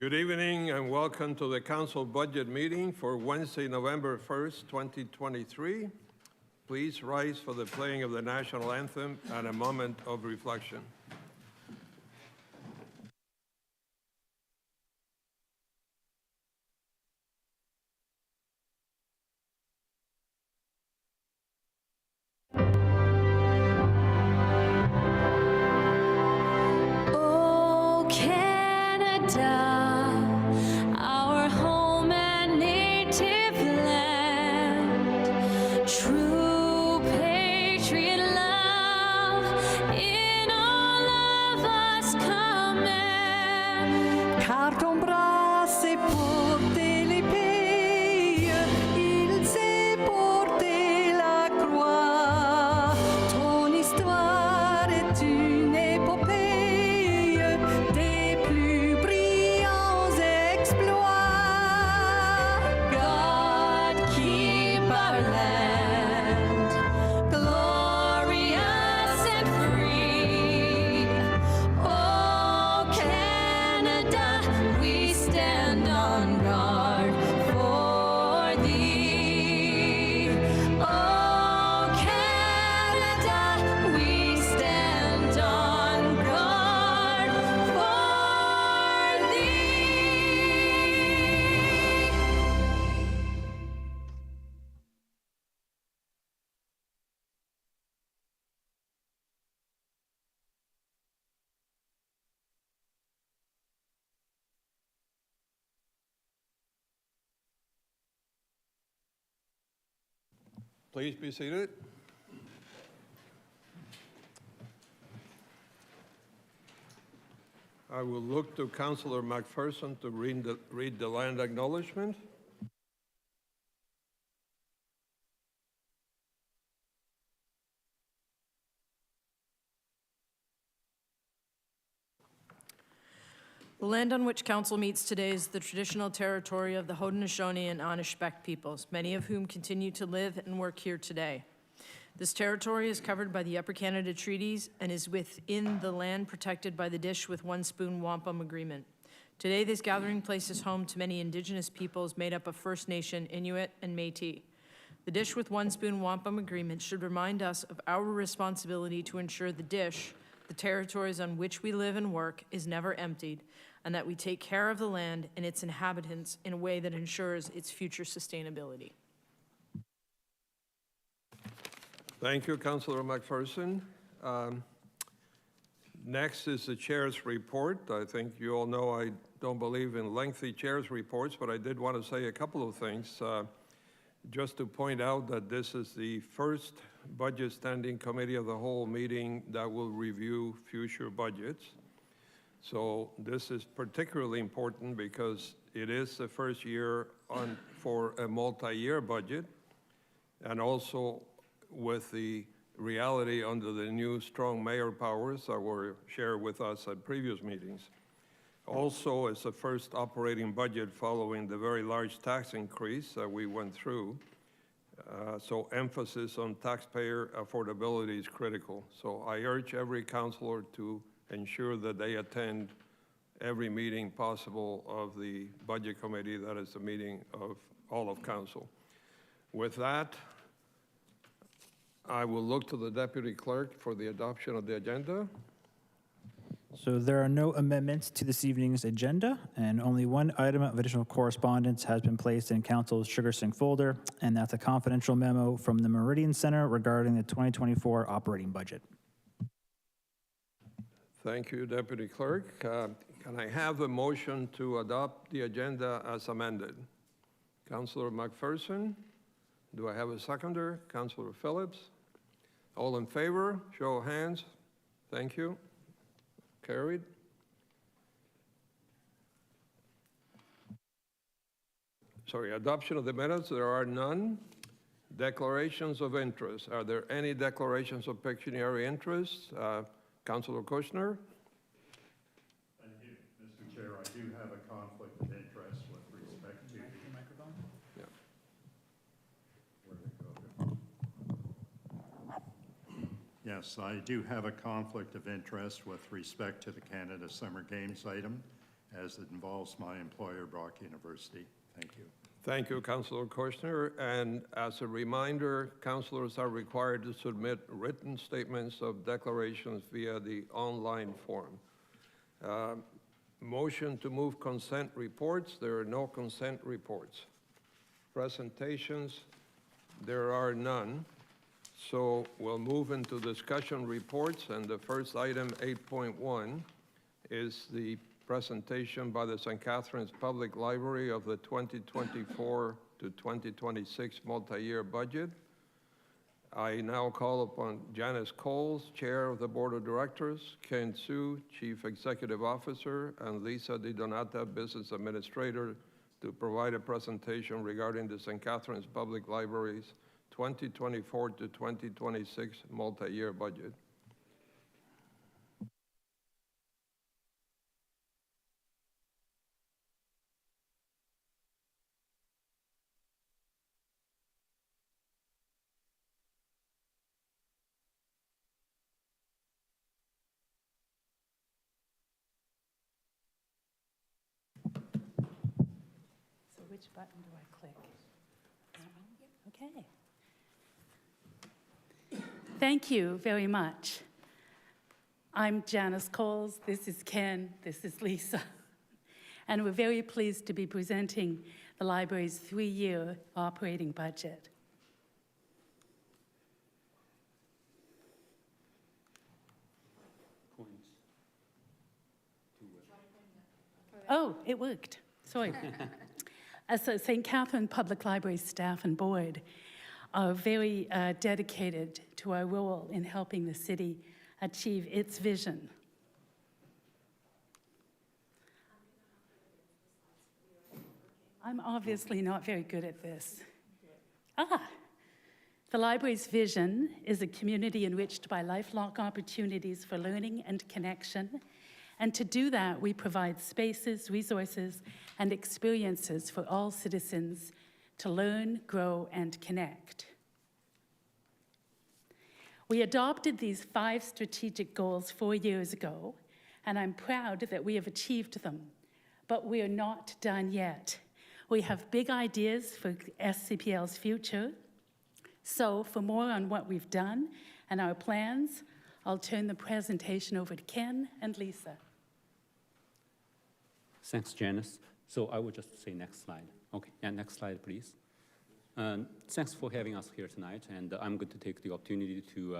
Good evening and welcome to the Council Budget Meeting for Wednesday, November 1st, 2023. Please rise for the playing of the National Anthem and a moment of reflection. Please be seated. I will look to Councillor McPherson to read the land acknowledgement. The land on which Council meets today is the traditional territory of the Haudenosaunee and Anishinaabeg peoples, many of whom continue to live and work here today. This territory is covered by the Upper Canada Treaties and is within the land protected by the Dish with One Spoon Wampum Agreement. Today, this gathering place is home to many Indigenous peoples made up of First Nation, Inuit, and Métis. The Dish with One Spoon Wampum Agreement should remind us of our responsibility to ensure the Dish, the territories on which we live and work, is never emptied, and that we take care of the land and its inhabitants in a way that ensures its future sustainability. Thank you, Councillor McPherson. Next is the Chair's report. I think you all know I don't believe in lengthy Chair's reports, but I did want to say a couple of things. Just to point out that this is the first Budget Standing Committee of the Whole meeting that will review future budgets. So this is particularly important because it is the first year for a multi-year budget, and also with the reality under the new strong mayor powers that were shared with us at previous meetings. Also, it's the first operating budget following the very large tax increase that we went through. So emphasis on taxpayer affordability is critical. So I urge every councillor to ensure that they attend every meeting possible of the Budget Committee, that is the meeting of all of Council. With that, I will look to the Deputy Clerk for the adoption of the agenda. So there are no amendments to this evening's agenda, and only one item of additional correspondence has been placed in Council's Sugar Sync folder, and that's a confidential memo from the Meridian Center regarding the 2024 operating budget. Thank you, Deputy Clerk. Can I have a motion to adopt the agenda as amended? Councillor McPherson. Do I have a seconder? Councillor Phillips. All in favor? Show of hands. Thank you. Carried. Sorry, adoption of the minutes. There are none. Declarations of interest. Are there any declarations of pecuniary interest? Councillor Kushner. Thank you, Mr. Chair. I do have a conflict of interest with respect to the microphone. Yeah. Where'd it go? Yes, I do have a conflict of interest with respect to the Canada Summer Games item. as it involves my employer, Brock University. Thank you. Thank you, Councillor Kushner. And as a reminder, councillors are required to submit written statements of declarations via the online form. Motion to move consent reports. There are no consent reports. Presentations, there are none. So we'll move into discussion reports, and the first item, 8.1, is the presentation by the St. Catharines Public Library of the 2024 to 2026 multi-year budget. I now call upon Janice Coles, Chair of the Board of Directors, Ken Su, Chief Executive Officer, and Lisa Di Donata, Business Administrator, to provide a presentation regarding the St. Catharines Public Library's 2024 to 2026 multi-year budget. So which button do I click? Okay. Thank you very much. I'm Janice Coles, this is Ken, this is Lisa. And we're very pleased to be presenting the library's 3-year operating budget. Oh, it worked. Sorry. As the St. Catharines Public Library staff and board are very dedicated to our role in helping the city achieve its vision. I'm obviously not very good at this. The library's vision is a community enriched by lifelong opportunities for learning and connection. And to do that, we provide spaces, resources, and experiences for all citizens to learn, grow, and connect. We adopted these 5 strategic goals 4 years ago, and I'm proud that we have achieved them. But we are not done yet. We have big ideas for SCPL's future. So for more on what we've done and our plans, I'll turn the presentation over to Ken and Lisa. Thanks, Janice. So I will just say next slide. Okay, yeah, next slide, please. Thanks for having us here tonight, and I'm going to take the opportunity to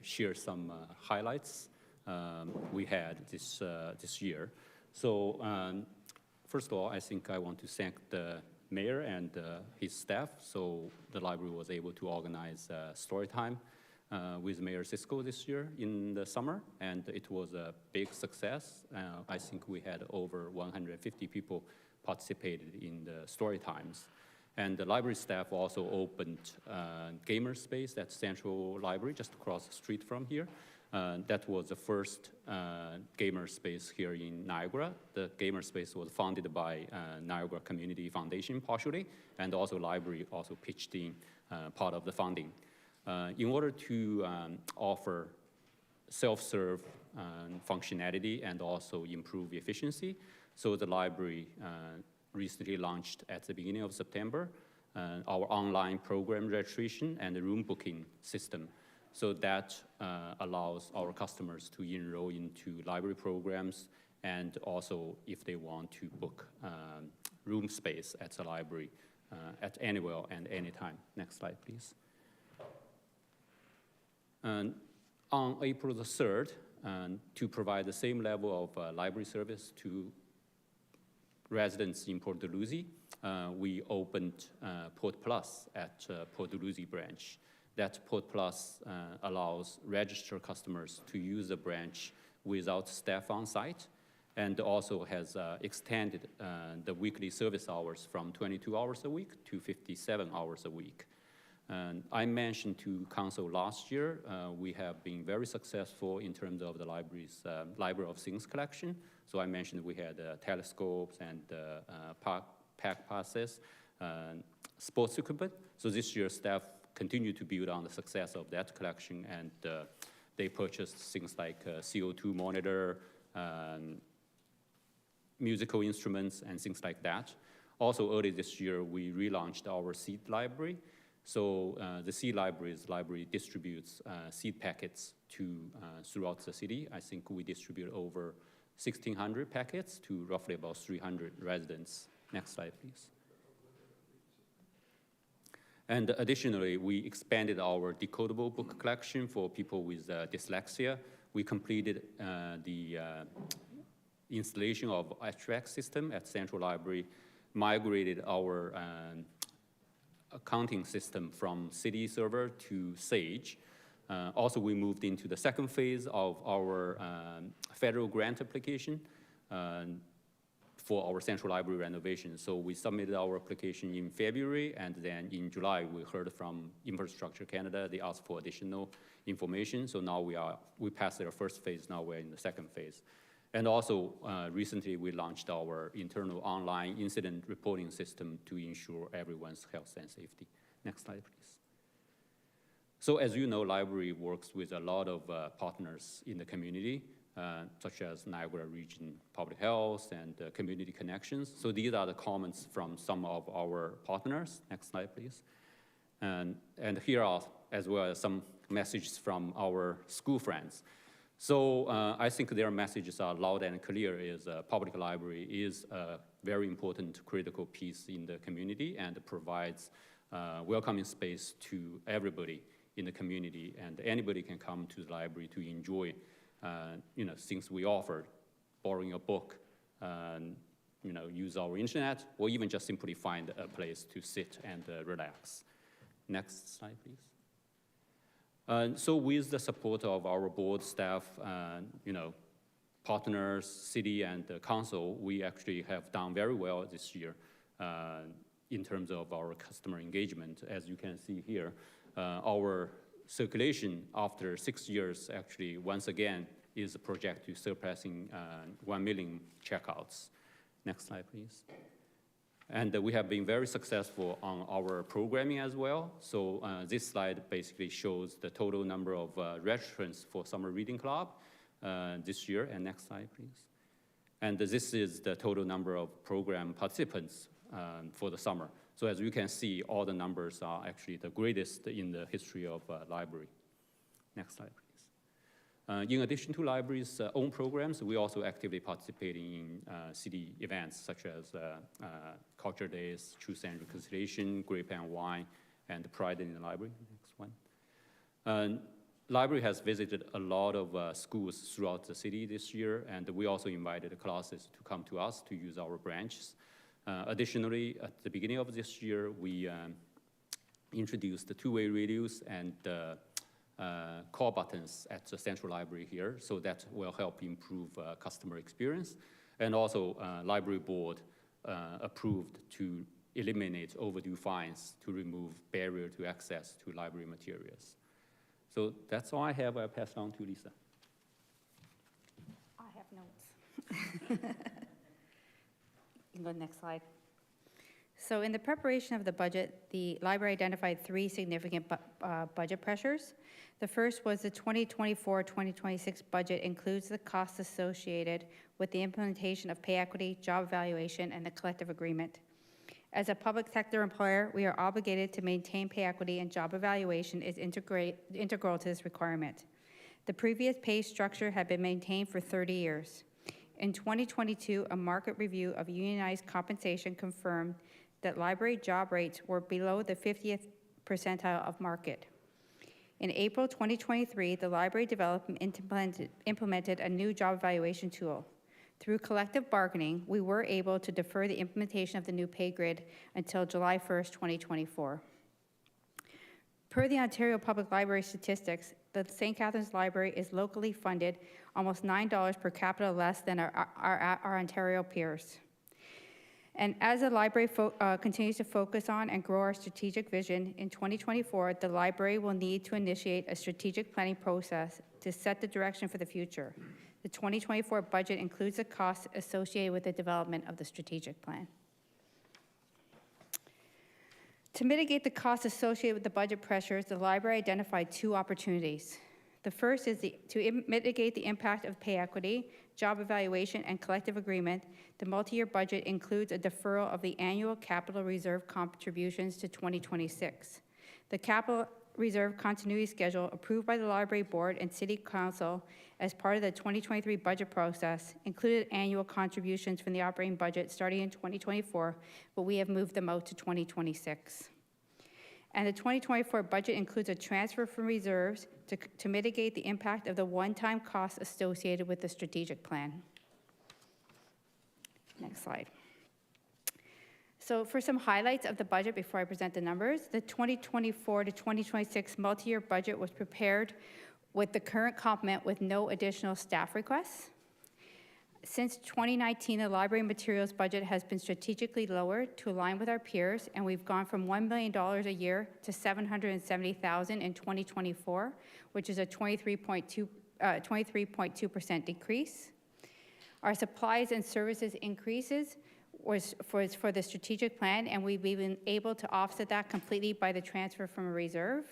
share some highlights we had this year. So first of all, I think I want to thank the mayor and his staff. So the library was able to organize story time with Mayor Cisco this year in the summer, and it was a big success. I think we had over 150 people participated in the story times. And the library staff also opened gamer space at Central Library, just across the street from here. That was the first gamer space here in Niagara. The gamer space was funded by Niagara Community Foundation partially, and also library also pitched in part of the funding. In order to offer self-serve functionality and also improve efficiency, so the library recently launched at the beginning of September our online program registration and the room booking system. So that allows our customers to enroll into library programs, and also if they want to book room space at the library at anywhere and anytime. Next slide, please. And on April the 3rd, to provide the same level of library service to residents in Port Dalhousie, we opened Port Plus at Port Dalhousie branch. That Port Plus allows registered customers to use the branch without staff on site, and also has extended the weekly service hours from 22 hours a week to 57 hours a week. And I mentioned to council last year, we have been very successful in terms of the library's Library of Things collection. So I mentioned we had telescopes and pack passes, sports equipment. So this year, staff continue to build on the success of that collection, and they purchased things like CO2 monitor, musical instruments and things like that. Also, early this year, we relaunched our seed library. So the seed library distributes seed packets to throughout the city. I think we distribute over 1,600 packets to roughly about 300 residents. Next slide, please. And additionally, we expanded our decodable book collection for people with dyslexia. We completed the installation of HVAC system at Central Library, migrated our accounting system from City Server to Sage. Also, we moved into the second phase of our federal grant application for our Central Library renovation. So we submitted our application in February, and then in July, we heard from Infrastructure Canada. They asked for additional information. So now we passed their first phase, now we're in the second phase. And also, recently, we launched our internal online incident reporting system to ensure everyone's health and safety. Next slide, please. So as you know, library works with a lot of partners in the community, such as Niagara Region Public Health and Community Connections. So these are the comments from some of our partners. Next slide, please. And here are as well as some messages from our school friends. So I think their messages are loud and clear, is public library is a very important critical piece in the community and provides welcoming space to everybody in the community, and anybody can come to the library to enjoy things we offer, borrowing a book, use our internet, or even just simply find a place to sit and relax. Next slide, please. So with the support of our board staff, partners, city and council, we actually have done very well this year in terms of our customer engagement. As you can see here, our circulation after 6 years actually once again is projected to surpassing 1 million checkouts. Next slide, please. And we have been very successful on our programming as well. So this slide basically shows the total number of registrants for Summer Reading Club this year. And next slide, please. And this is the total number of program participants for the summer. So as you can see, all the numbers are actually the greatest in the history of library. Next slide, please. In addition to libraries' own programs, we also actively participating in city events such as Culture Days, Truth and Reconciliation, Grape and Wine, and Pride in the Library. Next one. Library has visited a lot of schools throughout the city this year, and we also invited classes to come to us to use our branches. Additionally, at the beginning of this year, we introduced the two-way radios and call buttons at the Central Library here, so that will help improve customer experience. And also, Library Board approved to eliminate overdue fines to remove barrier to access to library materials. So that's all I have. I'll pass it on to Lisa. I have notes. You can go to the next slide. So in the preparation of the budget, the library identified 3 significant budget pressures. The first was the 2024-2026 budget includes the costs associated with the implementation of pay equity, job evaluation, and the collective agreement. As a public sector employer, we are obligated to maintain pay equity, and job evaluation is integral to this requirement. The previous pay structure had been maintained for 30 years. In 2022, a market review of unionized compensation confirmed that library job rates were below the 50th percentile of market. In April 2023, the library developed and implemented a new job evaluation tool. Through collective bargaining, we were able to defer the implementation of the new pay grid until July 1st, 2024. Per the Ontario Public Library statistics, the St. Catharines Library is locally funded almost $9 per capita less than our Ontario peers. And as the library continues to focus on and grow our strategic vision, in 2024, the library will need to initiate a strategic planning process to set the direction for the future. The 2024 budget includes the costs associated with the development of the strategic plan. To mitigate the costs associated with the budget pressures, the library identified 2 opportunities. The first is to mitigate the impact of pay equity, job evaluation, and collective agreement. The multi-year budget includes a deferral of the annual capital reserve contributions to 2026. The capital reserve continuity schedule approved by the Library Board and City Council as part of the 2023 budget process included annual contributions from the operating budget starting in 2024, but we have moved them out to 2026. And the 2024 budget includes a transfer from reserves to mitigate the impact of the one-time costs associated with the strategic plan. Next slide. So for some highlights of the budget before I present the numbers, the 2024 to 2026 multi-year budget was prepared with the current complement with no additional staff requests. Since 2019, the library materials budget has been strategically lowered to align with our peers, and we've gone from $1 million a year to $770,000 in 2024, which is a 23.2% decrease. Our supplies and services increases was for the strategic plan, and we've been able to offset that completely by the transfer from a reserve.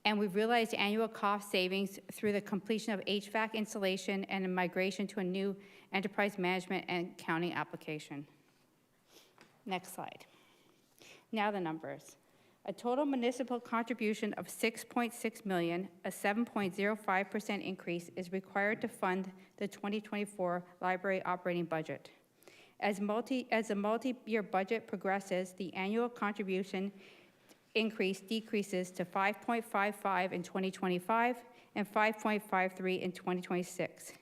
And we've realized annual cost savings through the completion of HVAC installation and a migration to a new enterprise management and accounting application. Next slide. Now the numbers. A total municipal contribution of $6.6 million, a 7.05% increase, is required to fund the 2024 library operating budget. As the multi-year budget progresses, the annual contribution decreases to 5.55 in 2025 and 5.53 in 2026.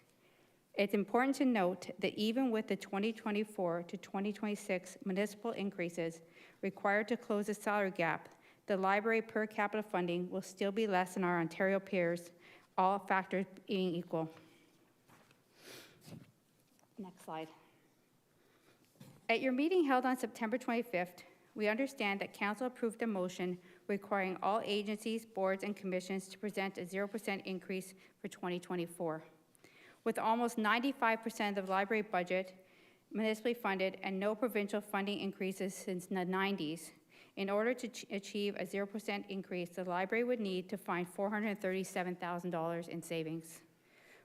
It's important to note that even with the 2024 to 2026 municipal increases required to close the salary gap, the library per capita funding will still be less than our Ontario peers, all factors being equal. Next slide. At your meeting held on September 25th, we understand that Council approved a motion requiring all agencies, boards, and commissions to present a 0% increase for 2024. With almost 95% of the library budget municipally funded and no provincial funding increases since the 90s, in order to achieve a 0% increase, the library would need to find $437,000 in savings.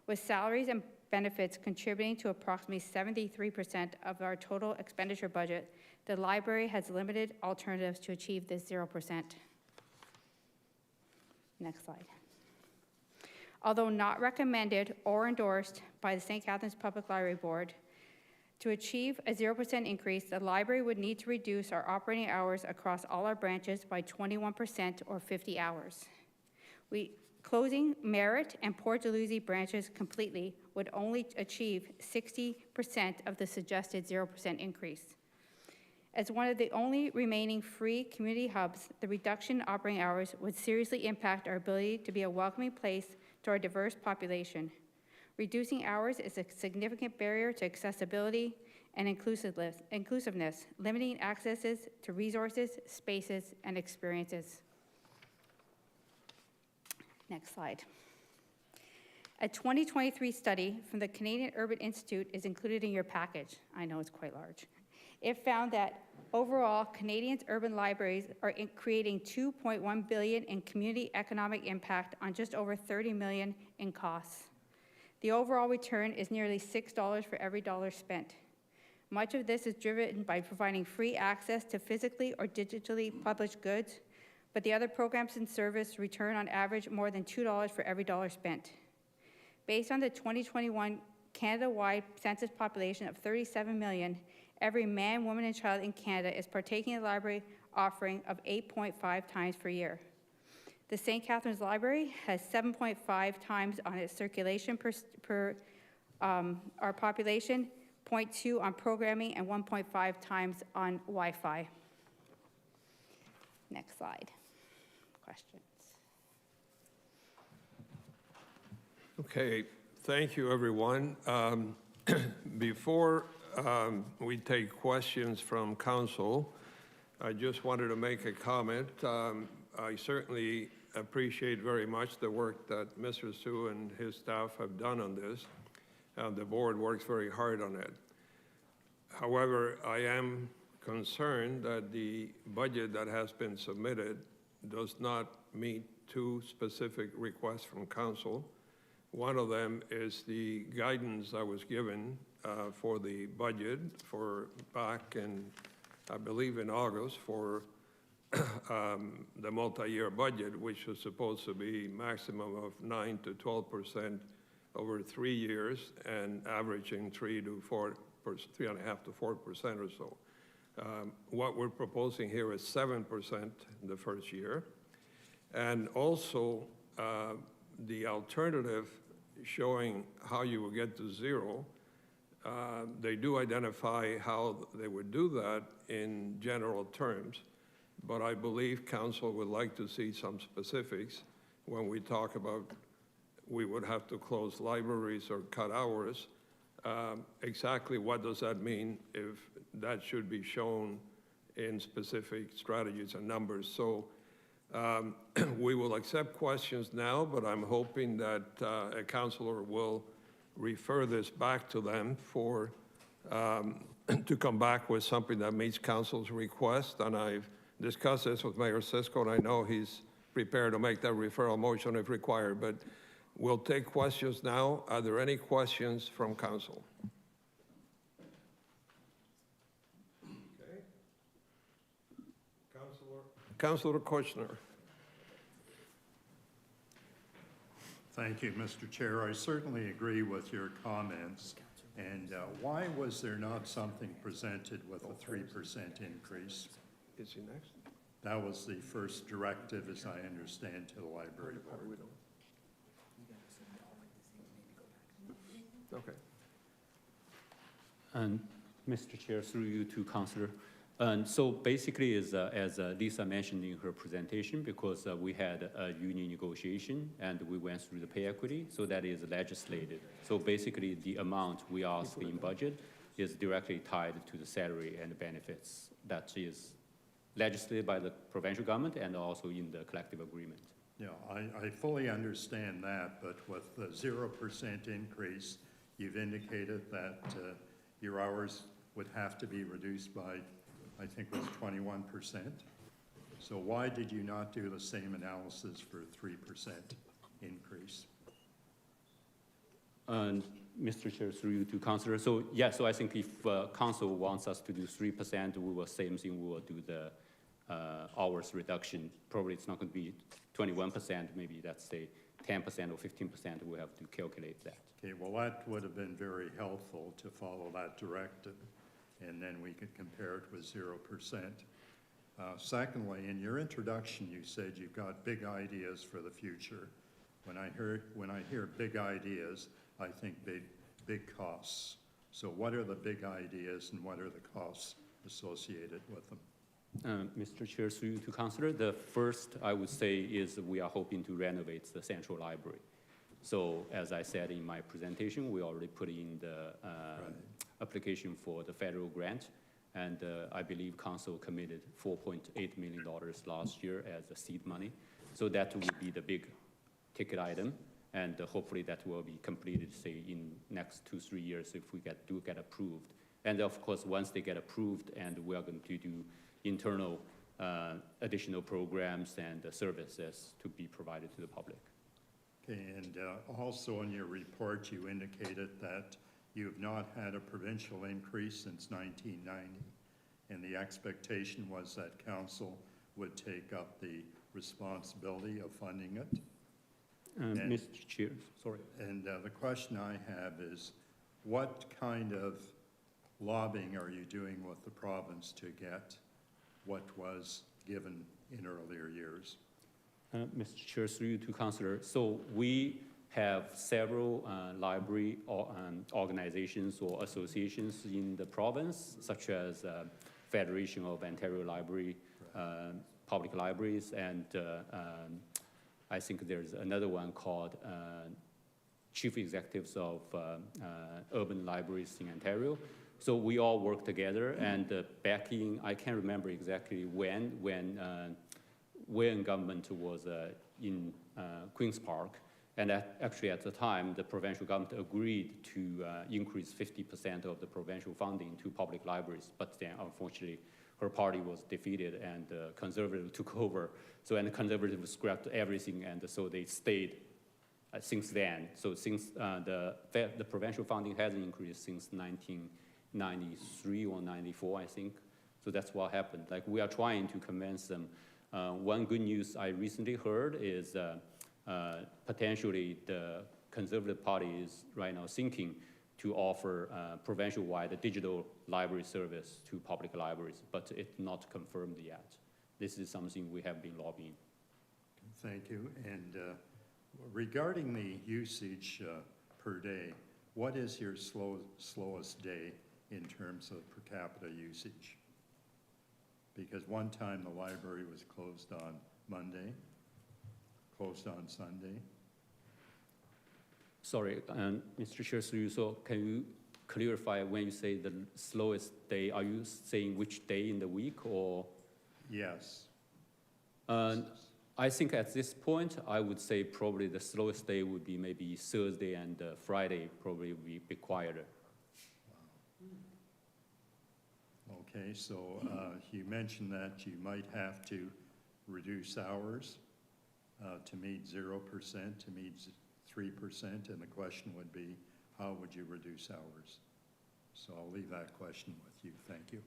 With salaries and benefits contributing to approximately 73% of our total expenditure budget, the library has limited alternatives to achieve this 0%. Next slide. Although not recommended or endorsed by the St. Catharines Public Library Board, to achieve a 0% increase, the library would need to reduce our operating hours across all our branches by 21% or 50 hours. Closing Merritt and Port Dalhousie branches completely would only achieve 60% of the suggested 0% increase. As one of the only remaining free community hubs, the reduction in operating hours would seriously impact our ability to be a welcoming place to our diverse population. Reducing hours is a significant barrier to accessibility and inclusiveness, limiting accesses to resources, spaces, and experiences. Next slide. A 2023 study from the Canadian Urban Institute is included in your package. I know it's quite large. It found that overall, Canadians' urban libraries are creating $2.1 billion in community economic impact on just over $30 million in costs. The overall return is nearly $6 for every dollar spent. Much of this is driven by providing free access to physically or digitally published goods, but the other programs and service return on average more than $2 for every dollar spent. Based on the 2021 Canada-wide census population of 37 million, every man, woman, and child in Canada is partaking in the library offering of 8.5 times per year. The St. Catharines Library has 7.5 times on its circulation per our population, 0.2 on programming, and 1.5 times on Wi-Fi. Next slide. Questions? Okay, thank you, everyone. Before we take questions from council, I just wanted to make a comment. I certainly appreciate very much the work that Mr. Sue and his staff have done on this. The board works very hard on it. However, I am concerned that the budget that has been submitted does not meet two specific requests from council. One of them is the guidance I was given for the budget for back in, I believe in August, for the multi-year budget, which was supposed to be maximum of 9 to 12% over 3 years and averaging 3.5 to 4% or so. What we're proposing here is 7% in the first year. And also the alternative showing how you will get to zero, they do identify how they would do that in general terms, but I believe council would like to see some specifics when we talk about we would have to close libraries or cut hours. Exactly what does that mean if that should be shown in specific strategies and numbers? So we will accept questions now, but I'm hoping that a councilor will refer this back to them for to come back with something that meets council's request. And I've discussed this with Mayor Cisco, and I know he's prepared to make that referral motion if required. But we'll take questions now. Are there any questions from council? Okay. Councilor Kushner. Thank you, Mr. Chair. I certainly agree with your comments. And why was there not something presented with a 3% increase? Is he next? That was the first directive, as I understand, to the library board. Okay. And Mr. Chair, through you to Councillor. And so basically, as Lisa mentioned in her presentation, because we had a union negotiation and we went through the pay equity, so that is legislated. So basically, the amount we ask in budget is directly tied to the salary and benefits that is legislated by the provincial government and also in the collective agreement. Yeah, I fully understand that, but with the 0% increase, you've indicated that your hours would have to be reduced by, I think it was 21%. So why did you not do the same analysis for a 3% increase? And Mr. Chair, through you to Councillor. So yeah, so I think if Council wants us to do 3%, we will same thing. We will do the hours reduction. Probably it's not going to be 21%. Maybe that's say 10% or 15%. We have to calculate that. Okay, well that would have been very helpful to follow that directive, and then we could compare it with 0%. Secondly, in your introduction, you said you've got big ideas for the future. When I hear big ideas, I think big costs. So what are the big ideas and what are the costs associated with them? Mr. Chair, through you to Councillor, the first I would say is we are hoping to renovate the central library. So as I said in my presentation, we already put in the application for the federal grant, and I believe Council committed $4.8 million last year as a seed money. So that will be the big ticket item, and hopefully that will be completed, say, in next 2-3 years if we do get approved. And of course, once they get approved, and we are going to do internal additional programs and services to be provided to the public. Okay, and also in your report, you indicated that you have not had a provincial increase since 1990, and the expectation was that council would take up the responsibility of funding it. Mr. Chair, sorry. And the question I have is, what kind of lobbying are you doing with the province to get what was given in earlier years? Mr. Chair, through you to Councillor. So we have several library organizations or associations in the province, such as Federation of Ontario Library, Public Libraries, and I think there's another one called Chief Executives of Urban Libraries in Ontario. So we all work together, and back in, I can't remember exactly when government was in Queen's Park, and actually at the time, the provincial government agreed to increase 50% of the provincial funding to public libraries, but then unfortunately, her party was defeated and conservative took over. So, and the conservative scrapped everything, and so they stayed since then. So since the provincial funding hasn't increased since 1993 or 94, I think. So that's what happened. Like, we are trying to convince them. One good news I recently heard is potentially the Conservative Party is right now thinking to offer provincial-wide digital library service to public libraries, but it's not confirmed yet. This is something we have been lobbying. Thank you. And regarding the usage per day, what is your slowest day in terms of per capita usage? Because one time the library was closed on Monday, closed on Sunday. Sorry, Mr. Chair, through you, so can you clarify when you say the slowest day, are you saying which day in the week or? Yes. I think at this point, I would say probably the slowest day would be maybe Thursday and Friday probably would be quieter. Okay, so you mentioned that you might have to reduce hours to meet 0%, to meet 3%, and the question would be, how would you reduce hours? So I'll leave that question with you. Thank you.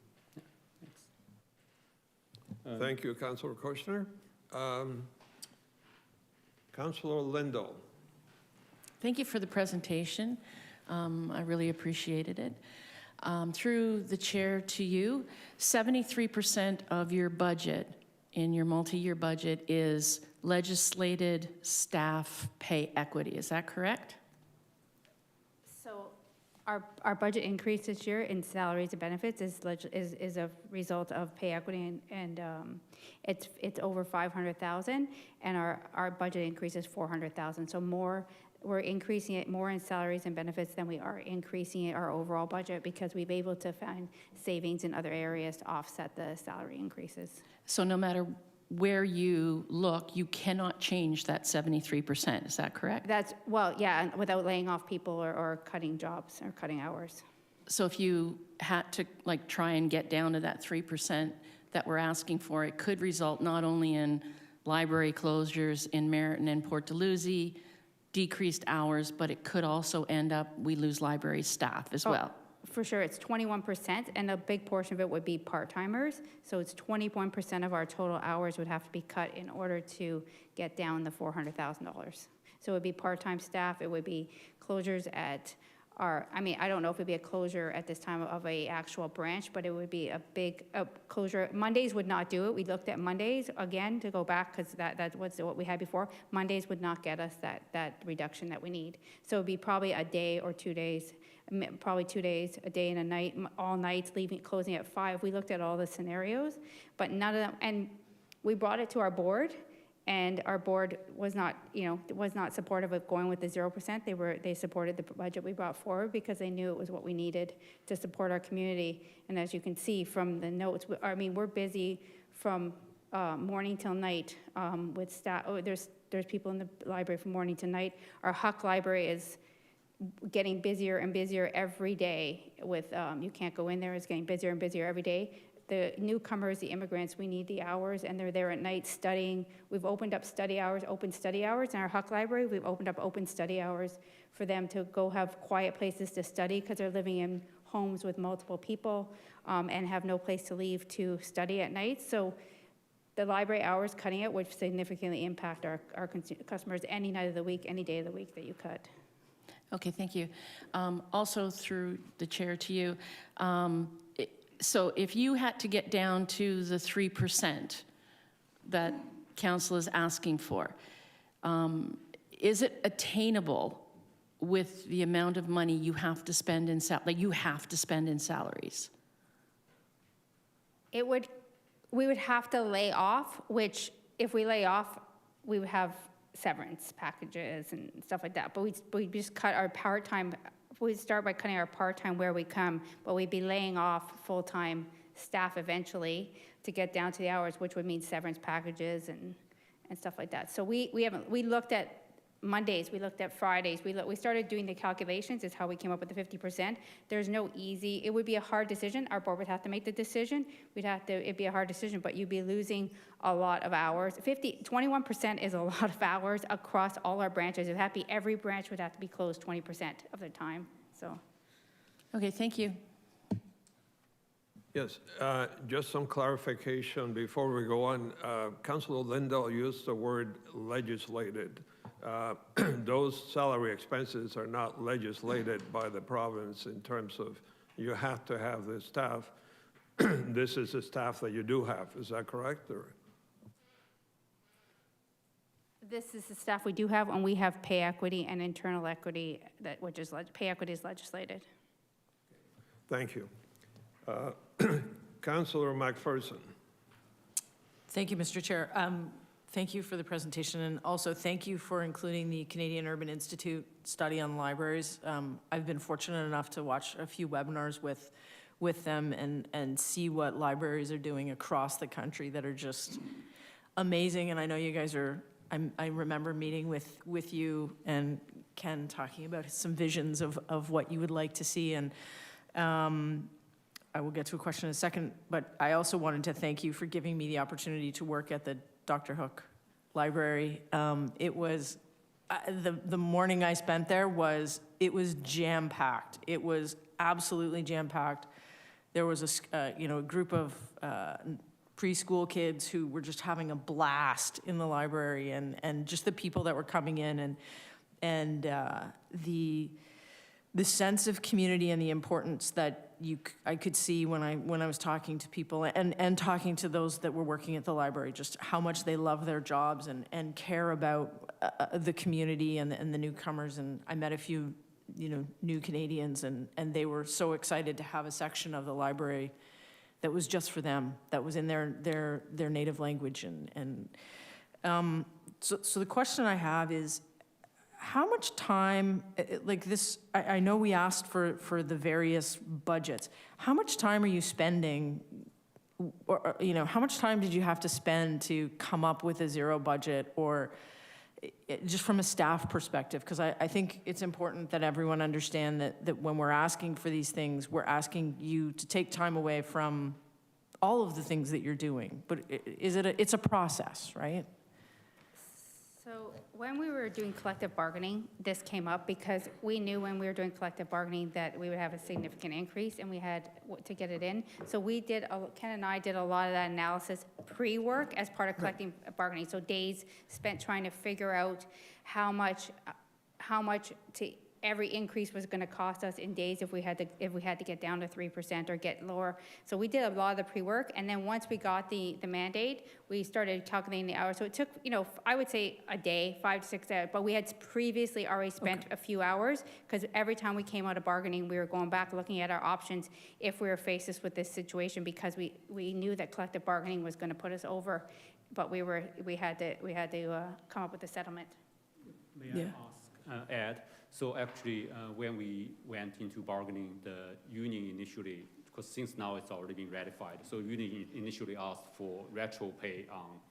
Thanks. Thank you, Councillor Kushner. Councillor Lindo. Thank you for the presentation. I really appreciated it. Through the chair to you, 73% of your budget in your multi-year budget is legislated staff pay equity. Is that correct? So our budget increase this year in salaries and benefits is a result of pay equity, and it's over 500,000, and our budget increase is 400,000. So we're increasing it more in salaries and benefits than we are increasing our overall budget, because we've been able to find savings in other areas to offset the salary increases. So no matter where you look, you cannot change that 73%. Is that correct? Well, yeah, without laying off people or cutting jobs or cutting hours. So if you had to like try and get down to that 3% that we're asking for, it could result not only in library closures in Meridian and Port Dalhousie, decreased hours, but it could also end up we lose library staff as well. For sure, it's 21%, and a big portion of it would be part-timers. So it's 21% of our total hours would have to be cut in order to get down the $400,000. So it would be part-time staff, it would be closures at I don't know if it'd be a closure at this time of a actual branch, but it would be a big closure. Mondays would not do it. We looked at Mondays again to go back, because that was what we had before. Mondays would not get us that reduction that we need. So it'd be probably a day or 2 days, probably 2 days, a day and a night, all nights, closing at 5. We looked at all the scenarios, but none of them, and we brought it to our board, and our board was not supportive of going with the 0%. They supported the budget we brought forward because they knew it was what we needed to support our community. And as you can see from the notes, we're busy from morning till night with staff. There's people in the library from morning to night. Our Huck library is getting busier and busier every day. With you can't go in there. It's getting busier and busier every day. The newcomers, the immigrants, we need the hours, and they're there at night studying. We've opened up open study hours in our Huck library. We've opened up open study hours for them to go have quiet places to study, because they're living in homes with multiple people and have no place to leave to study at night. So the library hours, cutting it would significantly impact our customers any night of the week, any day of the week that you cut. Okay, thank you. Also through the chair to you, so if you had to get down to the 3% that council is asking for, is it attainable with the amount of money you have to spend in salaries? We would have to lay off, which if we lay off, we would have severance packages and stuff like that. But we just cut our part-time. We'd start by cutting our part-time where we come, but we'd be laying off full-time staff eventually to get down to the hours, which would mean severance packages and stuff like that. So we looked at Mondays, we looked at Fridays, we started doing the calculations, is how we came up with the 50%. There's no easy, it would be a hard decision, our board would have to make the decision, it'd be a hard decision, but you'd be losing a lot of hours. 21% is a lot of hours across all our branches. Every branch would have to be closed 20% of the time, so. Okay, thank you. Yes, just some clarification before we go on. Councilor Lindahl used the word legislated. Those salary expenses are not legislated by the province in terms of you have to have this staff. This is the staff that you do have. Is that correct? Or? This is the staff we do have, and we have pay equity and internal equity, pay equity is legislated. Thank you. Councilor McPherson. Thank you, Mr. Chair. Thank you for the presentation, and also thank you for including the Canadian Urban Institute study on libraries. I've been fortunate enough to watch a few webinars with them and see what libraries are doing across the country that are just amazing. And I know you guys are, I remember meeting with you and Ken talking about some visions of what you would like to see. And I will get to a question in a second, but I also wanted to thank you for giving me the opportunity to work at the Dr. Hook Library. It was, the morning I spent there it was jam-packed. It was absolutely jam-packed. There was a group of preschool kids who were just having a blast in the library, and just the people that were coming in, and the sense of community and the importance that I could see when I was talking to people and talking to those that were working at the library, just how much they love their jobs and care about the community and the newcomers. And I met a few, new Canadians, and they were so excited to have a section of the library that was just for them, that was in their native language. So the question I have is, how much time, like this, I know we asked for the various budgets. How much time are you spending, or how much time did you have to spend to come up with a zero budget, or just from a staff perspective? Because I think it's important that everyone understand that when we're asking for these things, we're asking you to take time away from all of the things that you're doing. But it's a process, right? So when we were doing collective bargaining, this came up because we knew when we were doing collective bargaining that we would have a significant increase, and we had to get it in. So Ken and I did a lot of that analysis pre-work as part of collective bargaining. So days spent trying to figure out how much every increase was going to cost us in days if we had to get down to 3% or get lower. So we did a lot of the pre-work, and then once we got the mandate, we started calculating the hours. So it took, I would say a day, 5 to 6 hours, but we had previously already spent a few hours, because every time we came out of bargaining, we were going back looking at our options if we were faced with this situation, because we knew that collective bargaining was going to put us over, but we had to come up with a settlement. May I add? So actually, when we went into bargaining, the union initially, because since now it's already been ratified, so union initially asked for retro pay on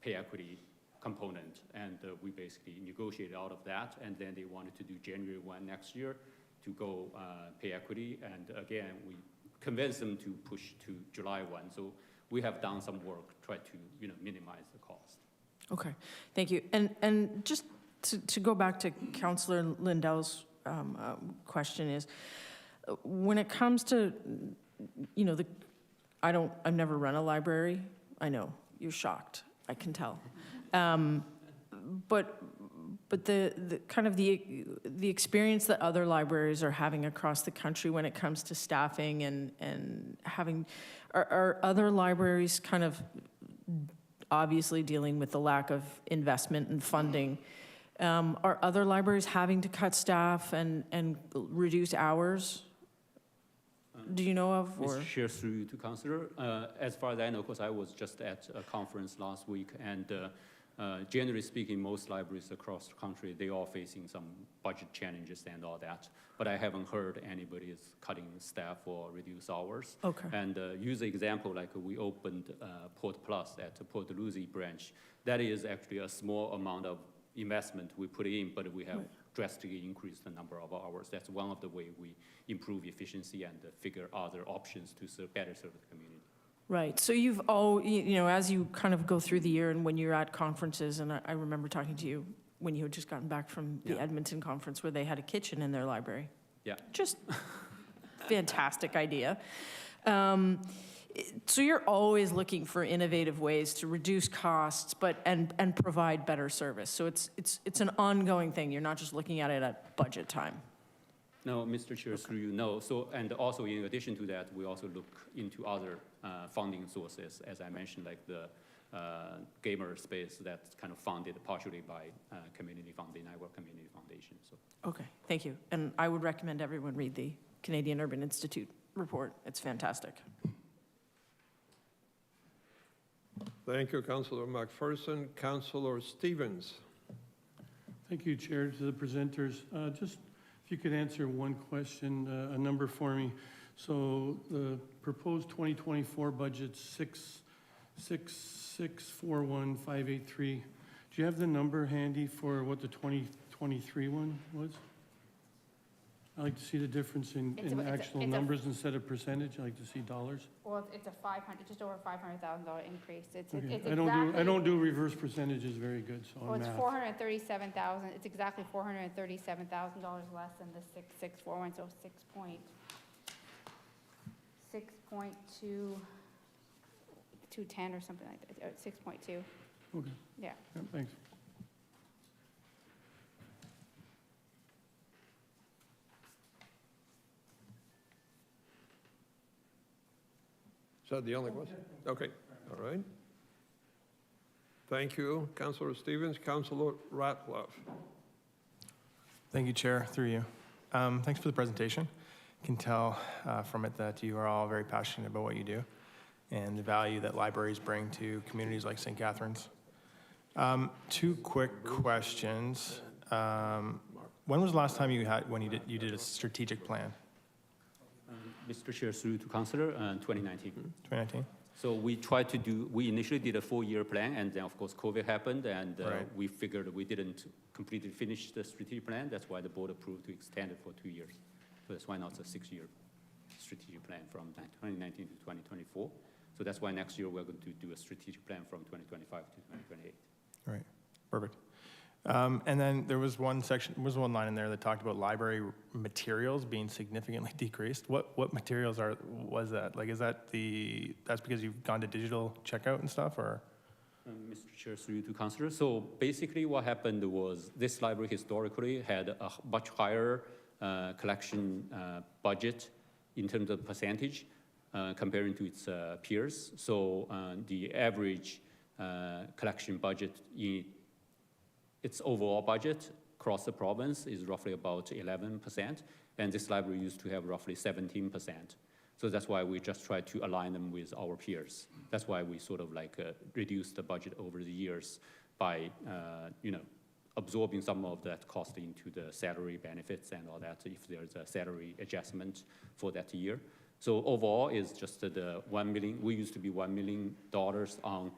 pay equity component, and we basically negotiated out of that, and then they wanted to do January 1 next year to go pay equity, and again, we convinced them to push to July 1. So we have done some work, try to minimize the cost. Okay, thank you. And just to go back to Councillor Lindahl's question is, when it comes to, I've never run a library. I know, you're shocked, I can tell. But the kind of the experience that other libraries are having across the country when it comes to staffing and having, are other libraries kind of obviously dealing with the lack of investment and funding? Are other libraries having to cut staff and reduce hours? Do you know of? Or? Mr. Chair, through you to Councillor. As far as I know, because I was just at a conference last week, and generally speaking, most libraries across the country, they are facing some budget challenges and all that. But I haven't heard anybody is cutting staff or reduce hours. Okay. And use the example, like we opened Port Plus at the Port Lucie branch. That is actually a small amount of investment we put in, but we have drastically increased the number of hours. That's one of the way we improve efficiency and figure other options to better serve the community. Right, so as you kind of go through the year and when you're at conferences, and I remember talking to you when you had just gotten back from the Edmonton conference where they had a kitchen in their library. Yeah. Just fantastic idea. So you're always looking for innovative ways to reduce costs, and provide better service. So it's an ongoing thing. You're not just looking at it at budget time. No, Mr. Chair, through you, no. So, and also in addition to that, we also look into other funding sources, as I mentioned, like the gamer space that's kind of funded partially by Niagara Community Foundation. So. Okay, thank you. And I would recommend everyone read the Canadian Urban Institute report. It's fantastic. Thank you, Councillor McPherson. Councillor Stevens. Thank you, Chair, to the presenters. Just if you could answer one question, a number for me. So the proposed 2024 budget's 6641583. Do you have the number handy for what the 2023 one was? I like to see the difference in actual numbers instead of percentage. I like to see dollars. Well, it's a just over $500,000 increase. It's Okay. exactly. I don't do reverse percentages very good, so Well, on it's math. $437,000. It's exactly $437,000 less than the 6641. So 6.210 or something like that. 6.2. Okay. Yeah. Yeah, thanks. Is that the only question? Okay, all right. Thank you, Councillor Stevens. Councillor Ratcliffe. Thank you, Chair, through you. Thanks for the presentation. Can tell from it that you are all very passionate about what you do and the value that libraries bring to communities like St. Catharines. Two quick questions. When was the last time you did a strategic plan? Mr. Chair, through to Councillor, 2019. 2019? So we initially did a 4-year plan, and then of course COVID happened, and we figured we didn't completely finish the strategic plan. That's why the board approved to extend it for 2 years. So that's why now it's a 6-year strategic plan from 2019 to 2024. So that's why next year we're going to do a strategic plan from 2025 to 2028. Right, perfect. And then there was one line in there that talked about library materials being significantly decreased. What materials was that? Like, that's because you've gone to digital checkout and stuff, or? Mr. Chair, through you to Councillor. So basically what happened was this library historically had a much higher collection budget in terms of percentage comparing to its peers. So the average collection budget in its overall budget across the province is roughly about 11%, and this library used to have roughly 17%. So that's why we just try to align them with our peers. That's why we sort of like reduced the budget over the years by, absorbing some of that cost into the salary benefits and all that, if there's a salary adjustment for that year. So overall, it's just the $1 million. We used to be $1 million on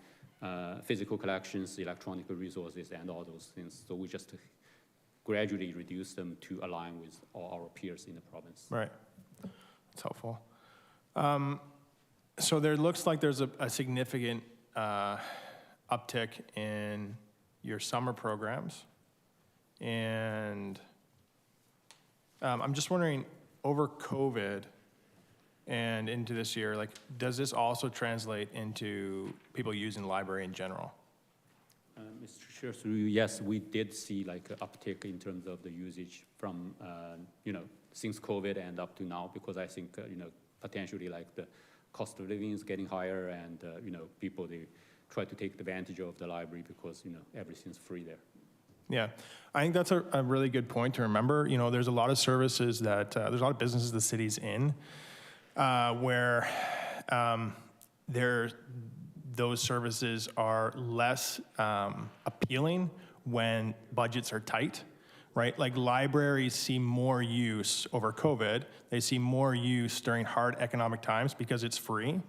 physical collections, electronic resources, and all those things. So we just gradually reduce them to align with all our peers in the province. Right, that's helpful. So there looks like there's a significant uptick in your summer programs. And I'm just wondering, over COVID and into this year, like, does this also translate into people using the library in general? Mr. Chair, through you, yes, we did see like an uptick in terms of the usage from, since COVID and up to now, because I think, potentially like the cost of living is getting higher, and, people, they try to take advantage of the library because, everything's free there. Yeah, I think that's a really good point to remember. There's a lot of services that, there's a lot of businesses the city's in where those services are less appealing when budgets are tight, right? Like libraries see more use over COVID. They see more use during hard economic times because it's free.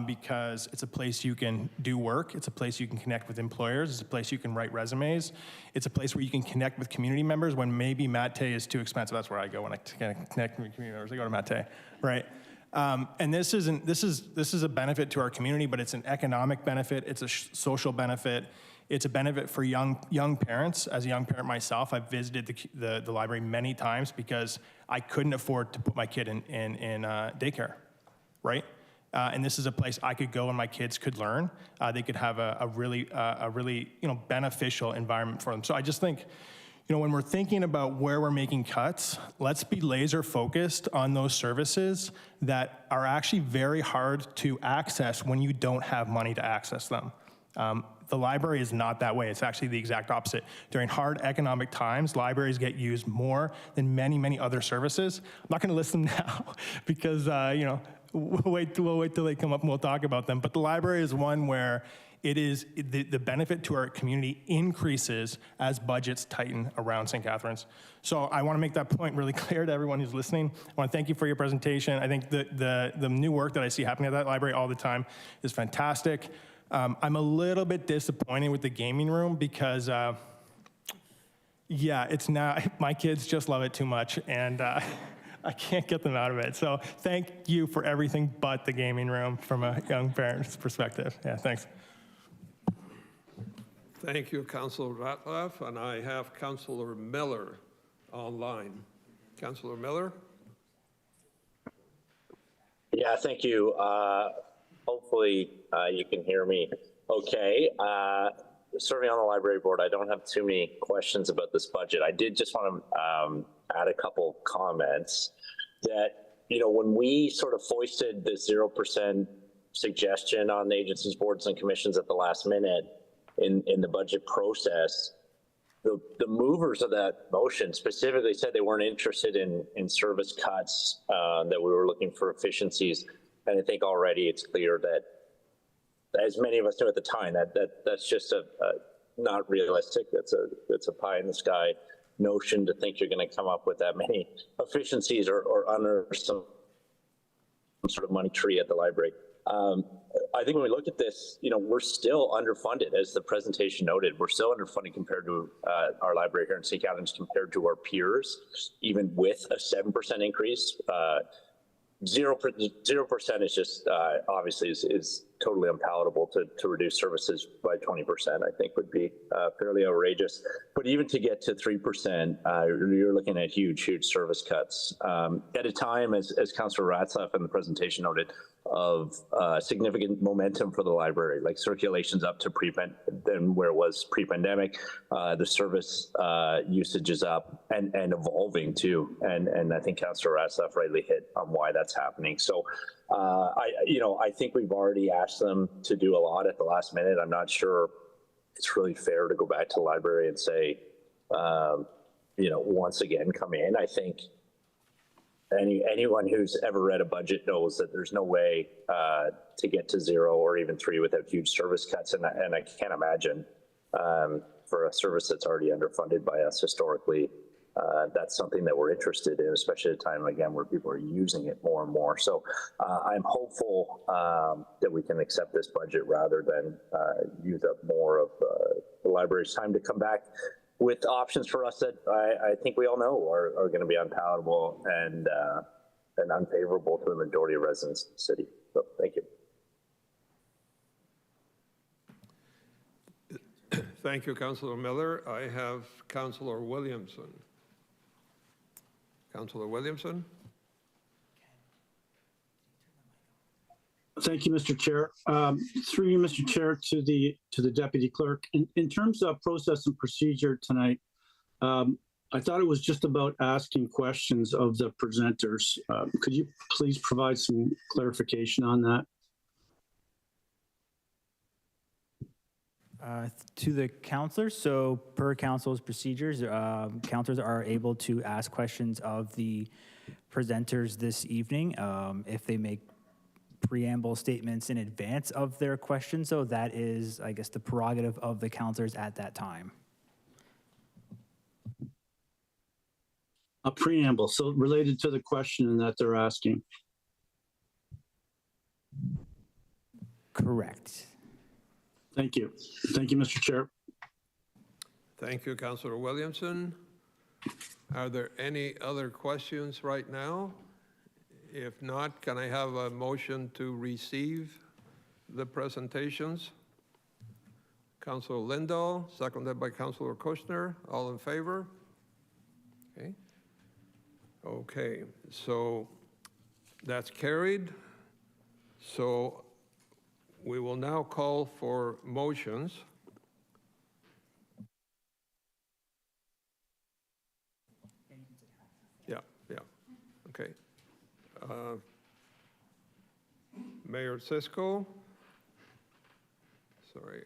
because it's a place you can do work. It's a place you can connect with employers. It's a place you can write resumes. It's a place where you can connect with community members when maybe Mate is too expensive. That's where I go when I connect with community members. I go to Mate, right? And this is a benefit to our community, but it's an economic benefit. It's a social benefit. It's a benefit for young parents. As a young parent myself, I've visited the library many times because I couldn't afford to put my kid in daycare, right? And this is a place I could go and my kids could learn. They could have a really beneficial environment for them. So I just think, when we're thinking about where we're making cuts, let's be laser focused on those services that are actually very hard to access when you don't have money to access them. The library is not that way. It's actually the exact opposite. During hard economic times, libraries get used more than many, many other services. I'm not going to list them now because, we'll wait till they come up and we'll talk about them. But the library is one where it is the benefit to our community increases as budgets tighten around St. Catharines. So I want to make that point really clear to everyone who's listening. I want to thank you for your presentation. I think the new work that I see happening at that library all the time is fantastic. I'm a little bit disappointed with the gaming room because, it's not, my kids just love it too much, and I can't get them out of it. So thank you for everything but the gaming room from a young parent's perspective. Yeah, thanks. Thank you, Councillor Ratliff, and I have Councillor Miller online. Councillor Miller? Yeah, thank you. Hopefully you can hear me okay. Serving on the library board, I don't have too many questions about this budget. I did just want to add a couple comments that, when we sort of foisted the 0% suggestion on the agencies, boards, and commissions at the last minute in the budget process, the movers of that motion specifically said they weren't interested in service cuts, that we were looking for efficiencies. And I think already it's clear that, as many of us knew at the time, that's just a not realistic. It's a pie in the sky notion to think you're going to come up with that many efficiencies or under some sort of money tree at the library. I think when we looked at this, we're still underfunded, as the presentation noted. We're still underfunded compared to our library here in St. Catharines, compared to our peers, even with a 7% increase. 0% is just obviously is totally unpalatable to reduce services by 20%. I think would be fairly outrageous. But even to get to 3%, you're looking at huge7% cuts at a time, as Councillor Ratzlaff in the presentation noted, of significant momentum for the library, like circulation's up to than where it was pre-pandemic. The service usage is up and evolving too. And I think Councillor Ratzlaff rightly hit on why that's happening. So I think we've already asked them to do a lot at the last minute. I'm not sure it's really fair to go back to the library and say, once again, come in. I think anyone who's ever read a budget knows that there's no way to get to 0 or even 3 without huge service cuts. And I can't imagine for a service that's already underfunded by us historically, that's something that we're interested in, especially at a time, again, where people are using it more and more. So I'm hopeful that we can accept this budget rather than use up more of the library's time to come back with options for us that I think we all know are going to be unpalatable and unfavorable to the majority of residents of the city. So thank you. Thank you, Councillor Miller. I have Councillor Williamson. Councillor Williamson? Thank you, Mr. Chair. Through you, Mr. Chair, to the Deputy Clerk. In terms of process and procedure tonight, I thought it was just about asking questions of the presenters. Could you please provide some clarification on that? To the counselors, so per council's procedures, counselors are able to ask questions of the presenters this evening if they make preamble statements in advance of their questions. So that is, I guess, the prerogative of the counselors at that time. A preamble, so related to the question that they're asking. Correct. Thank you. Thank you, Mr. Chair. Thank you, Councillor Williamson. Are there any other questions right now? If not, can I have a motion to receive the presentations? Councillor Lindahl, seconded by Councillor Kushner. All in favor? Okay. Okay, so that's carried. So we will now call for motions. Yeah, okay. Mayor Cisco. Sorry.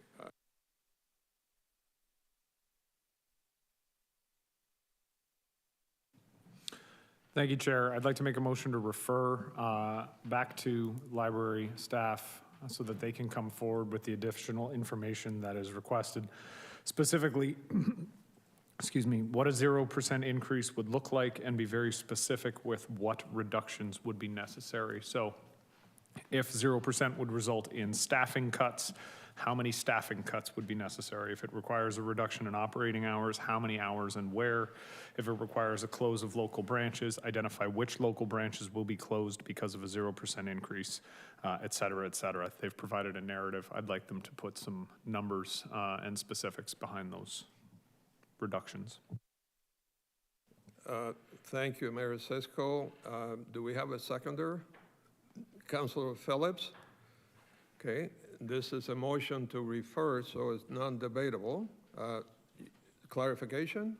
Thank you, Chair. I'd like to make a motion to refer back to library staff so that they can come forward with the additional information that is requested. Specifically, excuse me, what a 0% increase would look like, and be very specific with what reductions would be necessary. So if 0% would result in staffing cuts, how many staffing cuts would be necessary? If it requires a reduction in operating hours, how many hours and where? If it requires a close of local branches, identify which local branches will be closed because of a 0% increase, et cetera, et cetera. They've provided a narrative. I'd like them to put some numbers and specifics behind those reductions. Thank you, Mayor Cisco. Do we have a seconder? Councillor Phillips? Okay, this is a motion to refer, so it's non-debatable. Clarification?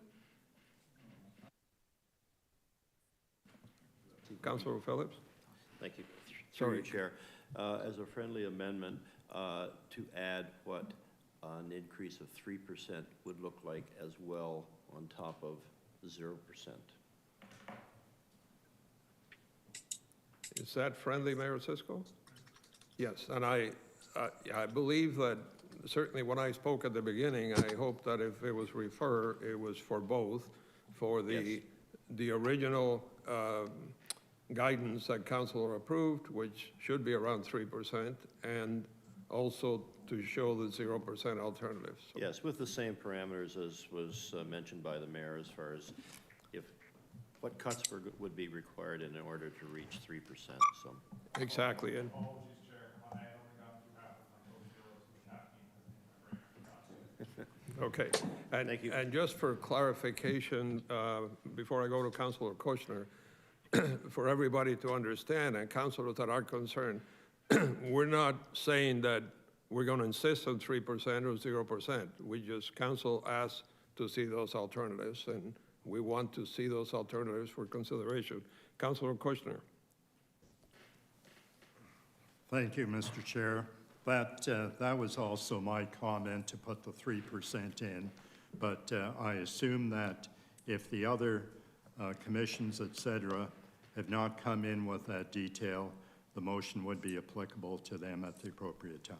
Councillor Phillips? Thank you. Sorry. Through you, Chair. As a friendly amendment, to add what an increase of 3% would look like as well on top of 0%. Is that friendly, Mayor Cisco? Yes, and I believe that certainly when I spoke at the beginning, I hope that if it was refer, it was for both, for the original guidance that Councilor approved, which should be around 3%, and also to show the 0% alternatives. So. Yes, with the same parameters as was mentioned by the mayor as far as what cuts would be required in order to reach 3%. So exactly. And okay. And, thank you. And just for clarification, before I go to Councilor Kushner, for everybody to understand, and councilors that are concerned, we're not saying that we're going to insist on 3% or 0%. We just, council asked to see those alternatives, and we want to see those alternatives for consideration. Councilor Kushner. Thank you, Mr. Chair. That was also my comment to put the 3% in, but I assume that if the other commissions, et cetera, have not come in with that detail, the motion would be applicable to them at the appropriate time.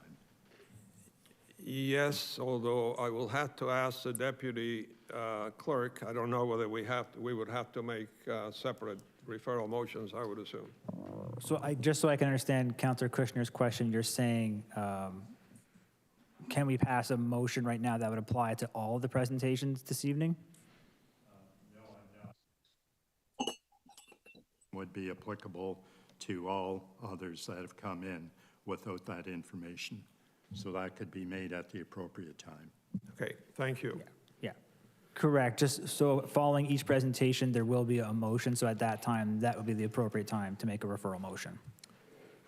Yes, although I will have to ask the deputy clerk. I don't know whether we would have to make separate referral motions, I would assume. So just so I can understand Councillor Kushner's question, you're saying, can we pass a motion right now that would apply to all of the presentations this evening? No, I'm not. Would be applicable to all others that have come in without that information. So that could be made at the appropriate time. Okay, thank you. Yeah, correct. Just so following each presentation, there will be a motion. So at that time, that would be the appropriate time to make a referral motion.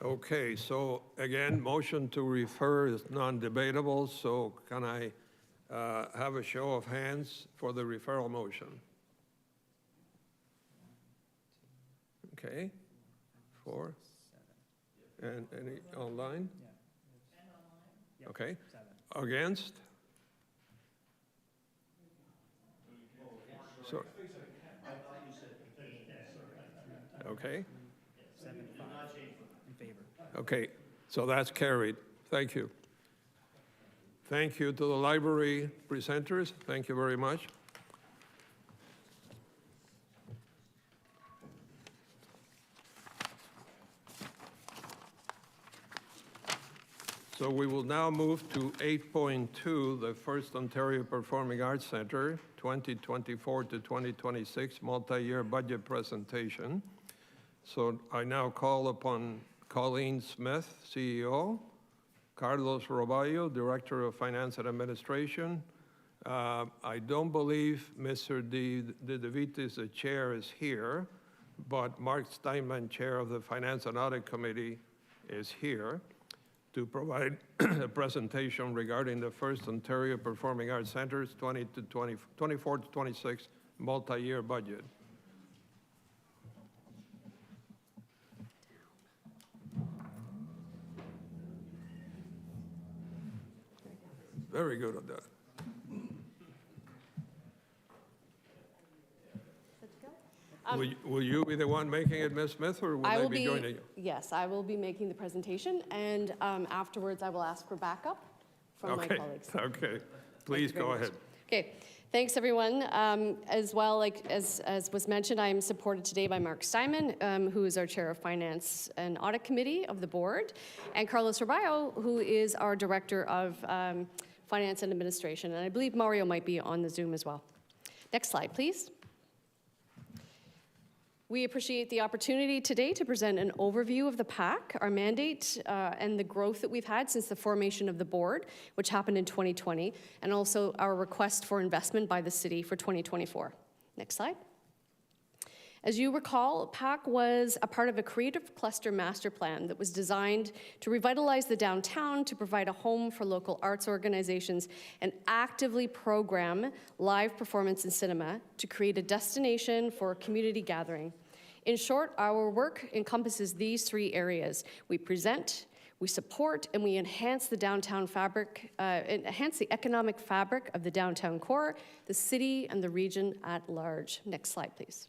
Okay, so again, motion to refer is non-debatable. So can I have a show of hands for the referral motion? Okay, 4. And any online? Okay. Against? So, okay. In favor. Okay, so that's carried. Thank you. Thank you to the library presenters. Thank you very much. So we will now move to 8.2, the First Ontario Performing Arts Centre, 2024 to 2026 multi-year budget presentation. So I now call upon Colleen Smith, CEO, Carlos Roballo, Director of Finance and Administration. I don't believe Mr. De Vitis, the chair, is here, but Mark Steinman, Chair of the Finance and Audit Committee, is here to provide a presentation regarding the First Ontario Performing Arts Centre's 24 to 26 multi-year budget. Very good at that. Will you be the one making it, Ms. Smith, or will I they will be joining you? Yes, I will be making the presentation, and afterwards I will ask for backup from my colleagues. Okay, please go ahead. Okay, thanks everyone. As well, as was mentioned, I am supported today by Mark Steinman, who is our Chair of Finance and Audit Committee of the Board, and Carlos Roballo, who is our Director of Finance and Administration, and I believe Mario might be on the Zoom as well. Next slide, please. We appreciate the opportunity today to present an overview of the PAC, our mandate, and the growth that we've had since the formation of the board, which happened in 2020, and also our request for investment by the city for 2024. Next slide. As you recall, PAC was a part of a creative cluster master plan that was designed to revitalize the downtown, to provide a home for local arts organizations, and actively program live performance and cinema to create a destination for community gathering. In short, our work encompasses these three areas. We present, we support, and we enhance the downtown fabric, enhance the economic fabric of the downtown core, the city, and the region at large. Next slide, please.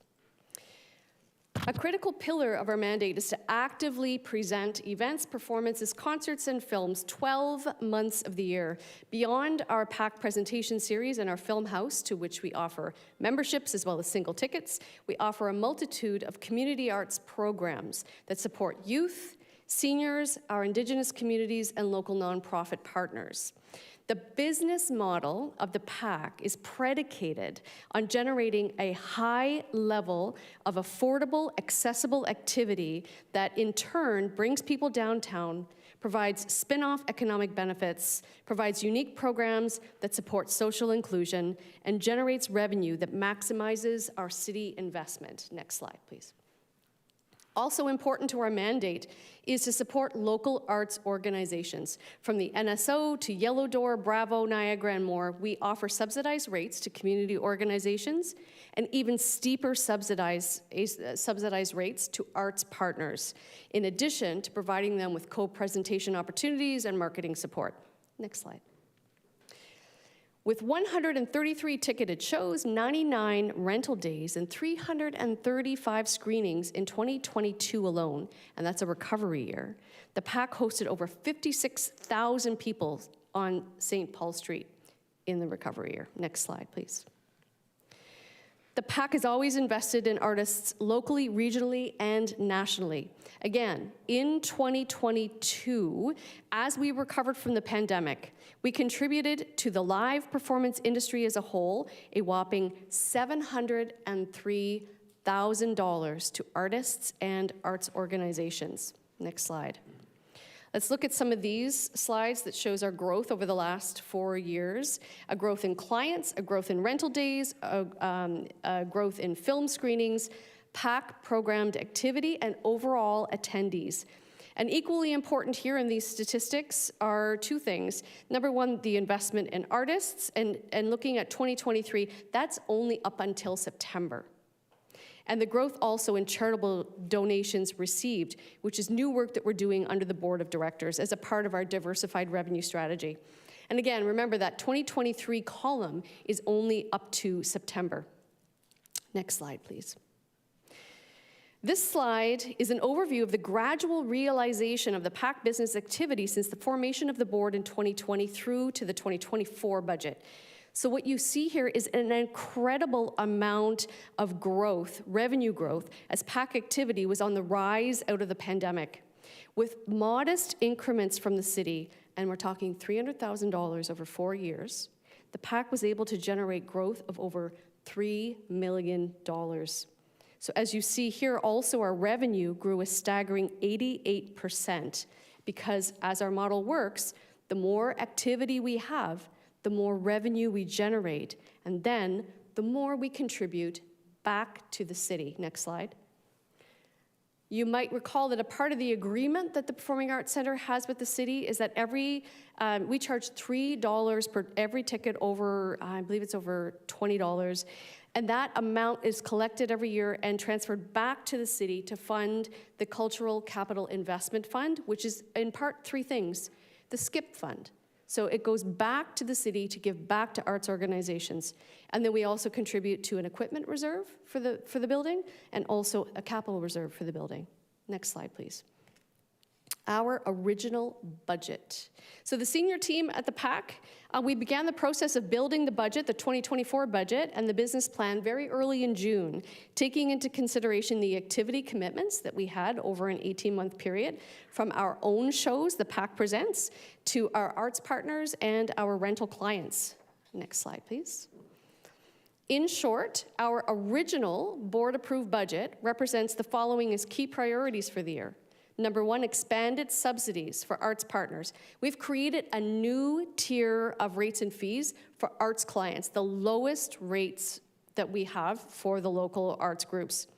A critical pillar of our mandate is to actively present events, performances, concerts, and films 12 months of the year. Beyond our PAC presentation series and our film house, to which we offer memberships as well as single tickets, we offer a multitude of community arts programs that support youth, seniors, our Indigenous communities, and local nonprofit partners. The business model of the PAC is predicated on generating a high level of affordable, accessible activity that in turn brings people downtown, provides spin-off economic benefits, provides unique programs that support social inclusion, and generates revenue that maximizes our city investment. Next slide, please. Also important to our mandate is to support local arts organizations. From the NSO to Yellow Door, Bravo, Niagara, and more, we offer subsidized rates to community organizations and even steeper subsidized rates to arts partners, in addition to providing them with co-presentation opportunities and marketing support. Next slide. With 133 ticketed shows, 99 rental days, and 335 screenings in 2022 alone, and that's a recovery year, the PAC hosted over 56,000 people on St. Paul Street in the recovery year. Next slide, please. The PAC has always invested in artists locally, regionally, and nationally. Again, in 2022, as we recovered from the pandemic, we contributed to the live performance industry as a whole a whopping $703,000 to artists and arts organizations. Next slide. Let's look at some of these slides that shows our growth over the last 4 years. A growth in clients, a growth in rental days, a growth in film screenings, PAC programmed activity, and overall attendees. And equally important here in these statistics are two things. Number one, the investment in artists, and looking at 2023, that's only up until September. And the growth also in charitable donations received, which is new work that we're doing under the board of directors as a part of our diversified revenue strategy. And again, remember that 2023 column is only up to September. Next slide, please. This slide is an overview of the gradual realization of the PAC business activity since the formation of the board in 2020 through to the 2024 budget. So what you see here is an incredible amount of growth, revenue growth, as PAC activity was on the rise out of the pandemic. With modest increments from the city and we're talking $300,000 over 4 years, the PAC was able to generate growth of over $3 million. So as you see here, also our revenue grew a staggering 88%, because as our model works, the more activity we have, the more revenue we generate, and then the more we contribute back to the city. Next slide. You might recall that a part of the agreement that the Performing Arts Centre has with the city is that we charge $3 per every ticket over, I believe it's over $20, and that amount is collected every year and transferred back to the city to fund the Cultural Capital Investment Fund, which is in part 3 things. The SCIP fund. So it goes back to the city to give back to arts organizations. And then we also contribute to an equipment reserve for the building and also a capital reserve for the building. Next slide, please. Our original budget. So the senior team at the PAC, we began the process of building the budget, the 2024 budget, and the business plan very early in June, taking into consideration the activity commitments that we had over an 18-month period, from our own shows, the PAC Presents, to our arts partners and our rental clients. Next slide, please. In short, our original board-approved budget represents the following as key priorities for the year. Number 1, expanded subsidies for arts partners. We've created a new tier of rates and fees for arts clients, the lowest rates that we have for the local arts groups.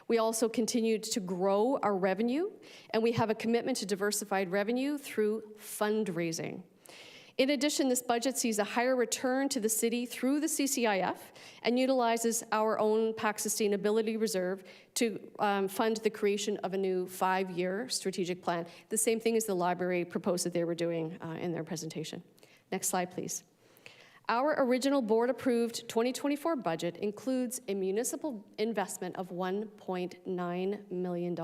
We also continued to grow our revenue, and we have a commitment to diversified revenue through fundraising. In addition, this budget sees a higher return to the city through the CCIF and utilizes our own PAC Sustainability Reserve to fund the creation of a new 5-year strategic plan. The same thing as the library proposed that they were doing in their presentation. Next slide, please. Our original board-approved 2024 budget includes a municipal investment of $1.9 million.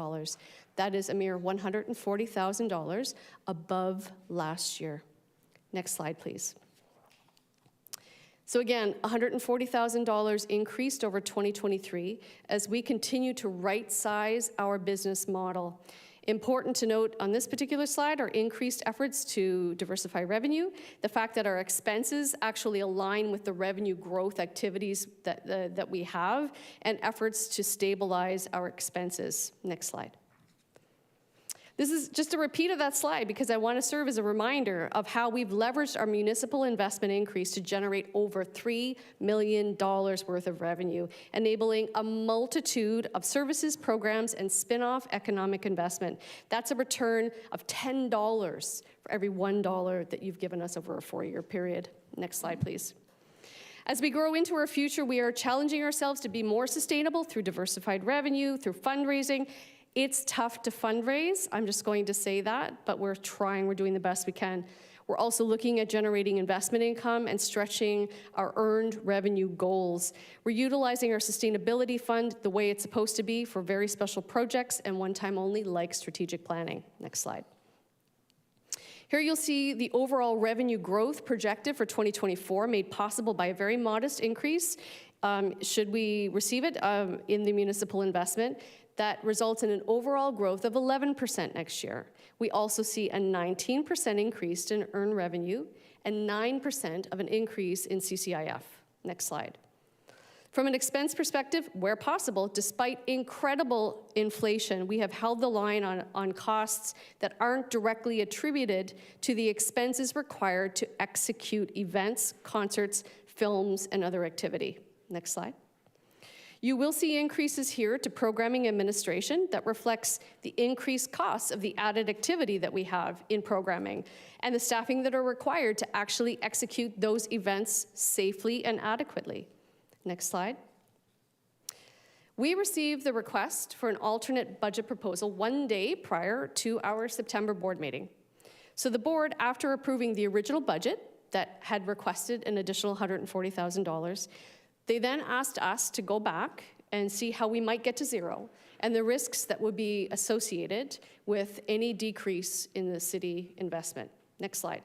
That is a mere $140,000 above last year. Next slide, please. So again, $140,000 increased over 2023 as we continue to right-size our business model. Important to note on this particular slide are increased efforts to diversify revenue, the fact that our expenses actually align with the revenue growth activities that we have, and efforts to stabilize our expenses. Next slide. This is just a repeat of that slide because I want to serve as a reminder of how we've leveraged our municipal investment increase to generate over $3 million worth of revenue, enabling a multitude of services, programs, and spin-off economic investment. That's a return of $10 for every $1 that you've given us over a 4-year period. Next slide, please. As we grow into our future, we are challenging ourselves to be more sustainable through diversified revenue, through fundraising. It's tough to fundraise, I'm just going to say that, but we're trying, we're doing the best we can. We're also looking at generating investment income and stretching our earned revenue goals. We're utilizing our sustainability fund the way it's supposed to be for very special projects and one-time only, like strategic planning. Next slide. Here you'll see the overall revenue growth projected for 2024, made possible by a very modest increase, should we receive it, in the municipal investment. That results in an overall growth of 11% next year. We also see a 19% increase in earned revenue and 9% of an increase in CCIF. Next slide. From an expense perspective, where possible, despite incredible inflation, we have held the line on costs that aren't directly attributed to the expenses required to execute events, concerts, films, and other activity. Next slide. You will see increases here to programming administration that reflects the increased costs of the added activity that we have in programming and the staffing that are required to actually execute those events safely and adequately. Next slide. We received the request for an alternate budget proposal 1 day prior to our September board meeting. So the board, after approving the original budget that had requested an additional $140,000, they then asked us to go back and see how we might get to zero and the risks that would be associated with any decrease in the city investment. Next slide.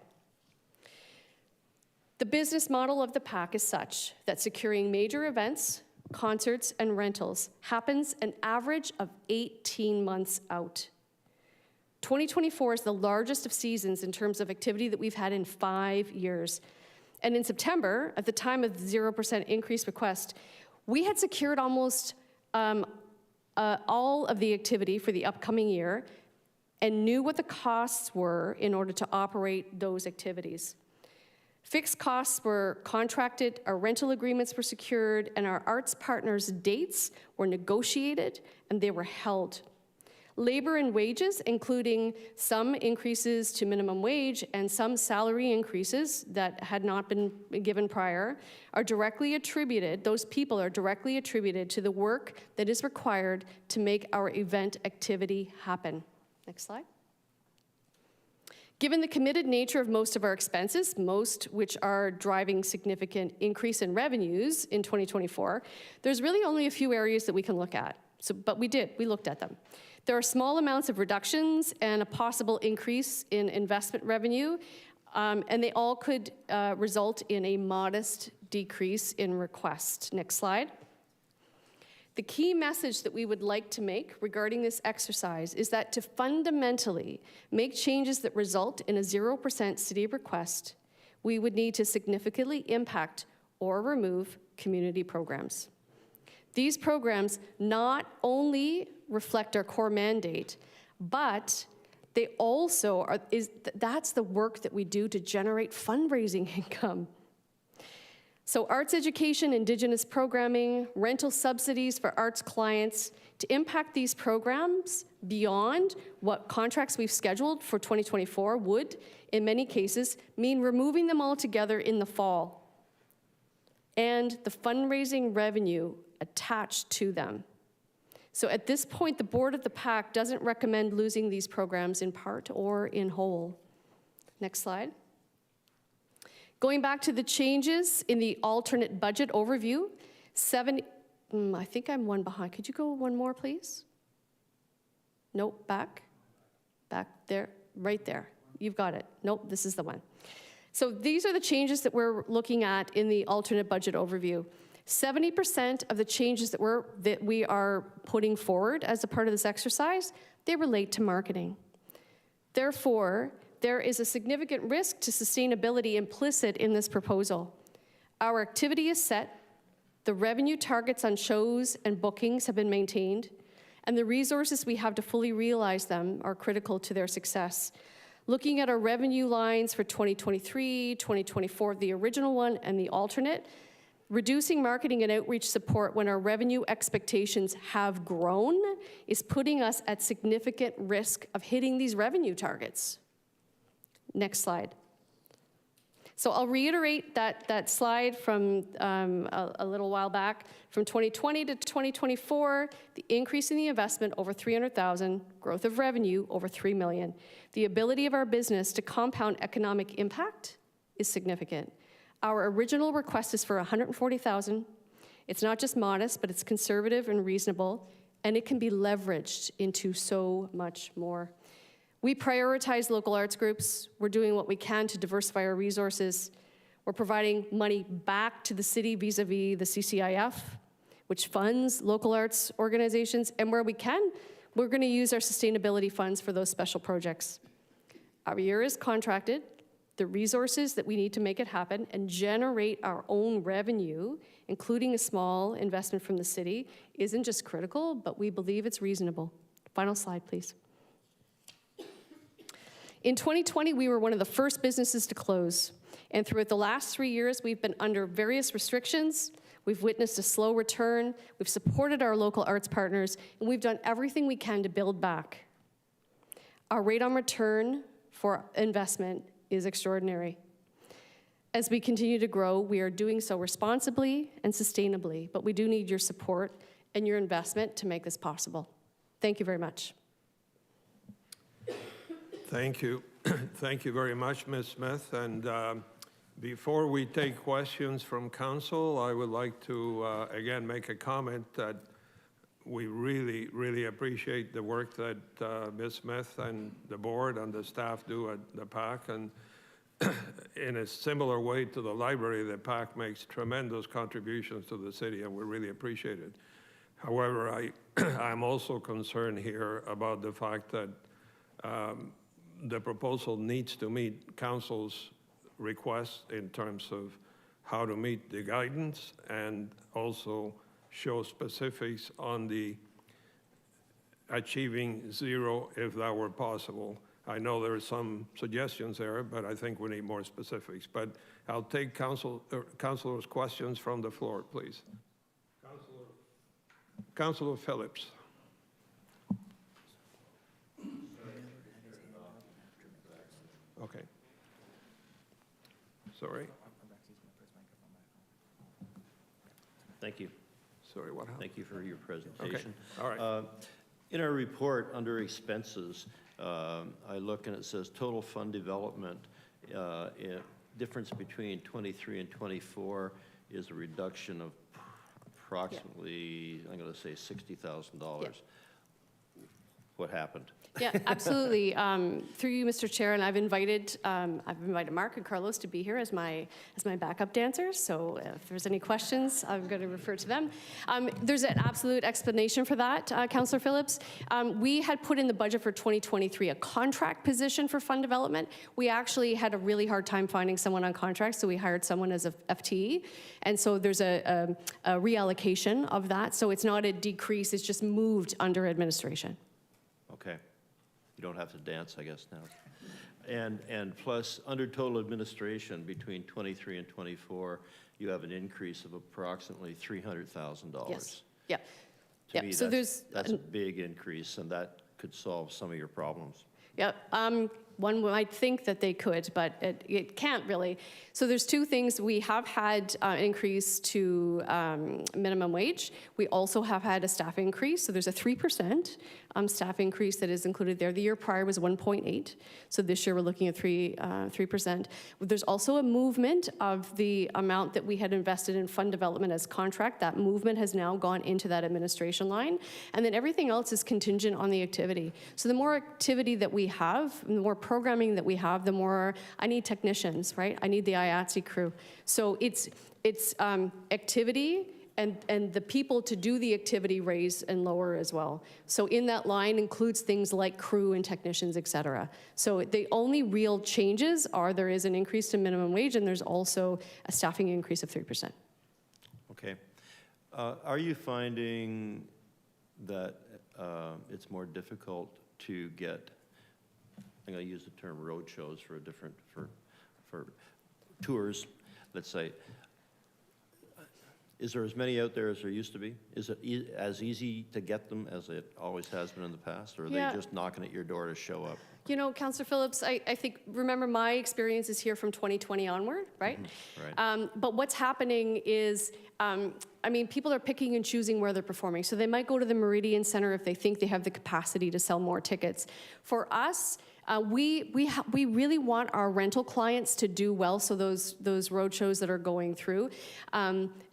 The business model of the PAC is such that securing major events, concerts, and rentals happens an average of 18 months out. 2024 is the largest of seasons in terms of activity that we've had in 5 years. And in September, at the time of the 0% increase request, we had secured almost all of the activity for the upcoming year and knew what the costs were in order to operate those activities. Fixed costs were contracted, our rental agreements were secured, and our arts partners' dates were negotiated and they were held. Labor and wages, including some increases to minimum wage and some salary increases that had not been given prior, are directly attributed, those people are directly attributed to the work that is required to make our event activity happen. Next slide. Given the committed nature of most of our expenses, most which are driving significant increase in revenues in 2024, there's really only a few areas that we can look at. But we looked at them. There are small amounts of reductions and a possible increase in investment revenue, and they all could result in a modest decrease in request. Next slide. The key message that we would like to make regarding this exercise is that to fundamentally make changes that result in a 0% city request, we would need to significantly impact or remove community programs. These programs not only reflect our core mandate, but they also are, that's the work that we do to generate fundraising income. So arts education, Indigenous programming, rental subsidies for arts clients, to impact these programs beyond what contracts we've scheduled for 2024 would, in many cases, mean removing them altogether in the fall and the fundraising revenue attached to them. So at this point, the board of the PAC doesn't recommend losing these programs in part or in whole. Next slide. Going back to the changes in the alternate budget overview, I think I'm one behind. Could you go one more, please? Nope, back there, right there. You've got it. Nope, this is the one. So these are the changes that we're looking at in the alternate budget overview. 70% of the changes that we are putting forward as a part of this exercise, they relate to marketing. Therefore, there is a significant risk to sustainability implicit in this proposal. Our activity is set, the revenue targets on shows and bookings have been maintained, and the resources we have to fully realize them are critical to their success. Looking at our revenue lines for 2023, 2024, the original one and the alternate, reducing marketing and outreach support when our revenue expectations have grown is putting us at significant risk of hitting these revenue targets. Next slide. So I'll reiterate that slide from a little while back. From 2020 to 2024, the increase in the investment over 300,000, growth of revenue over 3 million. The ability of our business to compound economic impact is significant. Our original request is for 140,000. It's not just modest, but it's conservative and reasonable, and it can be leveraged into so much more. We prioritize local arts groups. We're doing what we can to diversify our resources. We're providing money back to the city vis-a-vis the CCIF, which funds local arts organizations. And where we can, we're going to use our sustainability funds for those special projects. Our year is contracted. The resources that we need to make it happen and generate our own revenue, including a small investment from the city, isn't just critical, but we believe it's reasonable. Final slide, please. In 2020, we were one of the first businesses to close. And throughout the last 3 years, we've been under various restrictions. We've witnessed a slow return. We've supported our local arts partners, and we've done everything we can to build back. Our rate on return for investment is extraordinary. As we continue to grow, we are doing so responsibly and sustainably, but we do need your support and your investment to make this possible. Thank you very much. Thank you. Thank you very much, Ms. Smith. And before we take questions from council, I would like to, again, make a comment that we really, really appreciate the work that Ms. Smith and the board and the staff do at the PAC. And in a similar way to the library, the PAC makes tremendous contributions to the city, and we really appreciate it. However, I'm also concerned here about the fact that the proposal needs to meet council's request in terms of how to meet the guidance and also show specifics on the achieving zero if that were possible. I know there are some suggestions there, but I think we need more specifics. But I'll take councilors' questions from the floor, please. Councilor Phillips. Okay. Sorry. Thank you. Sorry, what happened? Thank you for your presentation. Okay. All right. In our report, under expenses, I look and it says total fund development, difference between 23 and 24 is a reduction of approximately, I'm going to say $60,000. Yeah. What happened? Yeah, absolutely. Through you, Mr. Chair, and I've invited Mark and Carlos to be here as my backup dancers. So if there's any questions, I'm going to refer to them. There's an absolute explanation for that, Councillor Phillips. We had put in the budget for 2023 a contract position for fund development. We actually had a really hard time finding someone on contract, so we hired someone as a FTE. And so there's a reallocation of that. So it's not a decrease; it's just moved under administration. Okay. You don't have to dance, I guess, now. And plus, under total administration, between 23 and 24, you have an increase of approximately $300,000. Yes. Yeah. To Yeah. me, So that's a big increase, and that could solve some of your problems. Yeah, one might think that they could, but it can't really. So there's two things. We have had an increase to minimum wage. We also have had a staff increase. So there's a 3% staff increase that is included there. The year prior was 1.8. So this year we're looking at 3%. There's also a movement of the amount that we had invested in fund development as contract. That movement has now gone into that administration line. And then everything else is contingent on the activity. So the more activity that we have, the more programming that we have, the more I need technicians, right? I need the IATSE crew. So it's activity and the people to do the activity raise and lower as well. So in that line includes things like crew and technicians, et cetera. So the only real changes are there is an increase to minimum wage and there's also a staffing increase of 3%. Okay. Are you finding that it's more difficult to get, I'm going to use the term road shows for a different, for tours, let's say. Is there as many out there as there used to be? Is it as easy to get them as it always has been in the past, or are they just knocking at your door to show up? You know, Councillor Phillips, I think, remember my experience is here from 2020 onward, right? Mm-hmm. Right. But what's happening is, I mean, people are picking and choosing where they're performing. So they might go to the Meridian Center if they think they have the capacity to sell more tickets. For us, we really want our rental clients to do well, so those road shows that are going through.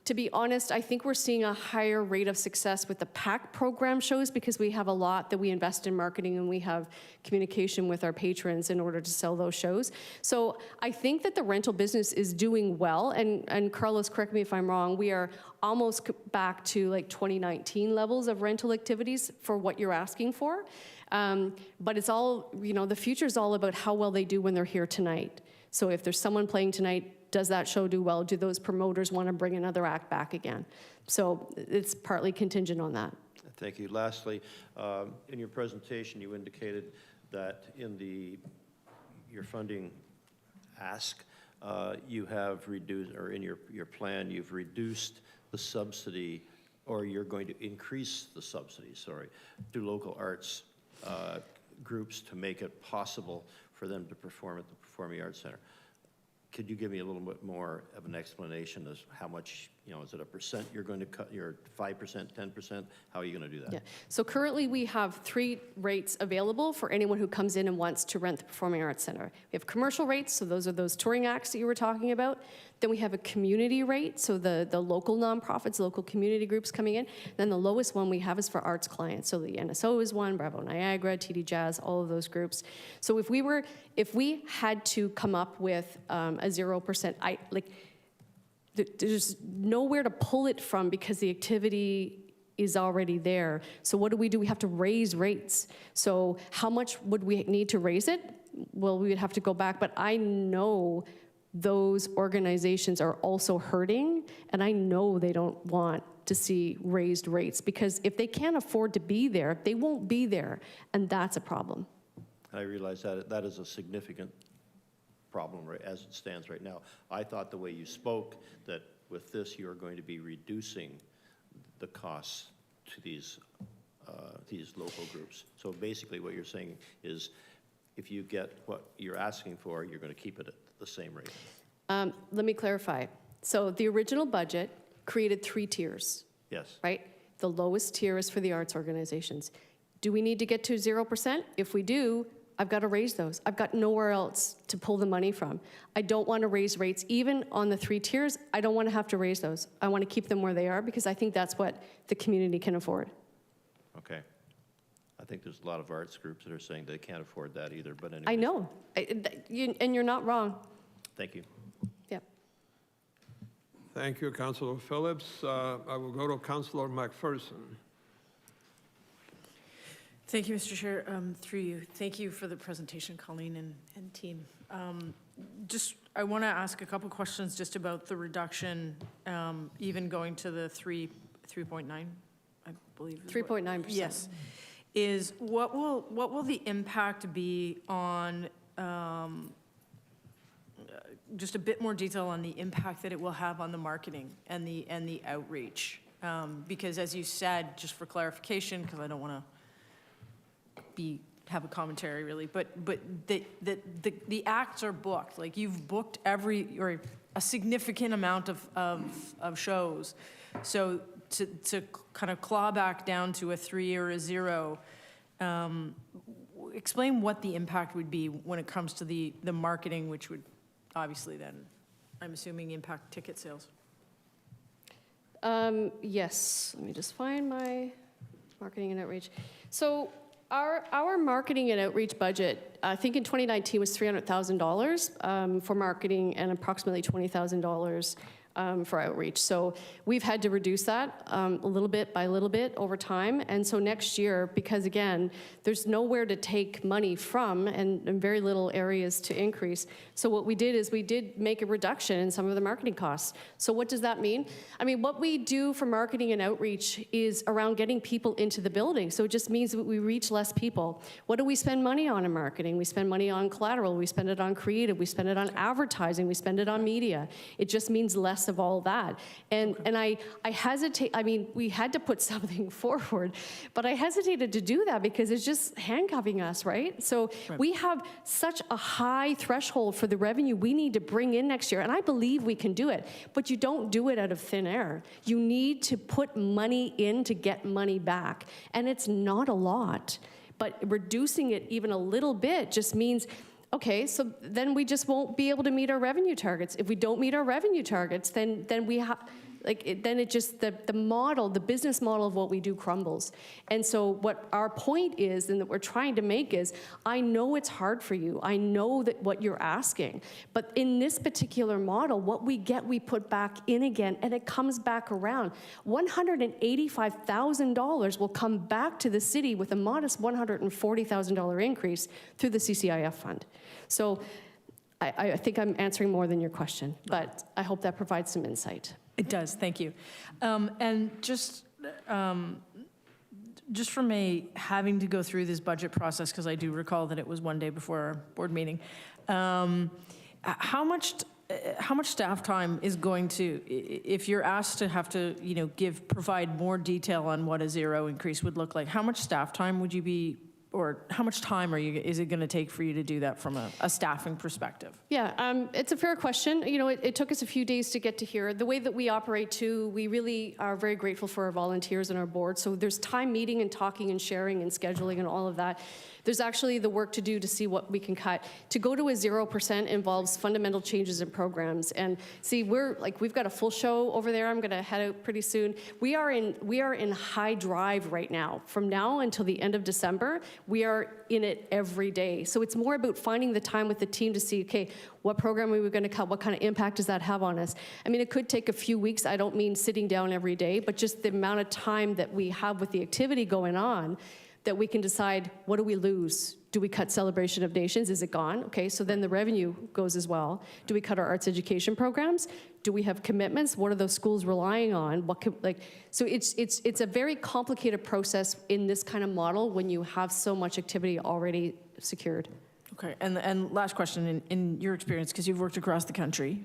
To be honest, I think we're seeing a higher rate of success with the PAC program shows because we have a lot that we invest in marketing and we have communication with our patrons in order to sell those shows. So I think that the rental business is doing well, and Carlos, correct me if I'm wrong, we are almost back to like 2019 levels of rental activities for what you're asking for. But it's all, you know, the future is all about how well they do when they're here tonight. So if there's someone playing tonight, does that show do well? Do those promoters want to bring another act back again? So it's partly contingent on that. Thank you. Lastly, in your presentation, you indicated that in your funding ask, you have reduced, or in your plan, you've reduced the subsidy, or you're going to increase the subsidy, sorry, to local arts groups to make it possible for them to perform at the Performing Arts Center. Could you give me a little bit more of an explanation as how much, you know, is it a percent you're going to cut, your 5%, 10%? How are you going to do that? Yeah. So currently we have 3 rates available for anyone who comes in and wants to rent the Performing Arts Center. We have commercial rates, so those are those touring acts that you were talking about. Then we have a community rate, so the local nonprofits, local community groups coming in. Then the lowest one we have is for arts clients. So the NSO is one, Bravo Niagara, TD Jazz, all of those groups. So if we had to come up with a 0%, there's nowhere to pull it from because the activity is already there. So what do? We have to raise rates. So how much would we need to raise it? Well, we would have to go back, but I know those organizations are also hurting, and I know they don't want to see raised rates, because if they can't afford to be there, they won't be there, and that's a problem. I realize that that is a significant problem as it stands right now. I thought the way you spoke, that with this you are going to be reducing the costs to these local groups. So basically what you're saying is if you get what you're asking for, you're going to keep it at the same rate. Let me clarify. So the original budget created 3 tiers. Yes. Right? The lowest tier is for the arts organizations. Do we need to get to 0%? If we do, I've got to raise those. I've got nowhere else to pull the money from. I don't want to raise rates. Even on the 3 tiers, I don't want to have to raise those. I want to keep them where they are, because I think that's what the community can afford. Okay. I think there's a lot of arts groups that are saying they can't afford that either, but anyway. I know. And you're not wrong. Thank you. Yep. Thank you, Councillor Phillips. I will go to Councillor McPherson. Thank you, Mr. Chair. Through you, thank you for the presentation, Colleen and team. I want to ask a couple questions just about the reduction, even going to the 3.9, I believe. 3.9%. Yes. Is what will the impact be on, just a bit more detail on the impact that it will have on the marketing and the outreach? Because as you said, just for clarification, because I don't want to have a commentary really, but the acts are booked. Like, you've booked or a significant amount of shows. So to kind of claw back down to a 3 or a 0, explain what the impact would be when it comes to the marketing, which would obviously then, I'm assuming, impact ticket sales. Yes, let me just find my marketing and outreach. So our marketing and outreach budget, I think in 2019 was $300,000 for marketing and approximately $20,000 for outreach. So we've had to reduce that a little bit by little bit over time. And so next year, because again, there's nowhere to take money from and very little areas to increase. So what we did is we did make a reduction in some of the marketing costs. So what does that mean? I mean, what we do for marketing and outreach is around getting people into the building. So it just means that we reach less people. What do we spend money on in marketing? We spend money on collateral, we spend it on creative, we spend it on advertising, we spend it on media. It just means less of all that. And I hesitate, I mean, we had to put something forward, but I hesitated to do that because it's just handcuffing us, right? So we have such a high threshold for the revenue we need to bring in next year, and I believe we can do it, but you don't do it out of thin air. You need to put money in to get money back, and it's not a lot, but reducing it even a little bit just means, okay, so then we just won't be able to meet our revenue targets. If we don't meet our revenue targets, then we have, then it just, the model, the business model of what we do crumbles. And so what our point is, and that we're trying to make is, I know it's hard for you. I know that what you're asking, but in this particular model, what we get, we put back in again, and it comes back around. $185,000 will come back to the city with a modest $140,000 increase through the CCIF fund. So I think I'm answering more than your question, but I hope that provides some insight. It does, thank you. And just from having to go through this budget process, because I do recall that it was one day before our board meeting, how much staff time is going to, if you're asked to have to, provide more detail on what a 0 increase would look like, how much staff time would you be, or how much time is it going to take for you to do that from a staffing perspective? Yeah, it's a fair question. It took us a few days to get to here. The way that we operate too, we really are very grateful for our volunteers and our board. So there's time meeting and talking and sharing and scheduling and all of that. There's actually the work to do to see what we can cut. To go to a 0% involves fundamental changes in programs. And see, we've got a full show over there. I'm going to head out pretty soon. We are in high drive right now. From now until the end of December, We are in it every day. So it's more about finding the time with the team to see, okay, what program are we going to cut? What kind of impact does that have on us? I mean, it could take a few weeks. I don't mean sitting down every day, but just the amount of time that we have with the activity going on, that we can decide, what do we lose? Do we cut Celebration of Nations? Is it gone? Okay, so then the revenue goes as well. Do we cut our arts education programs? Do we have commitments? What are those schools relying on? So it's a very complicated process in this kind of model when you have so much activity already secured. Okay, and last question, in your experience, because you've worked across the country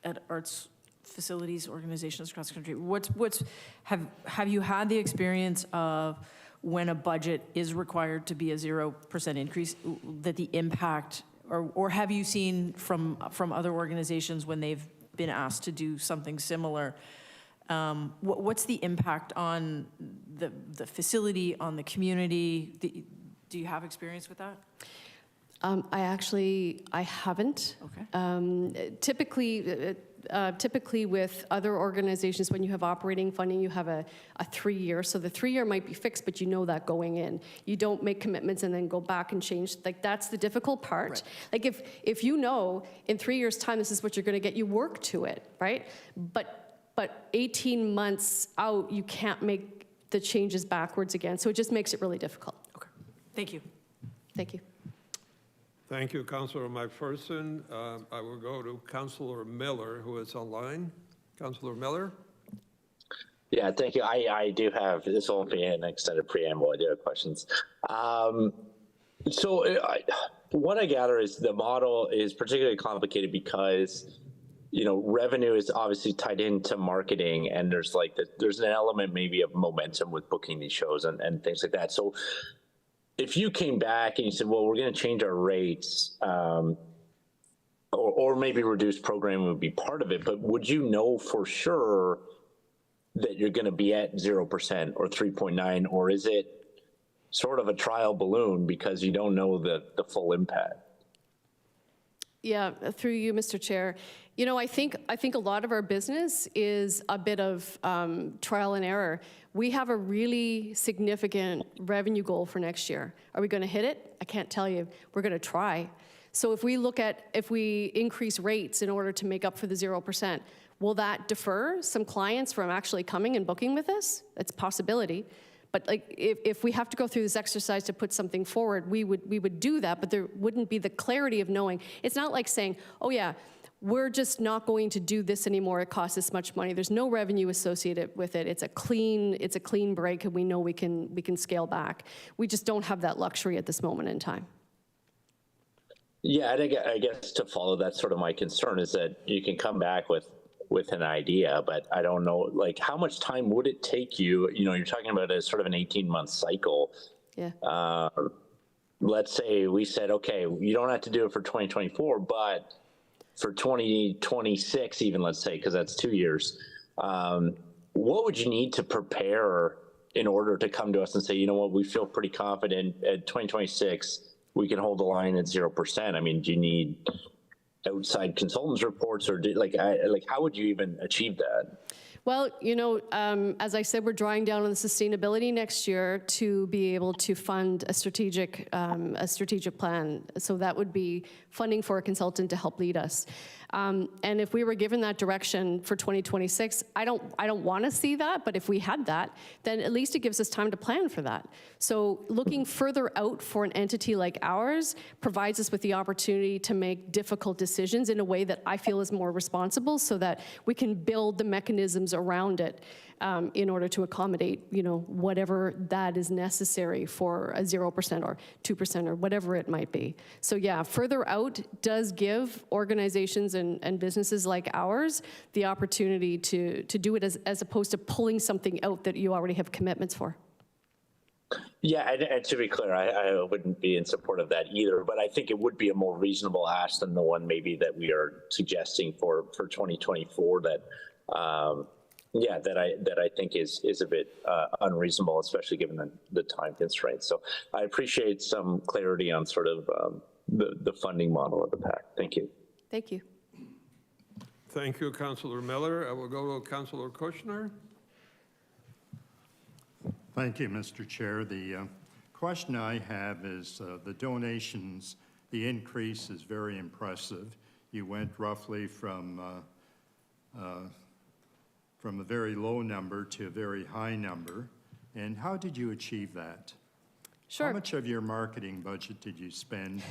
at arts facilities, organizations across the country, have you had the experience of when a budget is required to be a 0% increase, that the impact, or have you seen from other organizations when they've been asked to do something similar, what's the impact on the facility, on the community? Do you have experience with that? I haven't. Okay. Typically with other organizations, when you have operating funding, you have a 3-year. So the 3-year might be fixed, but you know that going in. You don't make commitments and then go back and change. Like, that's the difficult part. Right. Like, if you know in 3 years' time this is what you're going to get, you work to it, right? But 18 months out, you can't make the changes backwards again. So it just makes it really difficult. Okay. Thank you. Thank you. Thank you, Councillor McPherson. I will go to Councillor Miller, who is online. Councillor Miller? Yeah, thank you. I do have, this won't be an extended preamble, I do have questions. What I gather is the model is particularly complicated because, you know, revenue is obviously tied into marketing, and there's an element maybe of momentum with booking these shows and things like that. So if you came back and you said, well, we're going to change our rates, or maybe reduce programming would be part of it, but would you know for sure that you're going to be at 0% or 3.9, or is it sort of a trial balloon because you don't know the full impact? Yeah, through you, Mr. Chair. You know, I think a lot of our business is a bit of trial and error. We have a really significant revenue goal for next year. Are we going to hit it? I can't tell you. We're going to try. So if we increase rates in order to make up for the 0%, will that defer some clients from actually coming and booking with us? That's a possibility. But like, if we have to go through this exercise to put something forward, we would do that, but there wouldn't be the clarity of knowing. It's not like saying, oh yeah, we're just not going to do this anymore. It costs this much money. There's no revenue associated with it. It's a clean break, and we know we can scale back. We just don't have that luxury at this moment in time. Yeah, I guess to follow, that's sort of my concern, is that you can come back with an idea, but I don't know, like, how much time would it take you? You know, you're talking about a sort of an 18-month cycle. Yeah. Let's say we said, okay, you don't have to do it for 2024, but for 2026 even, let's say, because that's 2 years, what would you need to prepare in order to come to us and say, you know what, we feel pretty confident at 2026 we can hold the line at 0%? I mean, do you need outside consultants reports, or how would you even achieve that? Well, you know, as I said, we're drawing down on the sustainability next year to be able to fund a strategic plan. So that would be funding for a consultant to help lead us. And if we were given that direction for 2026, I don't want to see that, but if we had that, then at least it gives us time to plan for that. So looking further out for an entity like ours provides us with the opportunity to make difficult decisions in a way that I feel is more responsible, so that we can build the mechanisms around it in order to accommodate, you know, whatever that is necessary for a 0% or 2% or whatever it might be. So yeah, further out does give organizations and businesses like ours the opportunity to do it as opposed to pulling something out that you already have commitments for. Yeah, and to be clear, I wouldn't be in support of that either, but I think it would be a more reasonable ask than the one maybe that we are suggesting for 2024 that I think is a bit unreasonable, especially given the time constraints. So I appreciate some clarity on sort of the funding model of the PAC. Thank you. Thank you. Thank you, Councillor Miller. I will go to Councillor Kushner. Thank you, Mr. Chair. The question I have is the donations, the increase is very impressive. You went roughly from a very low number to a very high number. And how did you achieve that? Sure. How much of your marketing budget did you spend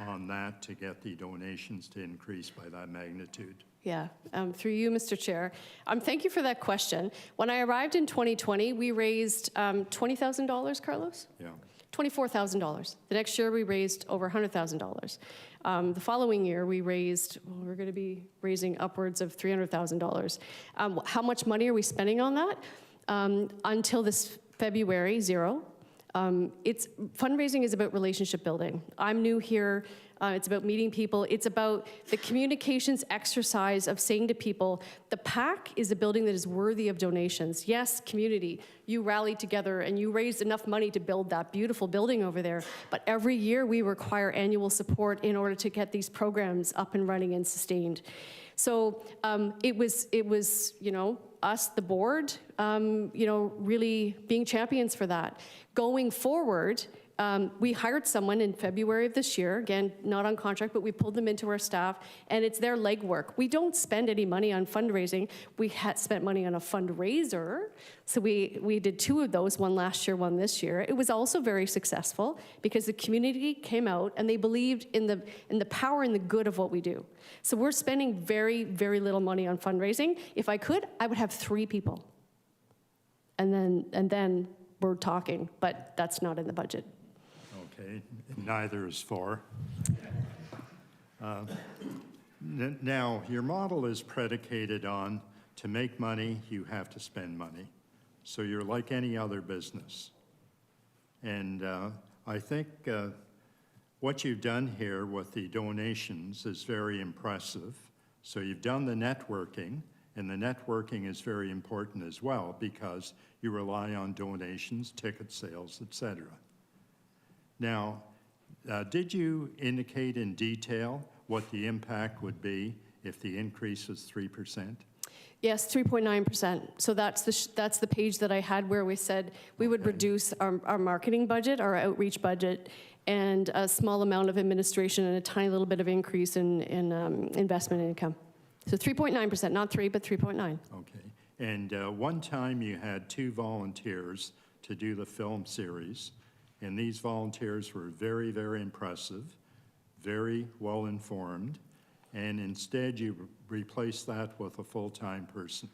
on that to get the donations to increase by that magnitude? Yeah, through you, Mr. Chair. Thank you for that question. When I arrived in 2020, we raised $20,000, Carlos? Yeah. $24,000. The next year, we raised over $100,000. The following year, we raised, well, we're going to be raising upwards of $300,000. How much money are we spending on that? Until this February, zero. Fundraising is about relationship building. I'm new here. It's about meeting people. It's about the communications exercise of saying to people, the PAC is a building that is worthy of donations. Yes, community, you rallied together and you raised enough money to build that beautiful building over there. But every year we require annual support in order to get these programs up and running and sustained. So it was, you know, us, the board, you know, really being champions for that. Going forward, we hired someone in February of this year, again, not on contract, but we pulled them into our staff, and it's their legwork. We don't spend any money on fundraising. We had spent money on a fundraiser, so we did 2 of those, one last year, one this year. It was also very successful because the community came out and they believed in the power and the good of what we do. So we're spending very, very little money on fundraising. If I could, I would have 3 people. And then we're talking, but that's not in the budget. Okay, neither is 4. Now, your model is predicated on to make money, you have to spend money. So you're like any other business. And I think what you've done here with the donations is very impressive. So you've done the networking, and the networking is very important as well because you rely on donations, ticket sales, etc. Now, did you indicate in detail what the impact would be if the increase was 3%? Yes, 3.9%. So that's the page that I had where we said we would reduce our marketing budget, our outreach budget, and a small amount of administration and a tiny little bit of increase in investment income. So 3.9%, not 3, but 3.9. Okay. And one time you had 2 volunteers to do the film series, and these volunteers were very, very impressive, very well informed, and instead you replaced that with a full-time person.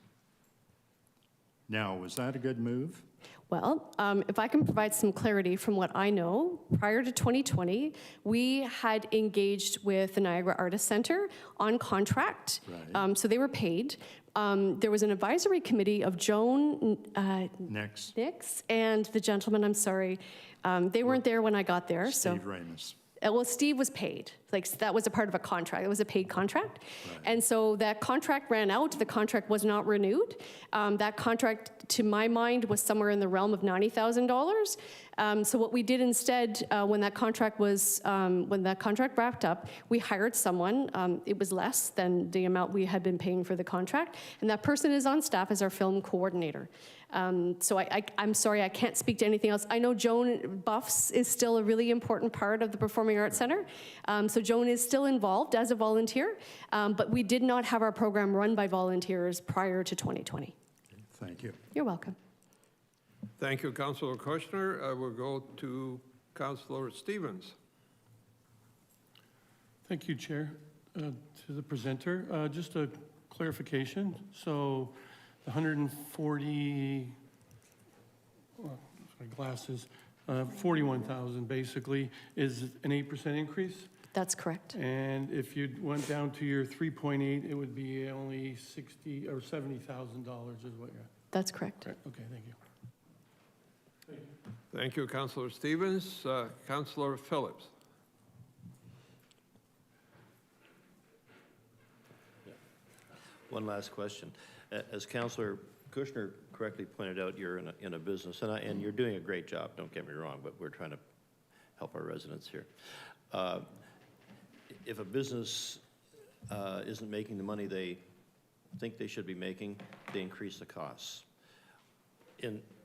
Now, was that a good move? Well, if I can provide some clarity from what I know, prior to 2020, we had engaged with the Niagara Artist Center on contract. Right. So they were paid. There was an advisory committee of Joan Nix and the gentleman, I'm sorry, they weren't there when I got there. Steve Ramus. Well, Steve was paid. Like, that was a part of a contract. It was a paid contract. Right. And so that contract ran out. The contract was not renewed. That contract, to my mind, was somewhere in the realm of $90,000. So what we did instead, when that contract wrapped up, we hired someone. It was less than the amount we had been paying for the contract. And that person is on staff as our film coordinator. So I'm sorry, I can't speak to anything else. I know Joan Buffs is still a really important part of the Performing Arts Center. So Joan is still involved as a volunteer, but we did not have our program run by volunteers prior to 2020. Thank you. You're welcome. Thank you, Councillor Kushner. I will go to Councillor Stevens. Thank you, Chair. To the presenter, just a clarification. So the 140, my glasses, 41,000 basically is an 8% increase? That's correct. And if you went down to your 3.8, it would be only $60,000 or $70,000 is what you're... That's correct. Right. Okay, thank you. Thank you, Councillor Stevens. Councillor Phillips. One last question. As Councillor Kushner correctly pointed out, you're in a business, and you're doing a great job, don't get me wrong, but we're trying to help our residents here. If a business isn't making the money they think they should be making, they increase the costs.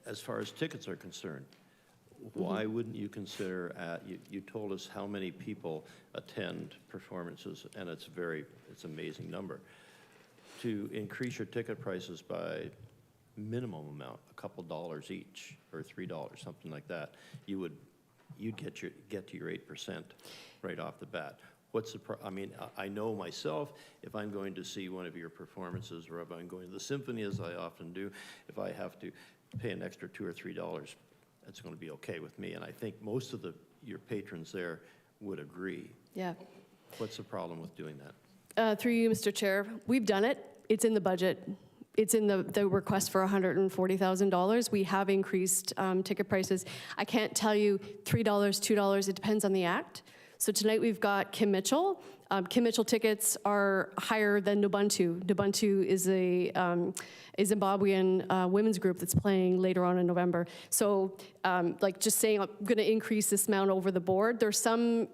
As far as tickets are concerned, why wouldn't you consider, you told us how many people attend performances, and it's an amazing number, to increase your ticket prices by minimum amount, a couple dollars each, or $3, something like that, you'd get to your 8% right off the bat. I mean, I know myself, if I'm going to see one of your performances, or if I'm going to the symphony, as I often do, if I have to pay an extra $2 or $3, that's going to be okay with me. And I think most of your patrons there would agree. Yeah. What's the problem with doing that? Through you, Mr. Chair, we've done it. It's in the budget. It's in the request for $140,000. We have increased ticket prices. I can't tell you $3, $2. It depends on the act. So tonight we've got Kim Mitchell. Kim Mitchell tickets are higher than Nubuntu. Nubuntu is a Zimbabwean women's group that's playing later on in November. So like just saying I'm going to increase this amount over the board, there's some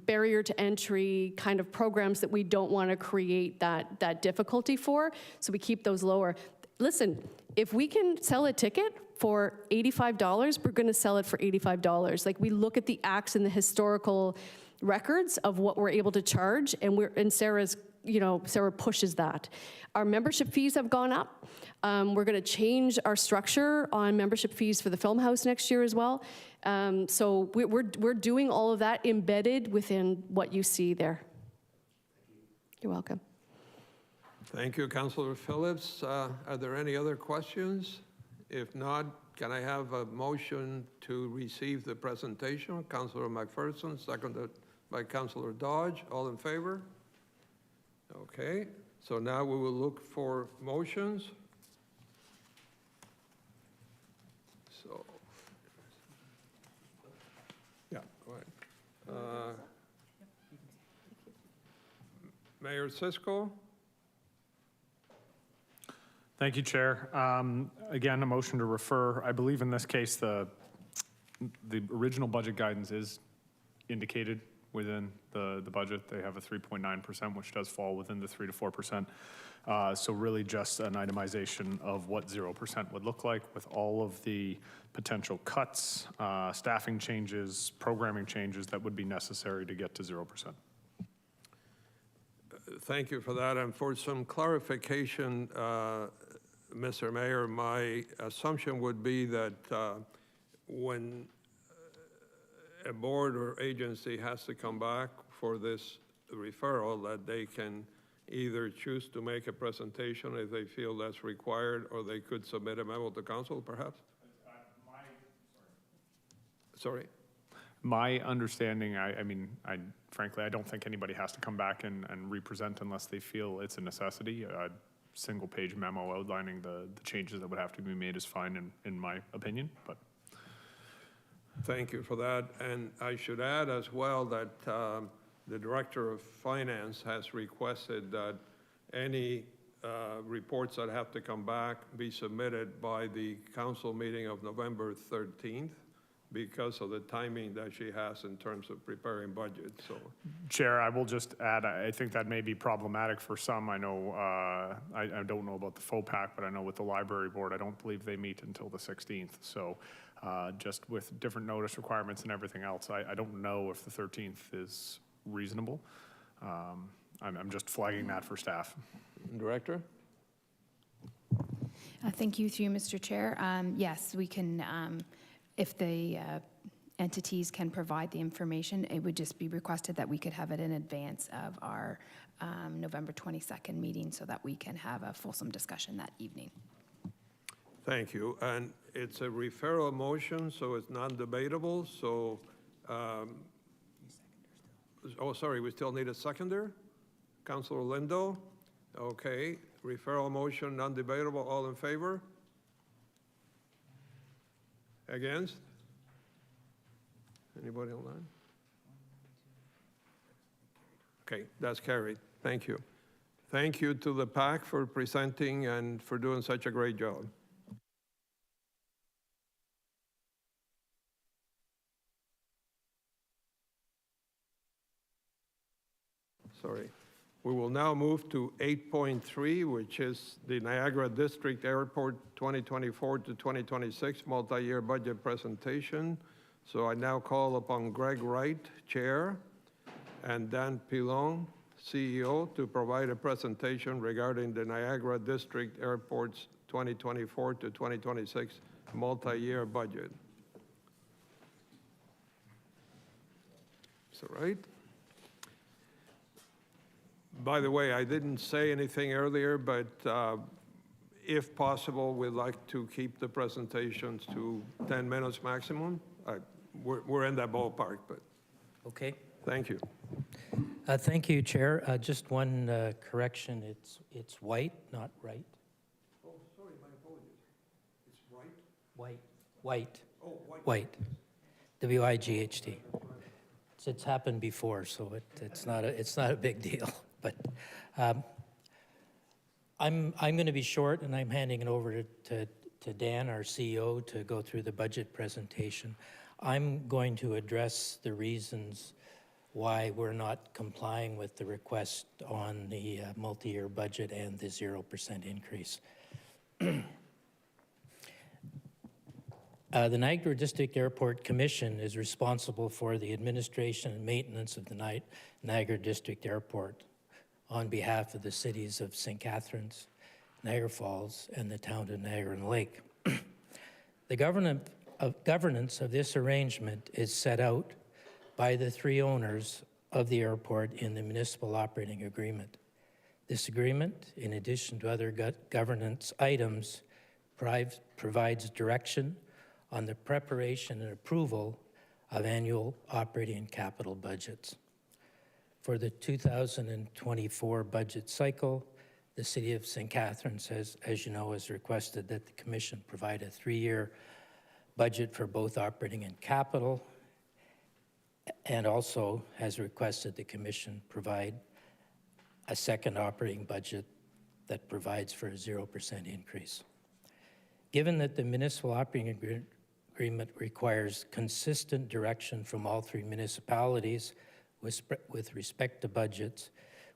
barrier to entry kind of programs that we don't want to create that difficulty for, so we keep those lower. Listen, if we can sell a ticket for $85, we're going to sell it for $85. Like, we look at the acts and the historical records of what we're able to charge, and Sarah's, Sarah pushes that. Our membership fees have gone up. We're going to change our structure on membership fees for the Film House next year as well. So we're doing all of that embedded within what you see there. You're welcome. Thank you, Councillor Phillips. Are there any other questions? If not, can I have a motion to receive the presentation? Councillor McPherson, seconded by Councillor Dodge. All in favor? Okay, so now we will look for motions. So, yeah, all right. Mayor Cisco? Thank you, Chair. Again, a motion to refer. I believe in this case, the original budget guidance is indicated within the budget. They have a 3.9%, which does fall within the 3 to 4%. So really just an itemization of what 0% would look like with all of the potential cuts, staffing changes, programming changes that would be necessary to get to 0%. Thank you for that. And for some clarification, Mr. Mayor, my assumption would be that when a board or agency has to come back for this referral, that they can either choose to make a presentation if they feel that's required, or they could submit a memo to council, perhaps? Sorry? My understanding, frankly, I don't think anybody has to come back and represent unless they feel it's a necessity. A single-page memo outlining the changes that would have to be made is fine, in my opinion, but. Thank you for that. And I should add as well that the Director of Finance has requested that any reports that have to come back be submitted by the council meeting of November 13th. Because of the timing that she has in terms of preparing budget, so. Chair, I will just add, I think that may be problematic for some. I know, I don't know about the FOPAC, but I know with the library board, I don't believe they meet until the 16th. So just with different notice requirements and everything else, I don't know if the 13th is reasonable. I'm just flagging that for staff. Director? Thank you through Mr. Chair. Yes, we can, if the entities can provide the information, it would just be requested that we could have it in advance of our November 22nd meeting so that we can have a fulsome discussion that evening. Thank you. And it's a referral motion, so it's non-debatable. So, oh, sorry, we still need a seconder? Councilor Lindo? Okay. Referral motion, non-debatable. All in favor? Against? Anybody online? Okay, that's carried. Thank you. Thank you to the PAC for presenting and for doing such a great job. Sorry. We will now move to 8.3, which is the Niagara District Airport 2024 to 2026 multi-year budget presentation. So I now call upon Greg Wright, Chair, and Dan Pilon, CEO, to provide a presentation regarding the Niagara District Airport's 2024 to 2026 multi-year budget. Is that right? By the way, I didn't say anything earlier, but if possible, we'd like to keep the presentations to 10 minutes maximum. We're in that ballpark, but Okay. thank you. Thank you, Chair. Just one correction. It's white, not right. Oh, sorry, my apologies. It's right? White. Oh, white. White. W-I-G-H-T. It's happened before, so it's not a big deal. But I'm going to be short, and I'm handing it over to Dan, our CEO, to go through the budget presentation. I'm going to address the reasons why we're not complying with the request on the multi-year budget and the 0% increase. The Niagara District Airport Commission is responsible for the administration and maintenance of the Niagara District Airport on behalf of the cities of St. Catharines, Niagara Falls, and the town of Niagara-on-the-Lake. The governance of this arrangement is set out by the three owners of the airport in the municipal operating agreement. This agreement, in addition to other governance items, provides direction on the preparation and approval of annual operating and capital budgets. For the 2024 budget cycle, the City of St. Catharines has, as you know, has requested that the Commission provide a 3-year budget for both operating and capital, and also has requested the Commission provide a second operating budget that provides for a 0% increase. Given that the municipal operating agreement requires consistent direction from all three municipalities with respect to budgets,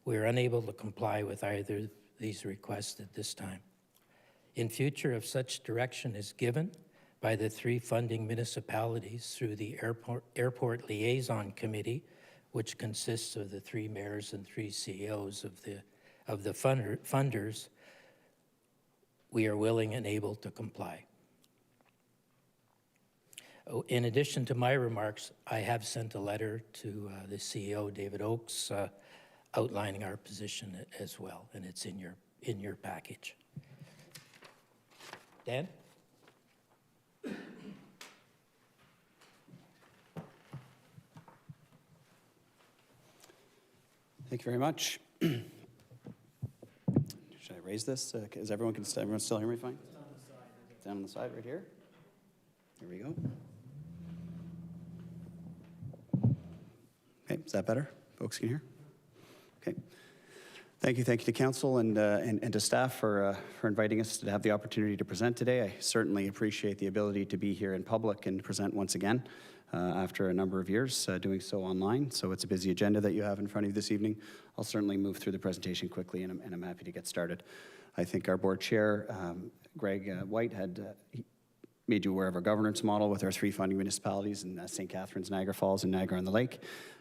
we are unable to comply with either of these requests at this time. In future, if such direction is given by the three funding municipalities through the Airport Liaison Committee, which consists of the three mayors and three CEOs of the funders, we are willing and able to comply. In addition to my remarks, I have sent a letter to the CEO, David Oakes, outlining our position as well, and it's in your package. Dan? Thank you very much. Should I raise this? Is everyone still hear me fine? Down on the side right here. There we go. Okay, is that better? Folks can hear? Okay. Thank you to council and to staff for inviting us to have the opportunity to present today. I certainly appreciate the ability to be here in public and present once again after a number of years doing so online. So it's a busy agenda that you have in front of you this evening. I'll certainly move through the presentation quickly, and I'm happy to get started. I think our board chair, Greg White, had made you aware of our governance model with our three funding municipalities in St. Catharines, Niagara Falls, and Niagara-on-the-Lake.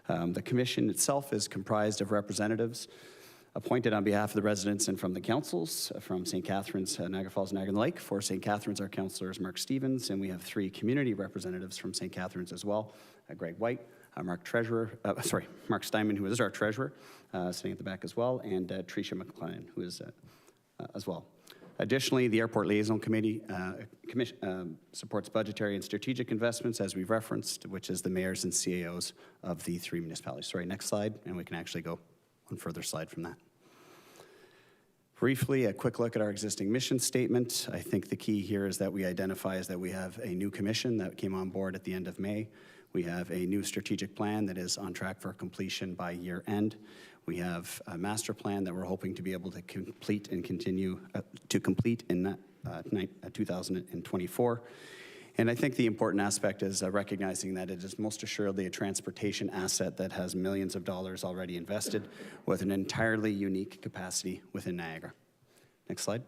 The commission itself is comprised of representatives appointed on behalf of the residents and from the councils from St. Catharines, Niagara Falls, and Niagara-on-the-Lake. For St. Catharines, our councillor is Mark Stevens, and we have three community representatives from St. Catharines as well, Greg White, Mark Steinman, who is our treasurer, sitting at the back as well, and Tricia McLean, who is as well. Additionally, the Airport Liaison Committee supports budgetary and strategic investments, as we've referenced, which is the mayors and CAOs of the three municipalities. Sorry, next slide, and we can actually go one further slide from that. Briefly, a quick look at our existing mission statement. I think the key here is that we identify is that we have a new commission that came on board at the end of May. We have a new strategic plan that is on track for completion by year end. We have a master plan that we're hoping to be able to complete and continue to complete in 2024. And I think the important aspect is recognizing that it is most assuredly a transportation asset that has millions of dollars already invested with an entirely unique capacity within Niagara. Next slide.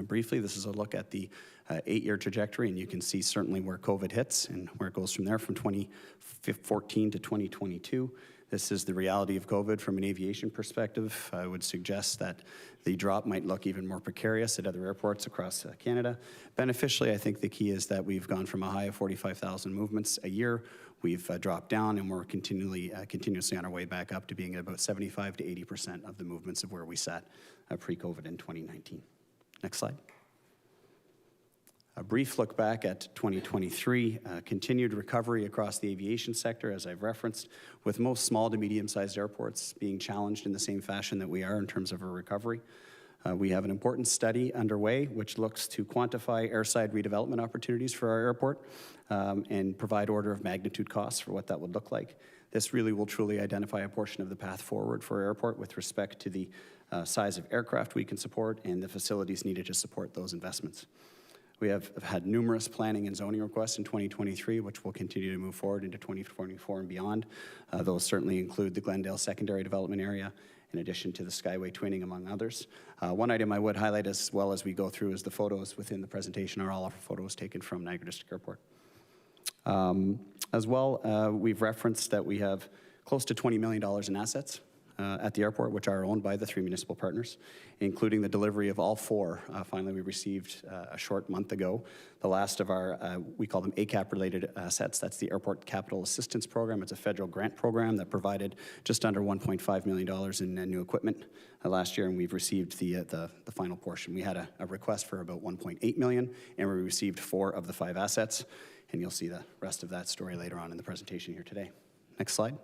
Briefly, this is a look at the 8-year trajectory, and you can see certainly where COVID hits and where it goes from there from 2014 to 2022. This is the reality of COVID from an aviation perspective. I would suggest that the drop might look even more precarious at other airports across Canada. Beneficially, I think the key is that we've gone from a high of 45,000 movements a year. We've dropped down, and we're continuously on our way back up to being at about 75 to 80% of the movements of where we sat pre-COVID in 2019. Next slide. A brief look back at 2023, continued recovery across the aviation sector, as I've referenced, with most small to medium-sized airports being challenged in the same fashion that we are in terms of a recovery. We have an important study underway which looks to quantify airside redevelopment opportunities for our airport and provide order of magnitude costs for what that would look like. This really will truly identify a portion of the path forward for our airport with respect to the size of aircraft we can support and the facilities needed to support those investments. We have had numerous planning and zoning requests in 2023, which will continue to move forward into 2024 and beyond. Those certainly include the Glendale secondary development area, in addition to the Skyway twinning, among others. One item I would highlight as well as we go through is the photos within the presentation are all our photos taken from Niagara District Airport. As well, we've referenced that we have close to $20 million in assets at the airport, which are owned by the 3 municipal partners, including the delivery of all 4. Finally, we received a short month ago the last of our, we call them ACAP-related assets. That's the Airport Capital Assistance Program. It's a federal grant program that provided just under $1.5 million in new equipment last year, and we've received the final portion. We had a request for about $1.8 million, and we received 4 of the 5 assets, and you'll see the rest of that story later on in the presentation here today. Next slide.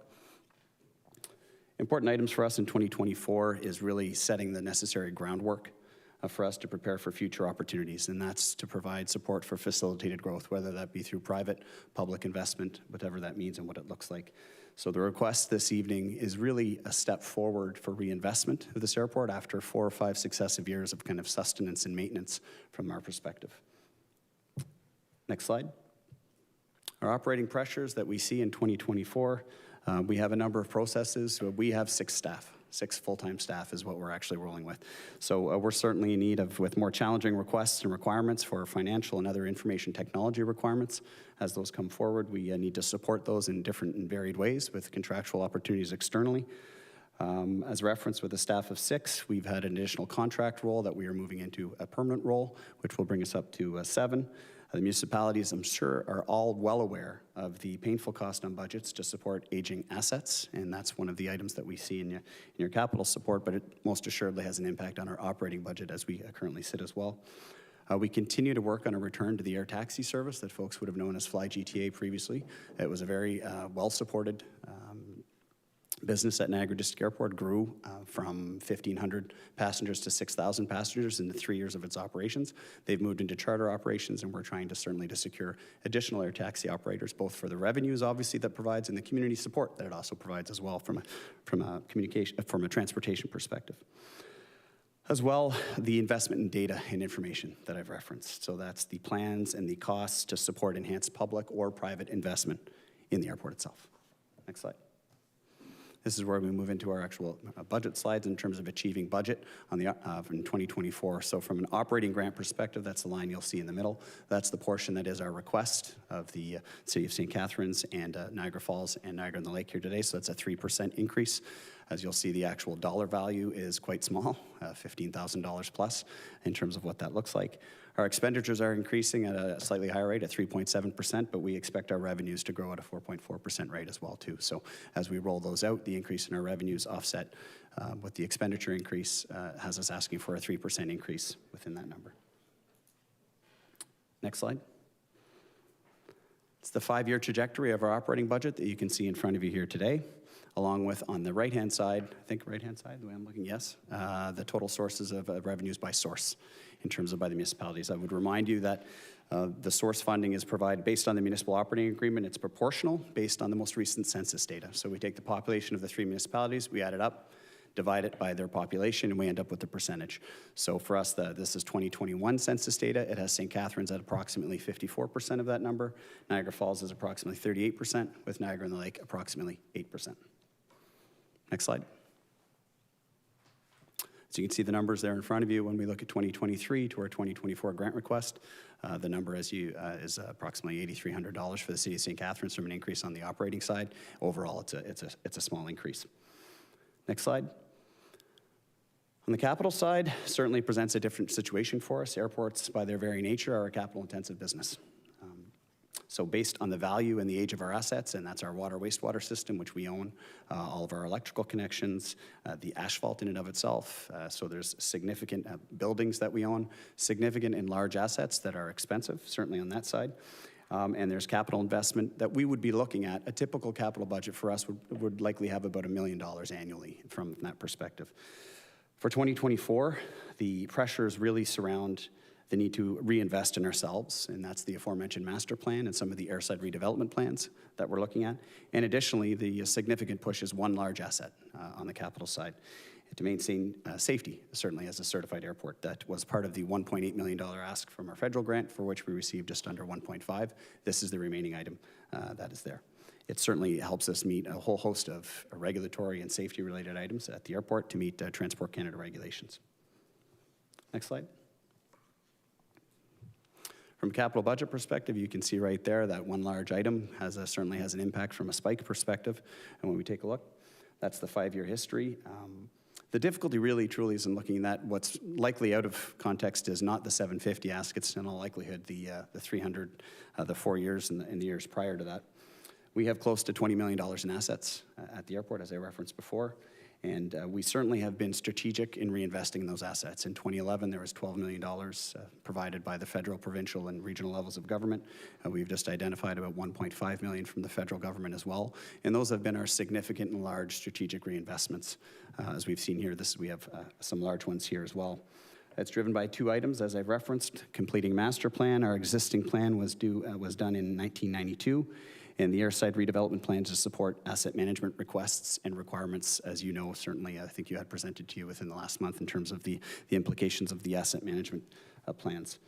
Important items for us in 2024 is really setting the necessary groundwork for us to prepare for future opportunities, and that's to provide support for facilitated growth, whether that be through private, public investment, whatever that means and what it looks like. So the request this evening is really a step forward for reinvestment of this airport after 4 or 5 successive years of kind of sustenance and maintenance from our perspective. Next slide. Our operating pressures that we see in 2024, we have a number of processes. We have 6 staff. 6 full-time staff is what we're actually rolling with. So we're certainly in need of, with more challenging requests and requirements for financial and other information technology requirements. As those come forward, we need to support those in different and varied ways with contractual opportunities externally. As referenced with a staff of 6, we've had an additional contract role that we are moving into a permanent role, which will bring us up to 7. The municipalities, I'm sure, are all well aware of the painful cost on budgets to support aging assets, and that's one of the items that we see in your capital support, but it most assuredly has an impact on our operating budget as we currently sit as well. We continue to work on a return to the air taxi service that folks would have known as Fly GTA previously. It was a very well-supported business at Niagara District Airport, grew from 1,500 passengers to 6,000 passengers in the 3 years of its operations. They've moved into charter operations, and we're trying to certainly to secure additional air taxi operators, both for the revenues, obviously, that provides and the community support that it also provides as well from a transportation perspective. As well, the investment in data and information that I've referenced. So that's the plans and the costs to support enhanced public or private investment in the airport itself. Next slide. This is where we move into our actual budget slides in terms of achieving budget on the in 2024. So from an operating grant perspective, that's the line you'll see in the middle. That's the portion that is our request of the City of St. Catharines and Niagara Falls and Niagara on the Lake here today. So that's a 3% increase. As you'll see, the actual dollar value is quite small, $15,000 plus in terms of what that looks like. Our expenditures are increasing at a slightly higher rate at 3.7%, but we expect our revenues to grow at a 4.4% rate as well too. So as we roll those out, the increase in our revenues offset with the expenditure increase has us asking for a 3% increase within that number. Next slide. It's the 5-year trajectory of our operating budget that you can see in front of you here today, along with on the right-hand side, I think right-hand side, the way I'm looking, yes, the total sources of revenues by source in terms of by the municipalities. I would remind you that the source funding is provided based on the municipal operating agreement. It's proportional based on the most recent census data. So we take the population of the 3 municipalities, we add it up, divide it by their population, and we end up with the percentage. So for us, this is 2021 census data. It has St. Catharines at approximately 54% of that number. Niagara Falls is approximately 38%, with Niagara and the Lake approximately 8%. Next slide. So you can see the numbers there in front of you when we look at 2023 to our 2024 grant request. The number is approximately $8,300 for the city of St. Catharines from an increase on the operating side. Overall, it's a small increase. Next slide. On the capital side, certainly presents a different situation for us. Airports, by their very nature, are a capital-intensive business. So based on the value and the age of our assets, and that's our water wastewater system, which we own, all of our electrical connections, the asphalt in and of itself. So there's significant buildings that we own, significant and large assets that are expensive, certainly on that side. And there's capital investment that we would be looking at. A typical capital budget for us would likely have about $1 million annually from that perspective. For 2024, the pressures really surround the need to reinvest in ourselves, and that's the aforementioned master plan and some of the airside redevelopment plans that we're looking at. And additionally, the significant push is one large asset on the capital side to maintain safety, certainly as a certified airport. That was part of the $1.8 million ask from our federal grant, for which we received just under 1.5. This is the remaining item that is there. It certainly helps us meet a whole host of regulatory and safety-related items at the airport to meet Transport Canada regulations. Next slide. From a capital budget perspective, you can see right there that one large item certainly has an impact from a spike perspective. And when we take a look, that's the 5-year history. The difficulty really truly is in looking at what's likely out of context is not the 750 ask. It's in all likelihood the 300, the 4 years and the years prior to that. We have close to $20 million in assets at the airport, as I referenced before. And we certainly have been strategic in reinvesting in those assets. In 2011, there was $12 million provided by the federal, provincial, and regional levels of government. We've just identified about $1.5 million from the federal government as well. And those have been our significant and large strategic reinvestments. As we've seen here, we have some large ones here as well. It's driven by 2 items, as I've referenced. Completing master plan. Our existing plan was done in 1992. And the airside redevelopment plans to support asset management requests and requirements, as you know, certainly I think you had presented to you within the last month in terms of the implications of the asset management plans.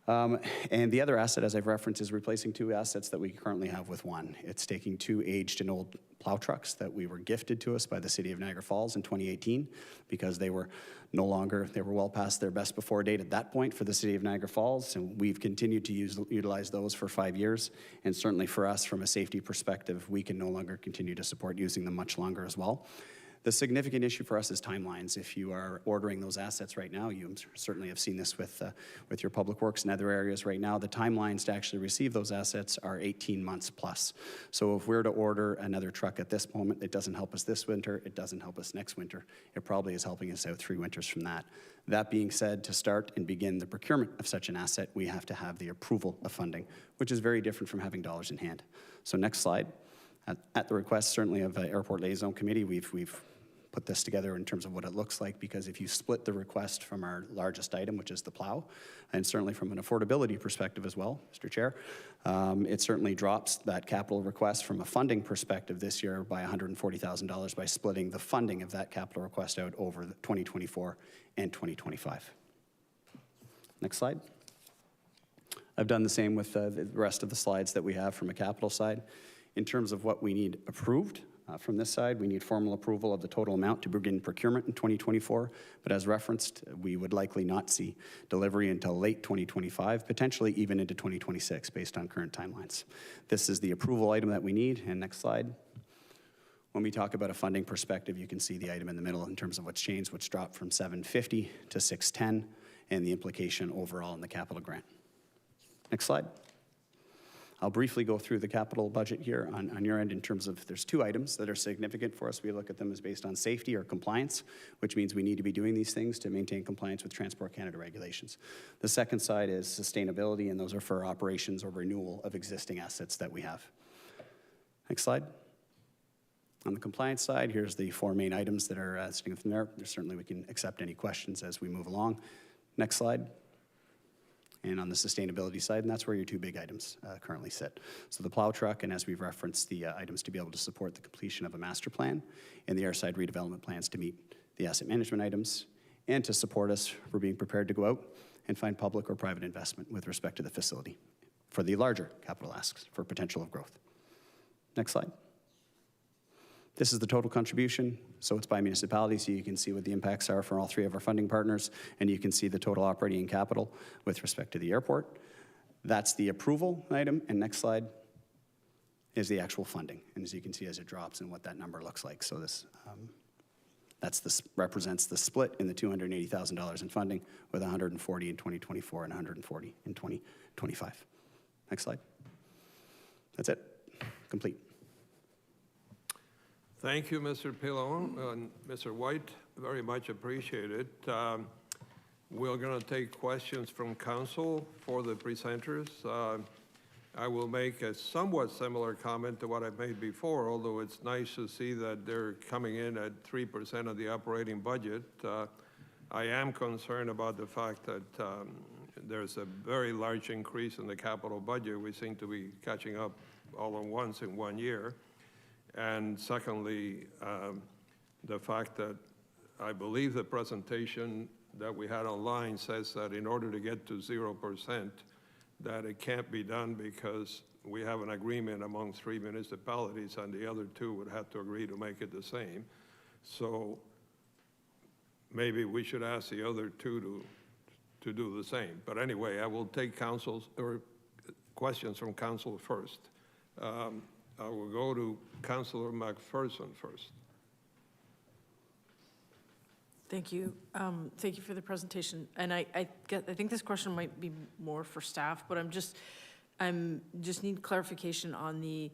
And the other asset, as I've referenced, is replacing 2 assets that we currently have with 1. It's taking 2 aged and old plow trucks that we were gifted to us by the city of Niagara Falls in 2018 because they were well past their best before date at that point for the city of Niagara Falls, and we've continued to utilize those for 5 years. And certainly for us, from a safety perspective, we can no longer continue to support using them much longer as well. The significant issue for us is timelines. If you are ordering those assets right now, you certainly have seen this with your public works and other areas right now, the timelines to actually receive those assets are 18 months plus. So if we're to order another truck at this moment, it doesn't help us this winter, it doesn't help us next winter. It probably is helping us out 3 winters from that. That being said, to start and begin the procurement of such an asset, we have to have the approval of funding, which is very different from having dollars in hand. So next slide. At the request, certainly, of the Airport Liaison Committee, we've put this together in terms of what it looks like, because if you split the request from our largest item, which is the plow, and certainly from an affordability perspective as well, Mr. Chair, it certainly drops that capital request from a funding perspective this year by $140,000 by splitting the funding of that capital request out over 2024 and 2025. Next slide. I've done the same with the rest of the slides that we have from a capital side. In terms of what we need approved, from this side, we need formal approval of the total amount to begin procurement in 2024, but as referenced, we would likely not see delivery until late 2025, potentially even into 2026 based on current timelines. This is the approval item that we need, and next slide. When we talk about a funding perspective, you can see the item in the middle in terms of what's changed, what's dropped from 750 to 610, and the implication overall in the capital grant. Next slide. I'll briefly go through the capital budget here on your end in terms of there's 2 items that are significant for us. We look at them as based on safety or compliance, which means we need to be doing these things to maintain compliance with Transport Canada regulations. The second side is sustainability, and those are for operations or renewal of existing assets that we have. Next slide. On the compliance side, here's the 4 main items that are sitting from there. Certainly we can accept any questions as we move along. Next slide. And on the sustainability side, and that's where your 2 big items currently sit. So the plow truck, and as we've referenced, the items to be able to support the completion of a master plan, and the airside redevelopment plans to meet the asset management items, and to support us for being prepared to go out and find public or private investment with respect to the facility for the larger capital asks for potential of growth. Next slide. This is the total contribution, so it's by municipality, so you can see what the impacts are for all three of our funding partners, and you can see the total operating capital with respect to the airport. That's the approval item, and next slide is the actual funding, and as you can see as it drops and what that number looks like. So this represents the split in the $280,000 in funding with 140 in 2024 and 140 in 2025. Next slide. That's it. Complete. Thank you, Mr. Pilon and Mr. White. Very much appreciated. We're going to take questions from council for the presenters. I will make a somewhat similar comment to what I've made before, although it's nice to see that they're coming in at 3% of the operating budget. I am concerned about the fact that there's a very large increase in the capital budget. We seem to be catching up all at once in 1 year. And secondly, the fact that I believe the presentation that we had online says that in order to get to 0%, that it can't be done because we have an agreement among 3 municipalities and the other 2 would have to agree to make it the same. So maybe we should ask the other 2 to do the same. But anyway, I will take questions from council first. I will go to Councillor McPherson first. Thank you. Thank you for the presentation. And I think this question might be more for staff, but I'm just need clarification on the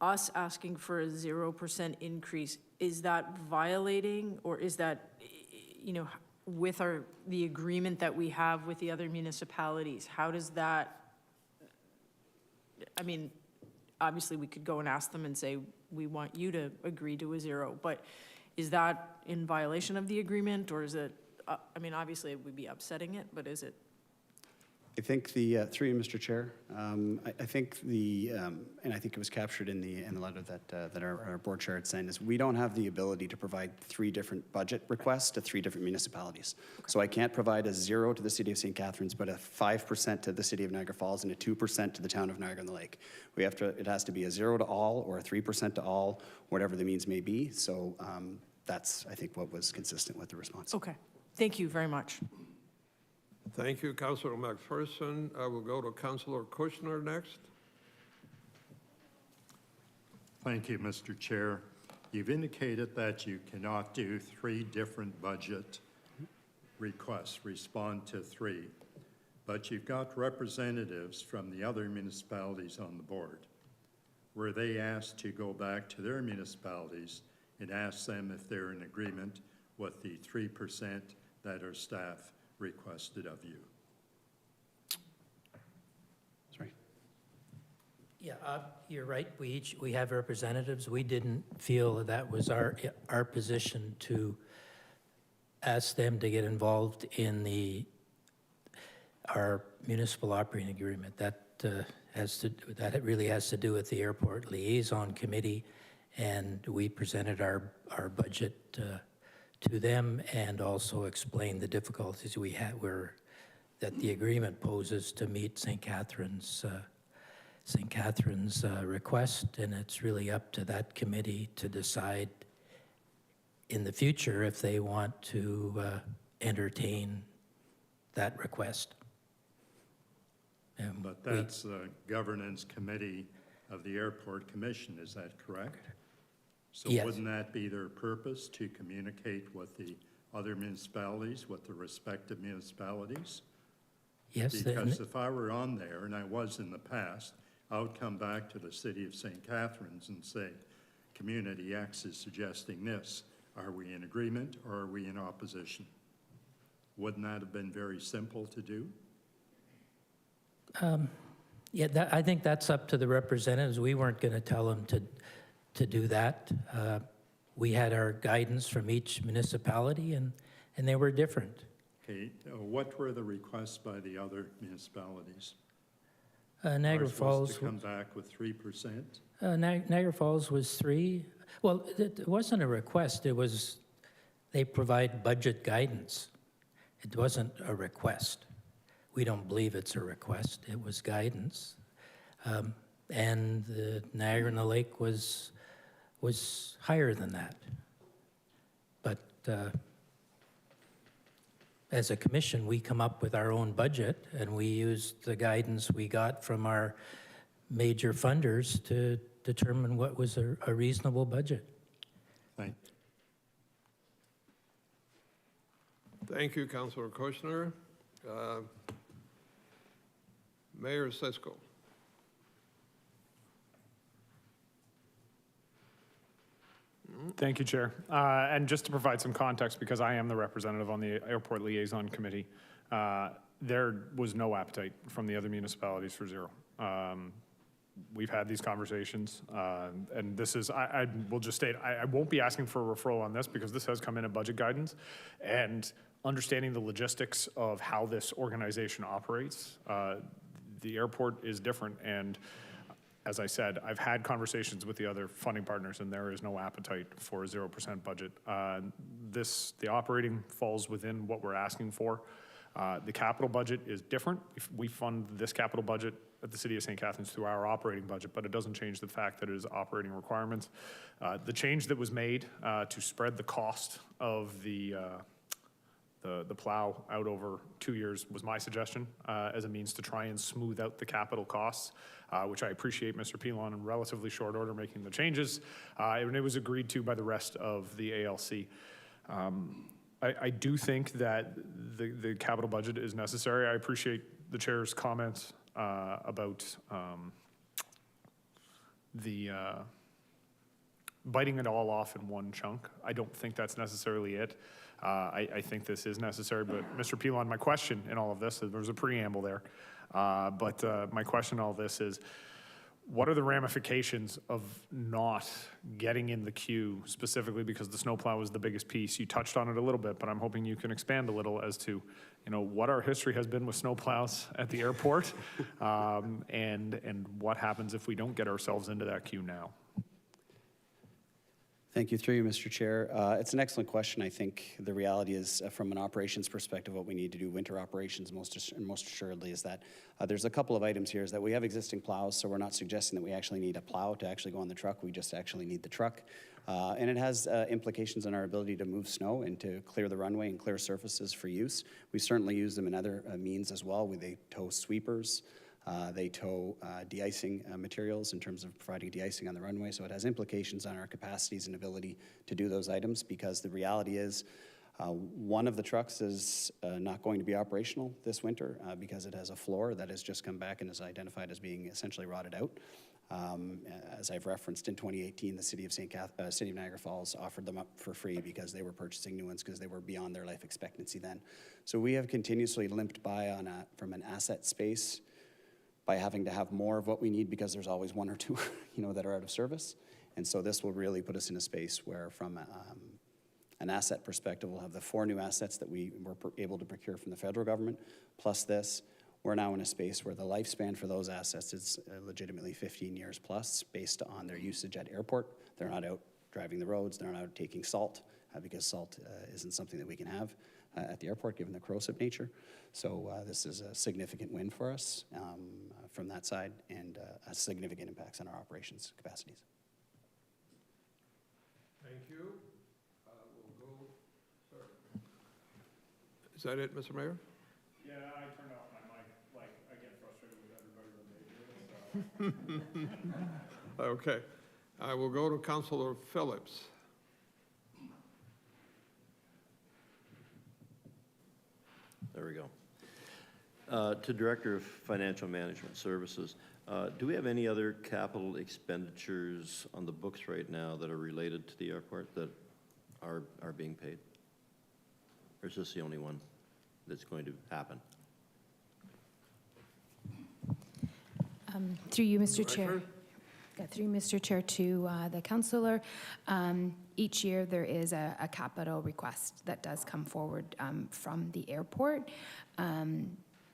us asking for a 0% increase. Is that violating, or is that, with the agreement that we have with the other municipalities? How does that? I mean, obviously we could go and ask them and say we want you to agree to a 0, but is that in violation of the agreement, or is it, obviously it would be upsetting it, but is it? I think through you, Mr. Chair, I think and I think it was captured in the letter that our board chair had sent, is we don't have the ability to provide 3 different budget requests to 3 different municipalities. Okay. So I can't provide a 0 to the city of St. Catharines, but a 5% to the city of Niagara Falls and a 2% to the town of Niagara-on-the-Lake. It has to be a 0 to all or a 3% to all, whatever the means may be. So that's, I think, what was consistent with the response. Okay, thank you very much. Thank you, Councillor McPherson. I will go to Councillor Kushner next. Thank you, Mr. Chair. You've indicated that you cannot do 3 different budget requests, respond to 3, but you've got representatives from the other municipalities on the board. Were they asked to go back to their municipalities and ask them if they're in agreement with the 3% that our staff requested of you? Sorry. Yeah, you're right. We have representatives. We didn't feel that was our position to ask them to get involved in our municipal operating agreement. That really has to do with the airport liaison committee, and we presented our budget to them and also explain the difficulties we had that the agreement poses to meet St. Catharines' request, and it's really up to that committee to decide in the future if they want to entertain that request. But that's the governance committee of the Airport Commission, is that correct? So yes. Wouldn't that be their purpose, to communicate with the other municipalities, with the respective municipalities? Yes. Because if I were on there, and I was in the past, I would come back to the city of St. Catharines and say, Community X is suggesting this. Are we in agreement or are we in opposition? Wouldn't that have been very simple to do? Yeah, I think that's up to the representatives. We weren't going to tell them to do that. We had our guidance from each municipality, and they were different. Okay, what were the requests by the other municipalities? Niagara Falls. To come back with 3%? Niagara Falls was 3. Well, it wasn't a request. It was They provide budget guidance. It wasn't a request. We don't believe it's a request. It was guidance. And the Niagara and the Lake was higher than that. But as a commission, we come up with our own budget, and we used the guidance we got from our major funders to determine what was a reasonable budget. Thank you, Councillor Kushner. Mayor Sisko. Thank you, Chair. And just to provide some context, because I am the representative on the Airport Liaison Committee, there was no appetite from the other municipalities for zero. We've had these conversations, and this is, I will just state, I won't be asking for a referral on this because this has come in budget guidance, and understanding the logistics of how this organization operates, the airport is different, and as I said, I've had conversations with the other funding partners, and there is no appetite for a 0% budget. The operating falls within what we're asking for. The capital budget is different. If we fund this capital budget at the City of St. Catharines through our operating budget, but it doesn't change the fact that it is operating requirements. The change that was made to spread the cost of the plow out over 2 years was my suggestion as a means to try and smooth out the capital costs, which I appreciate Mr. Pilon in relatively short order making the changes, and it was agreed to by the rest of the ALC. I do think that the capital budget is necessary. I appreciate the chair's comments about the biting it all off in one chunk. I don't think that's necessarily it. I think this is necessary, but Mr. Pilon, my question in all of this, there's a preamble there, but my question in all of this is, what are the ramifications of not getting in the queue, specifically because the snowplow is the biggest piece? You touched on it a little bit, but I'm hoping you can expand a little as to, what our history has been with snowplows at the airport, and what happens if we don't get ourselves into that queue now. Thank you, through you, Mr. Chair. It's an excellent question. I think the reality is, from an operations perspective, what we need to do, winter operations, most assuredly, is that there's a couple of items here, is that we have existing plows, so we're not suggesting that we actually need a plow to actually go on the truck. We just actually need the truck. And it has implications on our ability to move snow and to clear the runway and clear surfaces for use. We certainly use them in other means as well. They tow sweepers. They tow de-icing materials in terms of providing de-icing on the runway, so it has implications on our capacities and ability to do those items, because the reality is one of the trucks is not going to be operational this winter because it has a floor that has just come back and is identified as being essentially rotted out. As I've referenced, in 2018, the City of Niagara Falls offered them up for free because they were purchasing new ones because they were beyond their life expectancy then. So we have continuously limped by from an asset space by having to have more of what we need because there's always one or two, that are out of service. And so this will really put us in a space where, from an asset perspective, we'll have the 4 new assets that we were able to procure from the federal government, plus this. We're now in a space where the lifespan for those assets is legitimately 15 years plus, based on their usage at airport. They're not out driving the roads. They're not out taking salt, because salt isn't something that we can have at the airport, given the corrosive nature. So this is a significant win for us from that side, and has significant impacts on our operations capacities. Thank you. We'll go, sorry. Is that it, Mr. Mayor? Yeah, I turned off my mic. I get frustrated with everybody when they do it, so. Okay. I will go to Councillor Phillips. There we go. To Director of Financial Management Services, do we have any other capital expenditures on the books right now that are related to the airport that are being paid? Or is this the only one that's going to happen? Through you, Mr. Chair. Yeah, through Mr. Chair to the councillor. Each year there is a capital request that does come forward from the airport.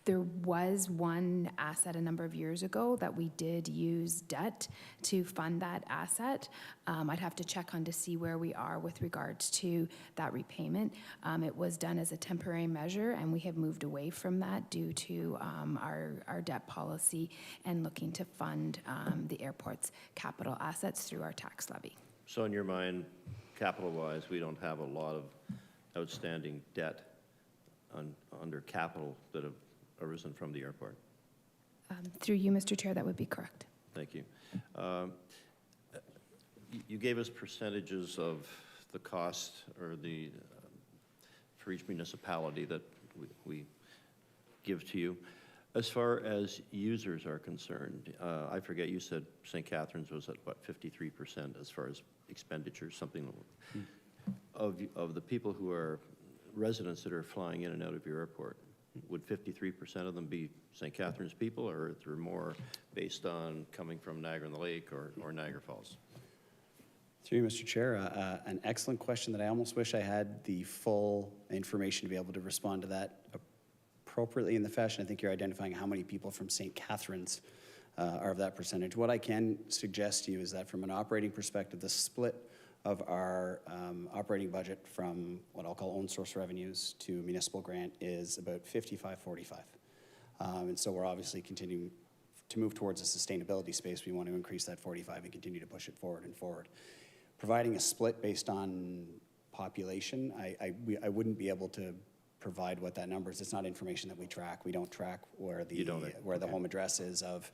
There was one asset a number of years ago that we did use debt to fund that asset. I'd have to check on to see where we are with regards to that repayment. It was done as a temporary measure, and we have moved away from that due to our debt policy and looking to fund the airport's capital assets through our tax levy. So in your mind, capital-wise, we don't have a lot of outstanding debt under capital that have arisen from the airport? Through you, Mr. Chair, that would be correct. Thank you. You gave us percentages of the cost or the for each municipality that we give to you. As far as users are concerned, I forget, you said St. Catharines was at what, 53% as far as expenditures, something of the people who are residents that are flying in and out of your airport. Would 53% of them be St. Catharines people, or is there more based on coming from Niagara-on-the-Lake or Niagara Falls? Through you, Mr. Chair, an excellent question that I almost wish I had the full information to be able to respond to that appropriately in the fashion. I think you're identifying how many people from St. Catharines are of that percentage. What I can suggest to you is that from an operating perspective, the split of our operating budget from what I'll call own source revenues to municipal grant is about 55-45. And so we're obviously continuing to move towards a sustainability space. We want to increase that 45 and continue to push it forward and forward. Providing a split based on population, I wouldn't be able to provide what that number is. It's not information that we track. We don't track where the home address is of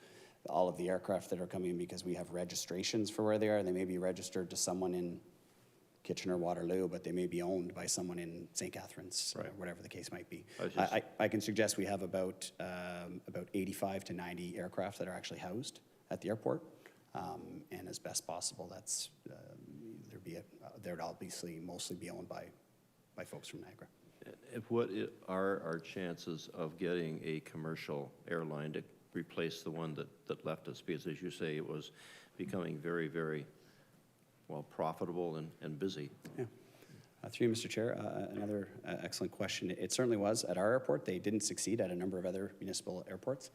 all of the aircraft that are coming in, because we have registrations for where they are. They may be registered to someone in Kitchener-Waterloo, but they may be owned by someone in St. Catharines, or whatever the case might be. I can suggest we have about 85 to 90 aircraft that are actually housed at the airport, and as best possible, that's they'd obviously mostly be owned by folks from Niagara. What are our chances of getting a commercial airline to replace the one that left us? Because as you say, it was becoming very, very, well, profitable and busy. Yeah. Through you, Mr. Chair, another excellent question. It certainly was at our airport. They didn't succeed at a number of other municipal airports,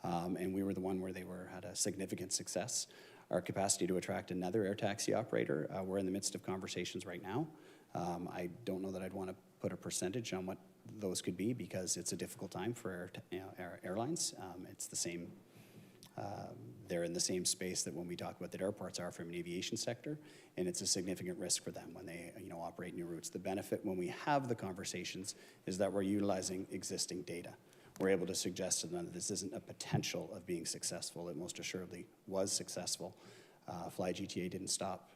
and we were the one where they had a significant success. Our capacity to attract another air taxi operator, we're in the midst of conversations right now. I don't know that I'd want to put a percentage on what those could be, because it's a difficult time for our airlines. It's the same, they're in the same space that when we talk about that airports are from an aviation sector, and it's a significant risk for them when they operate new routes. The benefit when we have the conversations is that we're utilizing existing data. We're able to suggest to them that this isn't a potential of being successful. It most assuredly was successful. FlyGTA didn't stop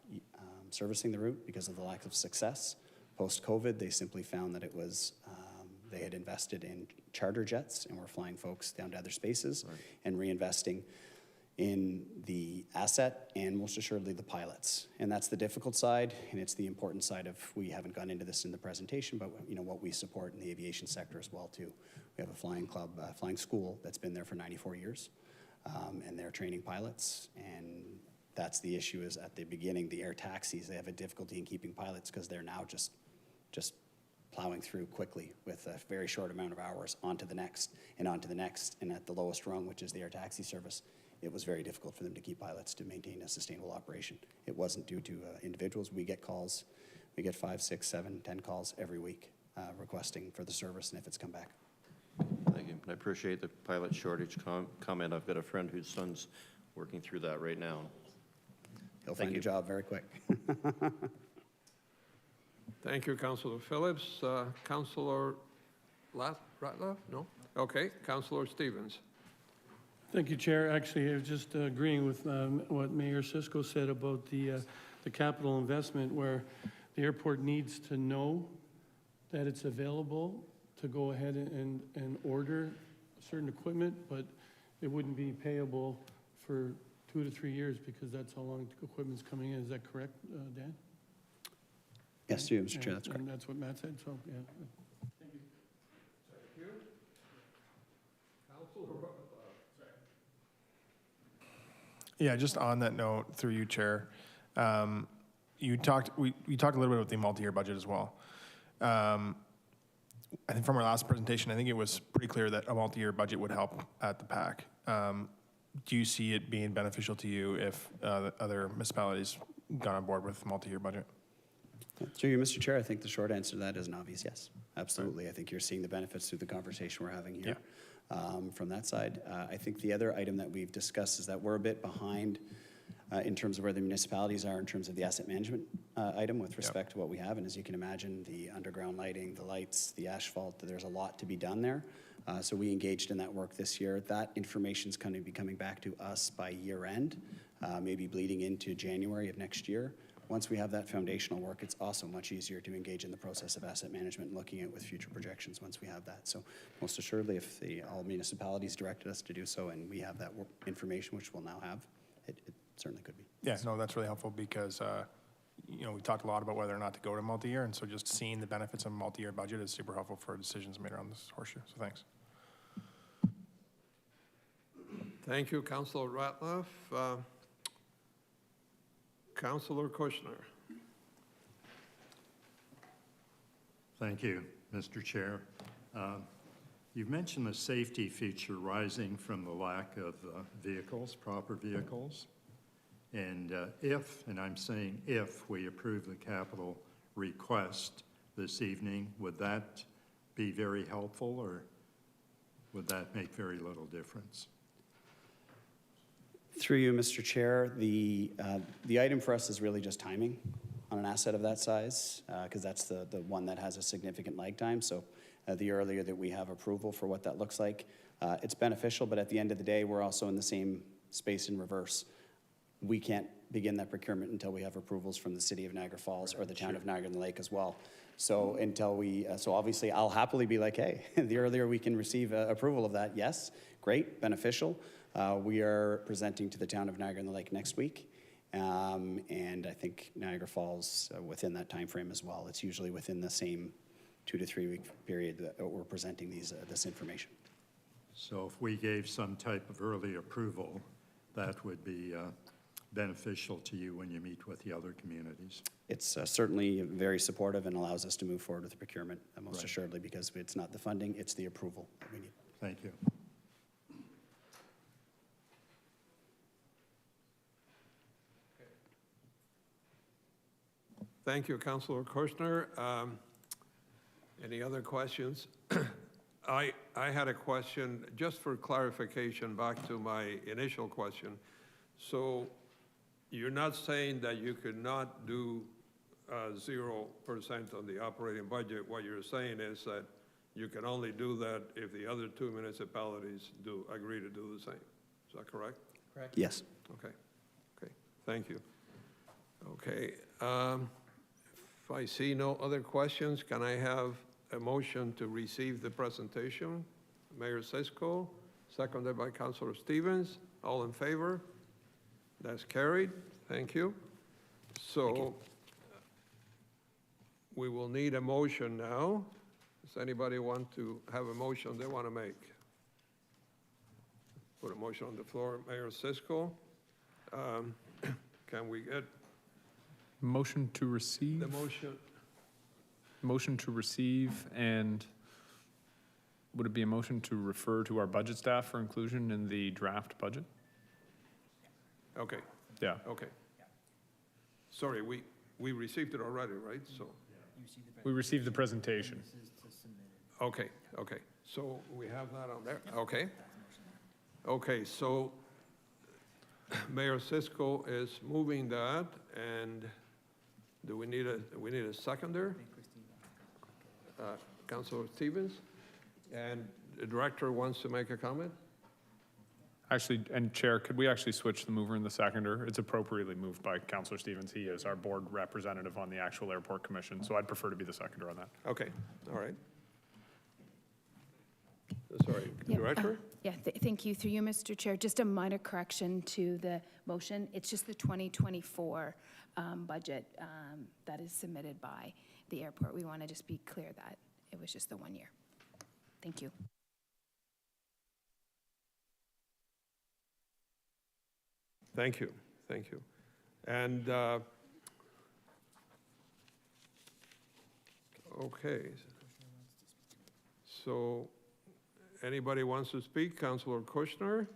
servicing the route because of the lack of success. Post-COVID, they simply found that it was, they had invested in charter jets and were flying folks down to other spaces and reinvesting in the asset and most assuredly the pilots. And that's the difficult side, and it's the important side of, we haven't gone into this in the presentation, but what we support in the aviation sector as well too. We have a flying club, flying school that's been there for 94 years, and they're training pilots, and that's the issue. Is at the beginning, the air taxis, they have a difficulty in keeping pilots because they're now just plowing through quickly with a very short amount of hours onto the next and onto the next. And at the lowest rung, which is the air taxi service, it was very difficult for them to keep pilots to maintain a sustainable operation. It wasn't due to individuals. We get calls, we get 5, 6, 7, 10 calls every week requesting for the service, and if it's come back. Thank you. I appreciate the pilot shortage comment. I've got a friend whose son's working through that right now. He'll find a job very quick. Thank you, Councillor Phillips. Councillor Ratliff? No? Okay. Councillor Stevens. Thank you, Chair. Actually, I was just agreeing with what Mayor Cisco said about the capital investment, where the airport needs to know that it's available to go ahead and order certain equipment, but it wouldn't be payable for 2 to 3 years because that's how long the equipment's coming in. Is that correct, Dan? Yes, to you, Mr. Chair, that's correct. And that's what Matt said, so, yeah. Thank you. Thank you. Councillor Yeah, just on that note, through you, Chair, we talked a little bit about the multi-year budget as well. I think from our last presentation, I think it was pretty clear that a multi-year budget would help at the PAC. Do you see it being beneficial to you if other municipalities got on board with multi-year budget? Through you, Mr. Chair, I think the short answer to that is an obvious yes. Absolutely. I think you're seeing the benefits through the conversation we're having here. From that side, I think the other item that we've discussed is that we're a bit behind in terms of where the municipalities are in terms of the asset management item with respect to what we have. And as you can imagine, the underground lighting, the lights, the asphalt, there's a lot to be done there. So we engaged in that work this year. That information is going to be coming back to us by year end, maybe bleeding into January of next year. Once we have that foundational work, it's also much easier to engage in the process of asset management and looking at with future projections once we have that. So most assuredly, if all municipalities directed us to do so and we have that information, which we'll now have, it certainly could be. Yeah, no, that's really helpful because, you know, we talked a lot about whether or not to go to multi-year, and so just seeing the benefits of a multi-year budget is super helpful for decisions made around this horseshoe, so thanks. Thank you, Councilor Ratliff. Councilor Kushner. Thank you, Mr. Chair. You've mentioned the safety feature rising from the lack of vehicles, proper vehicles. And if, and I'm saying if, we approve the capital request this evening, would that be very helpful, or would that make very little difference? Through you, Mr. Chair, the item for us is really just timing on an asset of that size, because that's the one that has a significant lag time. So the earlier that we have approval for what that looks like, it's beneficial, but at the end of the day, we're also in the same space in reverse. We can't begin that procurement until we have approvals from the City of Niagara Falls or the Town of Niagara on the Lake as well. So until we, so obviously I'll happily be like, hey, the earlier we can receive approval of that, yes, great, beneficial. We are presenting to the Town of Niagara on the Lake next week. And I think Niagara Falls within that time frame as well. It's usually within the same 2 to 3 week period that we're presenting this information. So if we gave some type of early approval, that would be beneficial to you when you meet with the other communities? It's certainly very supportive and allows us to move forward with the procurement, most assuredly, because it's not the funding, it's the approval that we need. Thank you. Thank you, Councilor Kushner. Any other questions? I had a question, just for clarification, back to my initial question. So you're not saying that you could not do 0% on the operating budget. What you're saying is that you can only do that if the other 2 municipalities agree to do the same. Is that correct? Correct. Yes. Okay. Okay. Thank you. Okay. If I see no other questions, can I have a motion to receive the presentation? Mayor Cisco, seconded by Councilor Stevens. All in favor? That's carried. Thank you. So we will need a motion now. Does anybody want to have a motion they want to make? Put a motion on the floor. Mayor Cisco, can we get motion to receive? the motion? Motion to receive, and would it be a motion to refer to our budget staff for inclusion in the draft budget? Okay. Yeah. Okay. Sorry, we received it already, right? So. We received the presentation. Okay, okay. So we have that on there. Okay. Okay, so Mayor Cisco is moving that, and do we need a seconder? Councilor Stevens, and the director wants to make a comment? Actually, and Chair, could we actually switch the mover and the seconder? It's appropriately moved by Councilor Stevens. He is our board representative on the actual airport commission, so I'd prefer to be the seconder on that. Okay, all right. Sorry, Director? Thank you. Through you, Mr. Chair, just a minor correction to the motion. It's just the 2024 budget that is submitted by the airport. We want to just be clear that it was just the 1 year. Thank you. Thank you, thank you. And, okay. So anybody wants to speak? Councillor Kushner?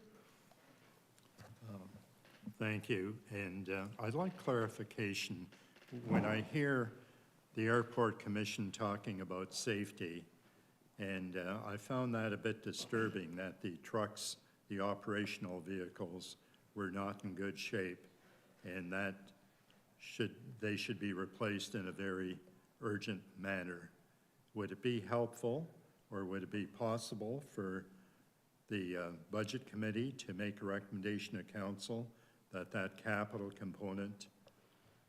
Thank you, and I'd like clarification. When I hear the Airport Commission talking about safety, and I found that a bit disturbing that the trucks, the operational vehicles, were not in good shape, and that they should be replaced in a very urgent manner. Would it be helpful, or would it be possible for the Budget Committee to make a recommendation to Council that that capital component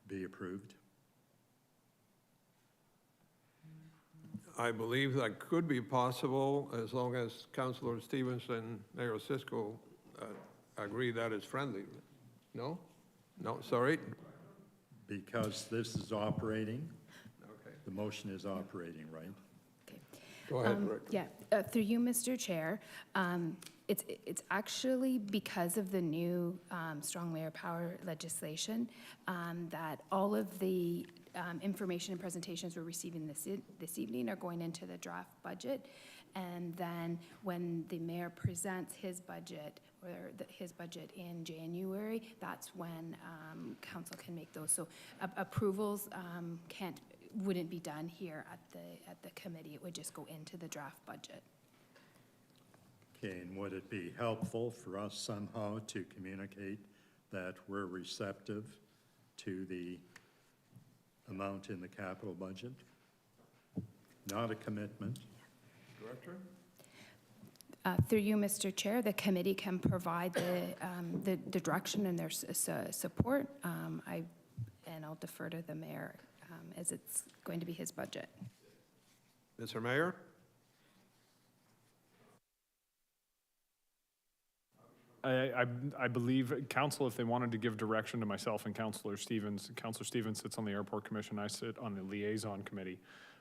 be approved? I believe that could be possible as long as Councillor Stevens and Mayor Cisco agree that it's friendly. No? No, sorry? Because this is operating, the motion is operating, right? Go ahead, Rick. Yeah, through you, Mr. Chair. It's actually because of the new strong mayor power legislation that all of the information and presentations we're receiving this evening are going into the draft budget. And then when the mayor presents his budget, or his budget in January, that's when council can make those. So approvals wouldn't be done here at the committee. It would just go into the draft budget. Okay, and would it be helpful for us somehow to communicate that we're receptive to the amount in the capital budget? Not a commitment. Director? Through you, Mr. Chair, the committee can provide the direction and their support. And I'll defer to the mayor as it's going to be his budget. Mr. Mayor? I believe council, if they wanted to give direction to myself and Councillor Stevens sits on the Airport Commission, I sit on the liaison committee.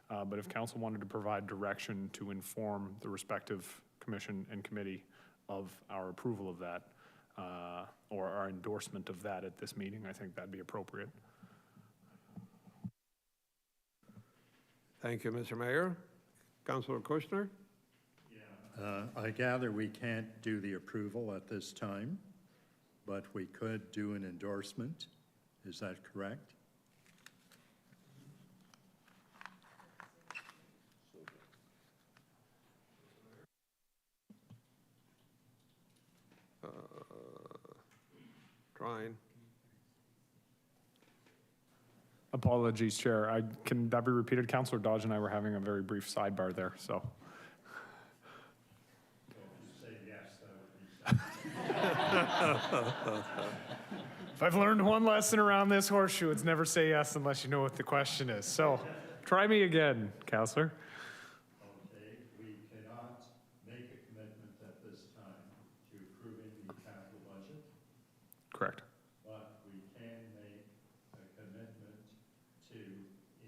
But if council wanted to provide direction to inform the respective commission and committee of our approval of that, or our endorsement of that at this meeting, I think that'd be appropriate. Thank you, Mr. Mayor. Councillor Kushner? I gather we can't do the approval at this time, but we could do an endorsement. Is that correct? Trying. Apologies, Chair. Can that be repeated? Councillor Dodge and I were having a very brief sidebar there, so. If I've learned one lesson around this horseshoe, it's never say yes unless you know what the question is. So try me again, Councillor. Okay, we cannot make a commitment at this time to approving the capital budget. Correct. But we can make a commitment to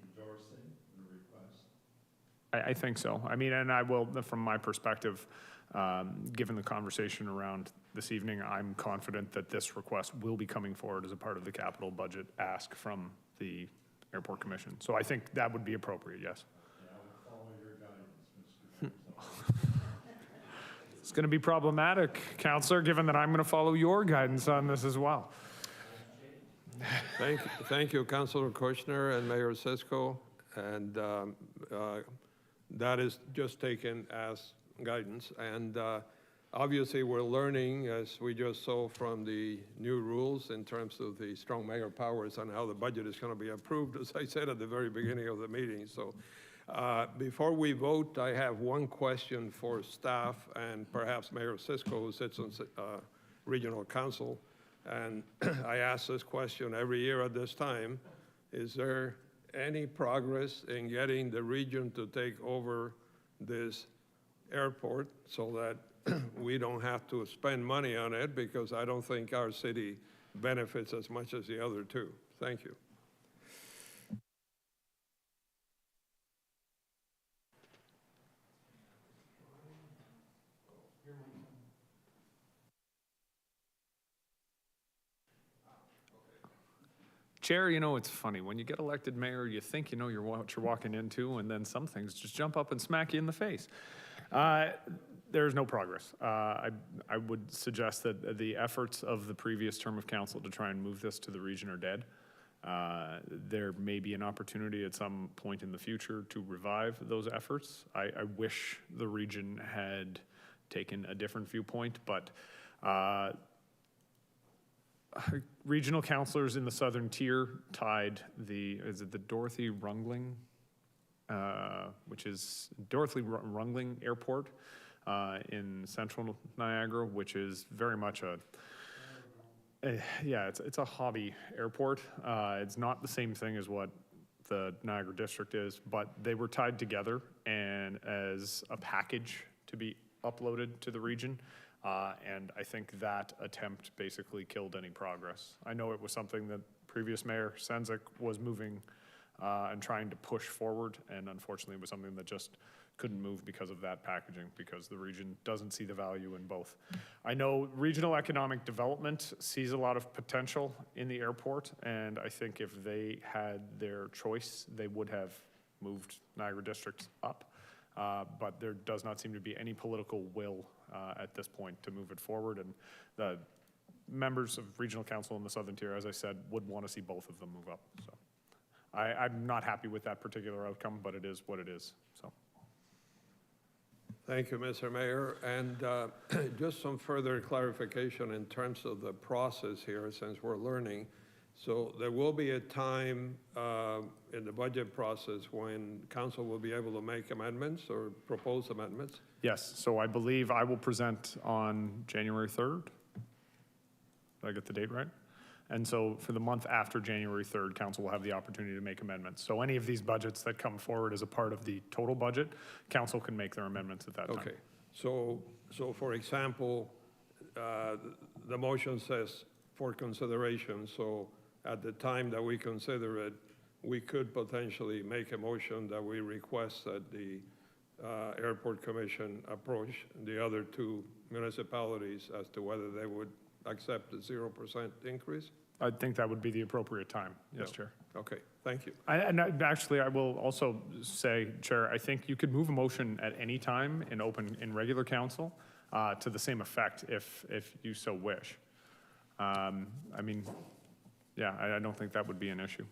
endorsing the request. I think so. I mean, and I will, from my perspective, given the conversation around this evening, I'm confident that this request will be coming forward as a part of the capital budget ask from the Airport Commission. So I think that would be appropriate, yes. Yeah, I would follow your guidance, Mr. It's going to be problematic, Councillor, given that I'm going to follow your guidance on this as well. Thank you, Councillor Kushner and Mayor Cisco. And that is just taken as guidance. And obviously, we're learning, as we just saw from the new rules in terms of the strong mayor powers and how the budget is going to be approved, as I said at the very beginning of the meeting. So before we vote, I have one question for staff and perhaps Mayor Cisco, who sits on Regional Council. And I ask this question every year at this time. Is there any progress in getting the region to take over this airport so that we don't have to spend money on it, because I don't think our city benefits as much as the other two? Thank you. Chair, you know, it's funny. When you get elected mayor, you think you know what you're walking into, and then some things just jump up and smack you in the face. There's no progress. I would suggest that the efforts of the previous term of council to try and move this to the region are dead. There may be an opportunity at some point in the future to revive those efforts. I wish the region had taken a different viewpoint, but regional councillors in the southern tier tied is it the Dorothy Rungling, which is Dorothy Rungling Airport in central Niagara, which is very much it's a hobby airport. It's not the same thing as what the Niagara district is, but they were tied together and as a package to be uploaded to the region. And I think that attempt basically killed any progress. I know it was something that previous Mayor Sendzik was moving and trying to push forward, and unfortunately it was something that just couldn't move because of that packaging, because the region doesn't see the value in both. I know regional economic development sees a lot of potential in the airport, and I think if they had their choice, they would have moved Niagara District up. But there does not seem to be any political will at this point to move it forward, and the members of regional council in the southern tier, as I said, would want to see both of them move up. So I'm not happy with that particular outcome, but it is what it is. So. Thank you, Mr. Mayor. And just some further clarification in terms of the process here, since we're learning. So there will be a time in the budget process when council will be able to make amendments or propose amendments? Yes, so I believe I will present on January 3rd. Did I get the date right? And so for the month after January 3rd, council will have the opportunity to make amendments. So any of these budgets that come forward as a part of the total budget, council can make their amendments at that time. Okay, so for example, the motion says for consideration, so at the time that we consider it, we could potentially make a motion that we request that the Airport Commission approach the other two municipalities as to whether they would accept the 0% increase? I think that would be the appropriate time, yes, Chair. Okay, thank you. Actually, I will also say, Chair, I think you could move a motion at any time in regular council to the same effect if you so wish. I mean, yeah, I don't think that would be an issue.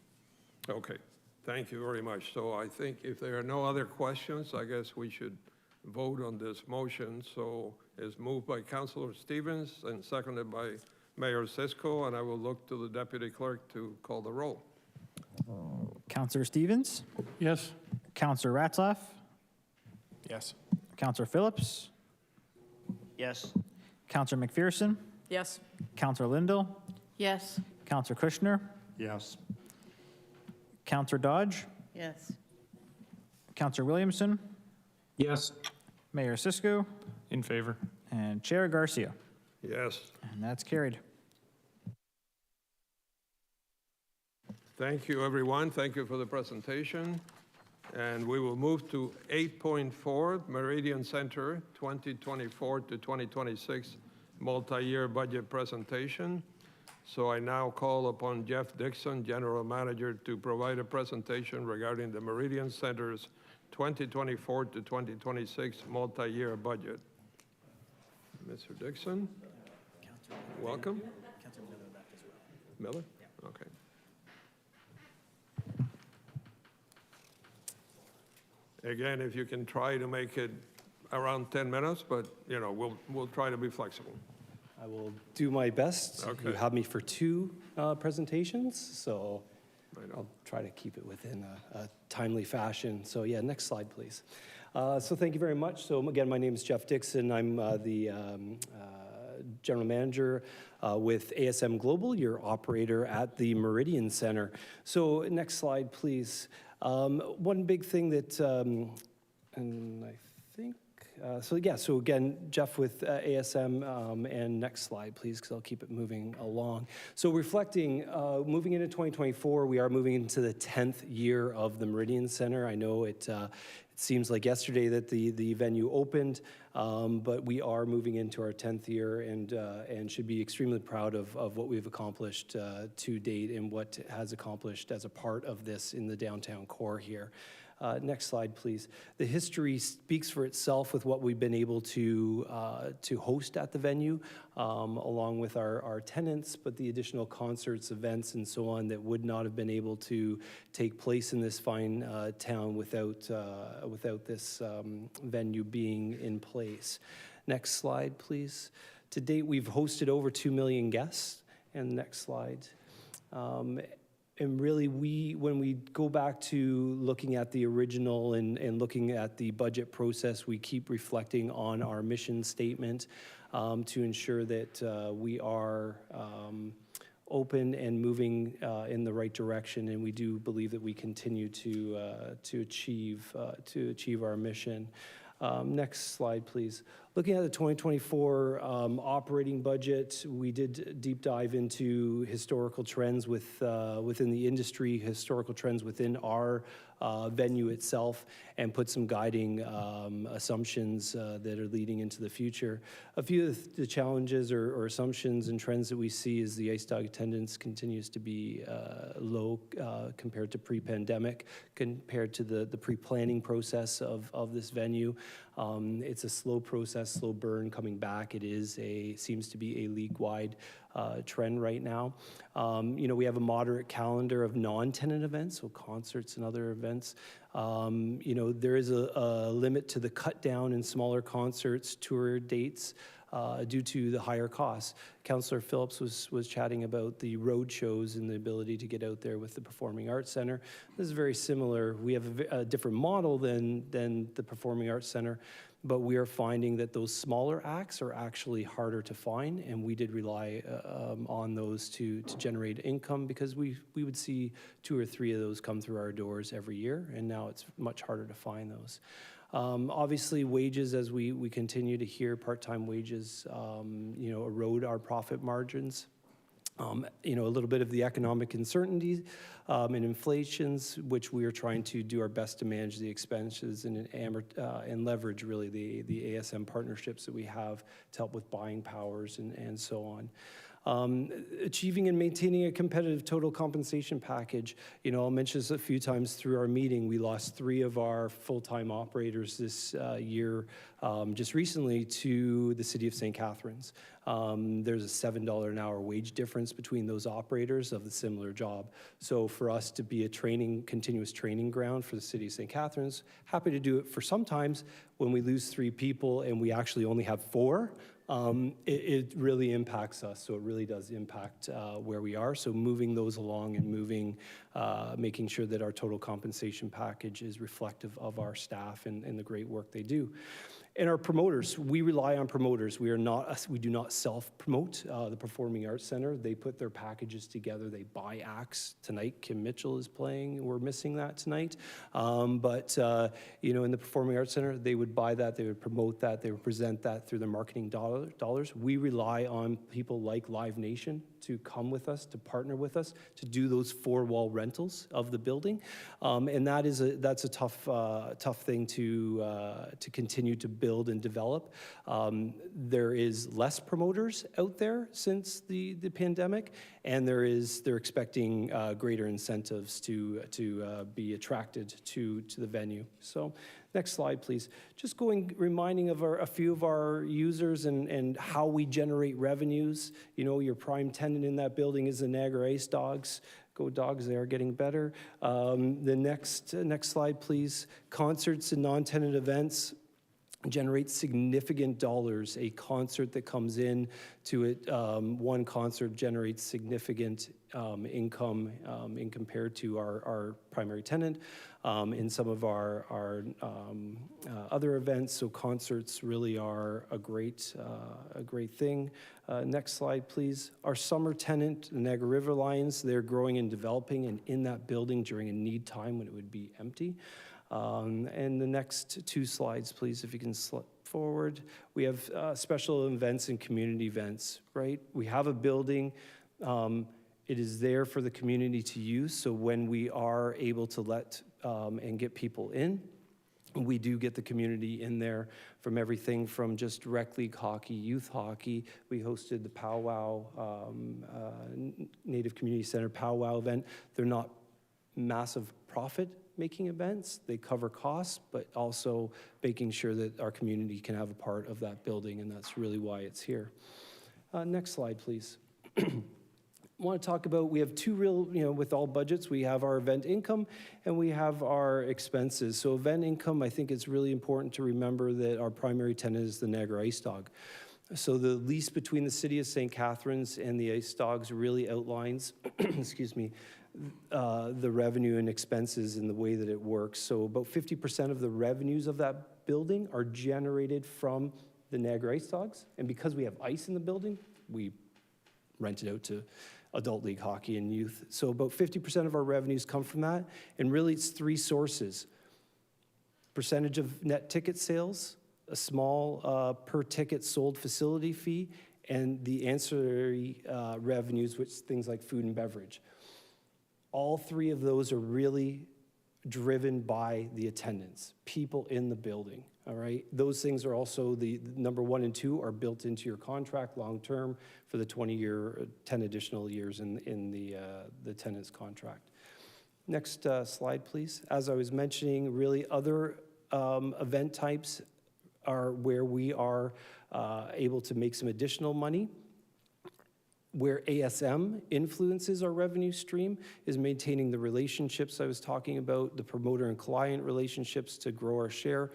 Okay, thank you very much. So I think if there are no other questions, I guess we should vote on this motion. So it's moved by Councillor Stevens and seconded by Mayor Cisco, and I will look to the Deputy Clerk to call the roll. Councillor Stevens? Yes. Councillor Ratzlaff? Yes. Councillor Phillips? Yes. Councillor McPherson? Yes. Councillor Lindell? Yes. Councillor Kushner? Yes. Councillor Dodge? Yes. Councillor Williamson? Yes. Mayor Cisco? In favor. And Chair Garcia. Yes. And that's carried. Thank you, everyone. Thank you for the presentation. And we will move to 8.4, Meridian Center 2024 to 2026 multi-year budget presentation. So I now call upon Jeff Dixon, General Manager, to provide a presentation regarding the Meridian Center's 2024 to 2026 multi-year budget. Mr. Dixon, welcome. Miller? Okay. Again, if you can try to make it around 10 minutes, but you know, we'll try to be flexible. I will do my best. Okay. You have me for two presentations, so I'll try to keep it within a timely fashion. So yeah, next slide, please. So thank you very much. So again, my name is Jeff Dixon. I'm the General Manager with ASM Global, your operator at the Meridian Center. So next slide, please. One big thing that, and I think, so again, Jeff with ASM, and next slide, please, because I'll keep it moving along. So reflecting, moving into 2024, we are moving into the 10th year of the Meridian Center. I know it seems like yesterday that the venue opened, but we are moving into our 10th year and should be extremely proud of what we've accomplished to date and what has accomplished as a part of this in the downtown core here. Next slide, please. The history speaks for itself with what we've been able to host at the venue, along with our tenants, but the additional concerts, events, and so on that would not have been able to take place in this fine town without this venue being in place. Next slide, please. To date, we've hosted over 2 million guests. And next slide. And really, when we go back to looking at the original and looking at the budget process, we keep reflecting on our mission statement to ensure that we are open and moving in the right direction. And we do believe that we continue to achieve our mission. Next slide, please. Looking at the 2024 operating budget, we did deep dive into historical trends within the industry, historical trends within our venue itself, and put some guiding assumptions that are leading into the future. A few of the challenges or assumptions and trends that we see is the ice dog attendance continues to be low compared to pre-pandemic, compared to the pre-planning process of this venue. It's a slow process, slow burn coming back. It seems to be a league-wide trend right now. We have a moderate calendar of non-tenant events, so concerts and other events. There is a limit to the cut down in smaller concerts, tour dates, due to the higher costs. Councillor Phillips was chatting about the road shows and the ability to get out there with the Performing Arts Centre. This is very similar. We have a different model than the Performing Arts Centre, but we are finding that those smaller acts are actually harder to find, and we did rely on those to generate income, because we would see 2 or 3 of those come through our doors every year, and now it's much harder to find those. Obviously, wages, as we continue to hear, part-time wages, erode our profit margins. A little bit of the economic uncertainty and inflations, which we are trying to do our best to manage the expenses and leverage really the ASM partnerships that we have to help with buying powers and so on. Achieving and maintaining a competitive total compensation package. I'll mention this a few times through our meeting. We lost 3 of our full-time operators this year, just recently, to the city of St. Catharines. There's a $7 an hour wage difference between those operators of the similar job. So for us to be a continuous training ground for the city of St. Catharines, happy to do it for sometimes when we lose 3 people and we actually only have 4. It really impacts us, so it really does impact where we are. So moving those along and making sure that our total compensation package is reflective of our staff and the great work they do. And our promoters, we rely on promoters. We do not self-promote the Performing Arts Centre. They put their packages together. They buy acts. Tonight, Kim Mitchell is playing. We're missing that tonight. But in the Performing Arts Centre, they would buy that. They would promote that. They would present that through their marketing dollars. We rely on people like Live Nation to come with us, to partner with us, to do those 4-wall rentals of the building. And that's a tough thing to continue to build and develop. There is less promoters out there since the pandemic, and they're expecting greater incentives to be attracted to the venue. So next slide, please. Just reminding of a few of our users and how we generate revenues. Your prime tenant in that building is the Niagara Ice Dogs. Go Dogs, they are getting better. The next slide, please. Concerts and non-tenant events generate significant dollars. A concert that comes in to it, one concert generates significant income in compared to our primary tenant in some of our other events. So concerts really are a great thing. Next slide, please. Our summer tenant, the Niagara River Lions, they're growing and developing and in that building during a need time when it would be empty. And the next 2 slides, please, if you can slip forward. We have special events and community events, right? We have a building. It is there for the community to use. So when we are able to let and get people in, we do get the community in there from everything from just rec league hockey, youth hockey. We hosted the Powwow, Native Community Center Powwow event. They're not massive profit-making events. They cover costs, but also making sure that our community can have a part of that building, and that's really why it's here. Next slide, please. I want to talk about, we have two real, with all budgets, we have our event income and we have our expenses. So event income, I think it's really important to remember that our primary tenant is the Niagara Ice Dog. So the lease between the city of St. Catharines and the Ice Dogs really outlines, excuse me, the revenue and expenses and the way that it works. So about 50% of the revenues of that building are generated from the Niagara Ice Dogs. And because we have ice in the building, we rent it out to adult league hockey and youth. So about 50% of our revenues come from that. And really it's three sources: percentage of net ticket sales, a small per ticket sold facility fee, and the ancillary revenues, which things like food and beverage. All three of those are really driven by the attendance, people in the building, all right? Those things are also, the number 1 and 2 are built into your contract long-term for the 20-year, 10 additional years in the tenant's contract. Next slide, please. As I was mentioning, really other event types are where we are able to make some additional money. Where ASM influences our revenue stream is maintaining the relationships I was talking about, the promoter and client relationships to grow our share.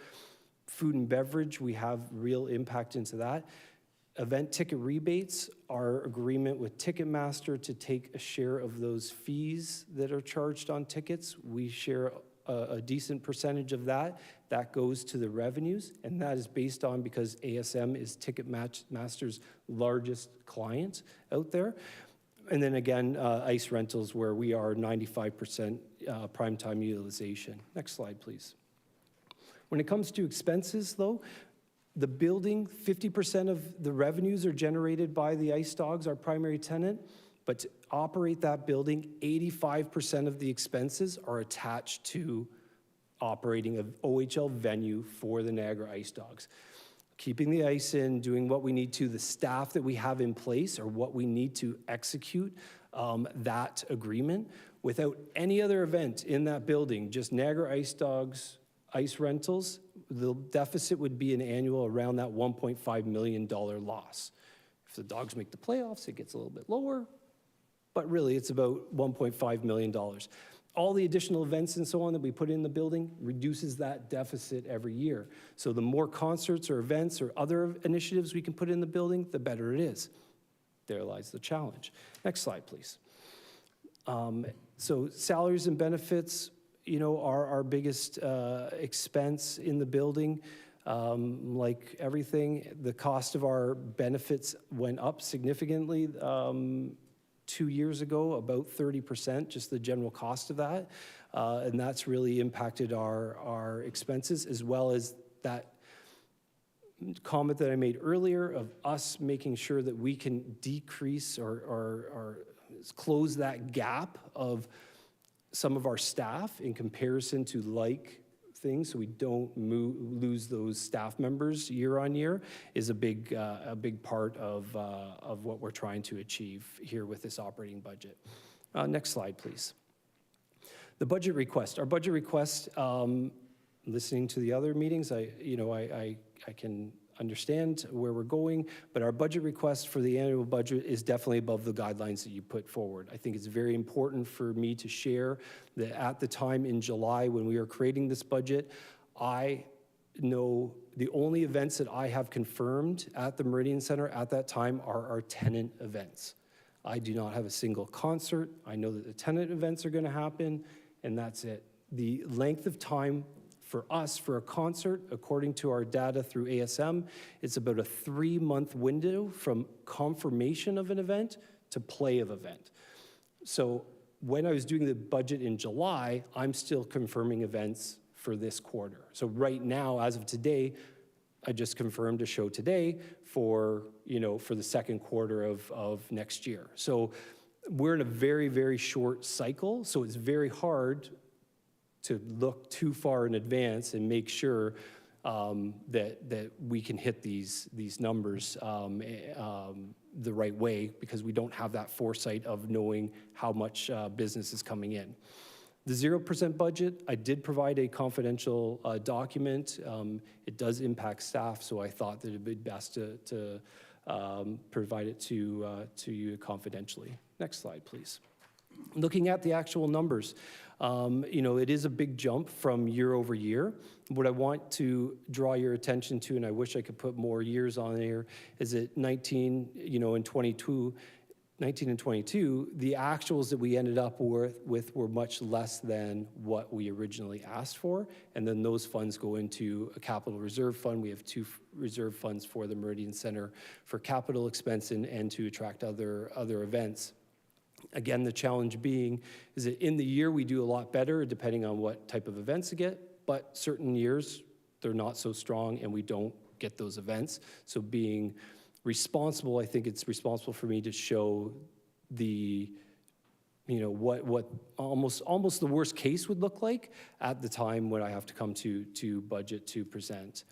Food and beverage, we have real impact into that. Event ticket rebates, our agreement with Ticketmaster to take a share of those fees that are charged on tickets. We share a decent percentage of that. That goes to the revenues, and that is based on because ASM is Ticketmaster's largest client out there. And then again, ice rentals, where we are 95% primetime utilization. Next slide, please. When it comes to expenses, though, the building, 50% of the revenues are generated by the Ice Dogs, our primary tenant. But to operate that building, 85% of the expenses are attached to operating an OHL venue for the Niagara Ice Dogs. Keeping the ice in, doing what we need to, the staff that we have in place or what we need to execute that agreement. Without any other event in that building, just Niagara Ice Dogs, ice rentals, the deficit would be an annual around that $1.5 million loss. If the Dogs make the playoffs, it gets a little bit lower. But really, it's about $1.5 million. All the additional events and so on that we put in the building reduces that deficit every year. So the more concerts or events or other initiatives we can put in the building, the better it is. There lies the challenge. Next slide, please. So salaries and benefits, are our biggest expense in the building. Like everything, the cost of our benefits went up significantly 2 years ago, about 30%, just the general cost of that. And that's really impacted our expenses, as well as that comment that I made earlier of us making sure that we can decrease or close that gap of some of our staff in comparison to like things, so we don't lose those staff members year on year, is a big part of what we're trying to achieve here with this operating budget. Next slide, please. The budget request. Our budget request, listening to the other meetings, I can understand where we're going, but our budget request for the annual budget is definitely above the guidelines that you put forward. I think it's very important for me to share that at the time in July when we were creating this budget, I know the only events that I have confirmed at the Meridian Center at that time are our tenant events. I do not have a single concert. I know that the tenant events are going to happen, and that's it. The length of time for us, for a concert, according to our data through ASM, it's about a 3-month window from confirmation of an event to play of event. So when I was doing the budget in July, I'm still confirming events for this quarter. So right now, as of today, I just confirmed a show today for the second quarter of next year. So we're in a very, very short cycle, so it's very hard to look too far in advance and make sure that we can hit these numbers the right way, because we don't have that foresight of knowing how much business is coming in. The 0% budget, I did provide a confidential document. It does impact staff, so I thought that it'd be best to provide it to you confidentially. Next slide, please. Looking at the actual numbers, it is a big jump from year over year. What I want to draw your attention to, and I wish I could put more years on here, is that 19 and 22, the actuals that we ended up with were much less than what we originally asked for, and then those funds go into a capital reserve fund. We have 2 reserve funds for the Meridian Center for capital expense and to attract other events. Again, the challenge being is that in the year we do a lot better depending on what type of events we get, but certain years they're not so strong and we don't get those events. So being responsible, I think it's responsible for me to show the, what almost the worst case would look like at the time when I have to come to budget to present.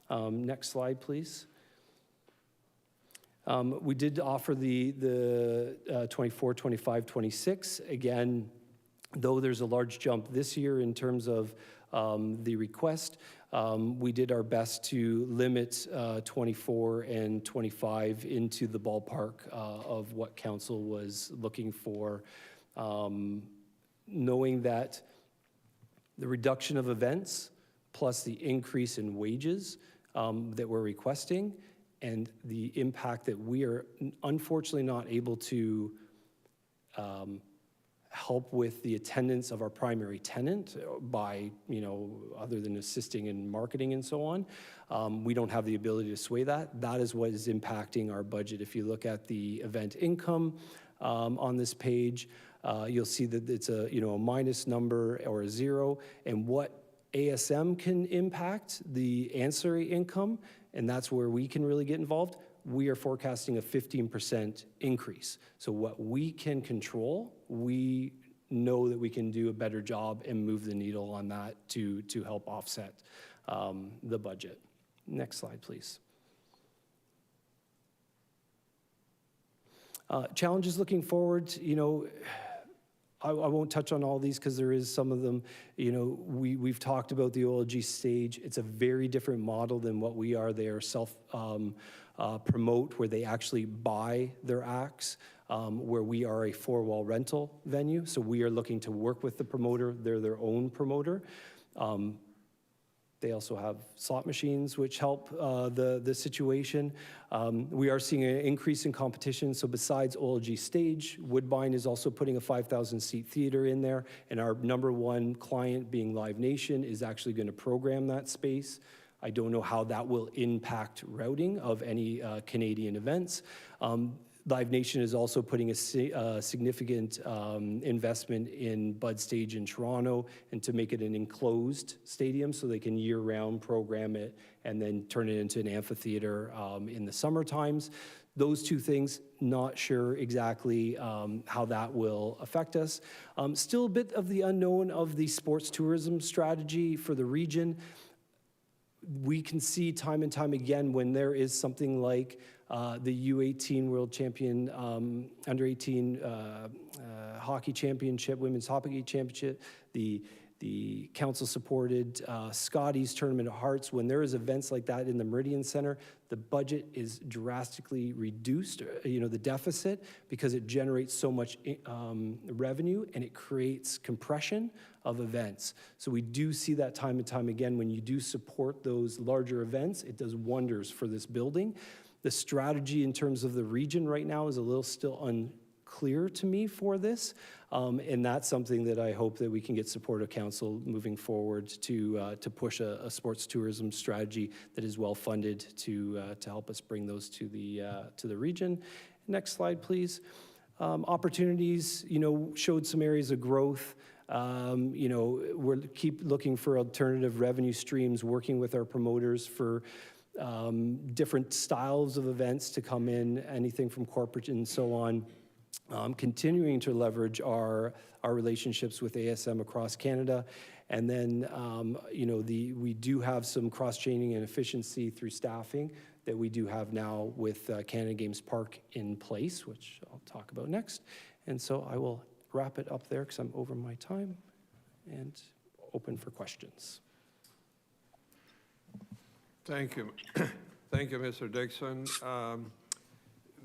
Next slide, please. We did offer the 24, 25, 26. Again, though there's a large jump this year in terms of the request, we did our best to limit 24 and 25 into the ballpark of what council was looking for, knowing that the reduction of events plus the increase in wages that we're requesting and the impact that we are unfortunately not able to help with the attendance of our primary tenant by, other than assisting in marketing and so on. We don't have the ability to sway that. That is what is impacting our budget. If you look at the event income on this page, you'll see that it's a minus number or a 0, and what ASM can impact the ancillary income, and that's where we can really get involved. We are forecasting a 15% increase. So what we can control, we know that we can do a better job and move the needle on that to help offset the budget. Next slide, please. Challenges looking forward, I won't touch on all these because there is some of them. We've talked about the OLG stage. It's a very different model than what we are. They are self-promote, where they actually buy their acts, where we are a 4-wall rental venue. So we are looking to work with the promoter. They're their own promoter. They also have slot machines, which help the situation. We are seeing an increase in competition. So besides OLG Stage, Woodbine is also putting a 5,000-seat theater in there. And our #1 client, being Live Nation, is actually going to program that space. I don't know how that will impact routing of any Canadian events. Live Nation is also putting a significant investment in Bud Stage in Toronto, and to make it an enclosed stadium so they can year-round program it and then turn it into an amphitheater in the summer times. Those two things, not sure exactly how that will affect us. Still a bit of the unknown of the sports tourism strategy for the region. We can see time and time again when there is something like the U18 World Champion, Under-18 Hockey Championship, Women's Hockey Championship, the council-supported Scotties Tournament of Hearts. When there is events like that in the Meridian Center, the budget is drastically reduced, the deficit, because it generates so much revenue and it creates compression of events. So we do see that time and time again. When you do support those larger events, it does wonders for this building. The strategy in terms of the region right now is a little still unclear to me for this, and that's something that I hope that we can get support of council moving forward to push a sports tourism strategy that is well funded to help us bring those to the region. Next slide, please. Opportunities, showed some areas of growth. We're keep looking for alternative revenue streams, working with our promoters for different styles of events to come in, anything from corporate and so on. Continuing to leverage our relationships with ASM across Canada. And then, we do have some cross-training and efficiency through staffing that we do have now with Canada Games Park in place, which I'll talk about next. And so I will wrap it up there because I'm over my time. and open for questions. Thank you. Thank you, Mr. Dixon.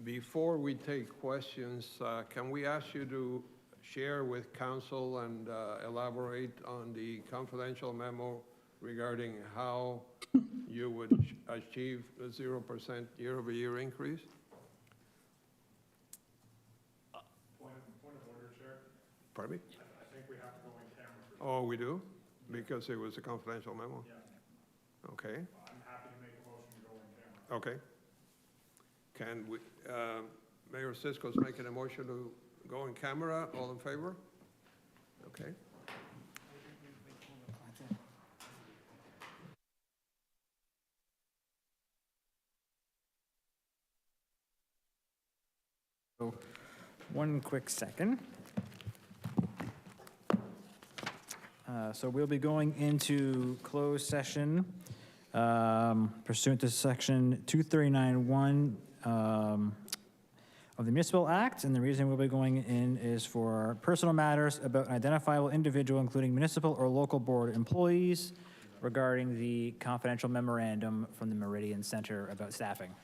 Before we take questions, can we ask you to share with council and elaborate on the confidential memo regarding how you would achieve a 0% year-over-year increase? Point of order, Chair. Pardon me? I think we have to go in camera for. Oh, we do? Because it was a confidential memo? Yeah. Okay, I'm happy to make a motion to go in camera. okay. Can we, Mayor Sisko's making a motion to go in camera. All in favor? Okay. So, one quick second. So we'll be going into closed session pursuant to section 239(1) of the Municipal Act, and the reason we'll be going in is for personal matters about an identifiable individual, including municipal or local board employees, regarding the confidential memorandum from the Meridian Center about staffing.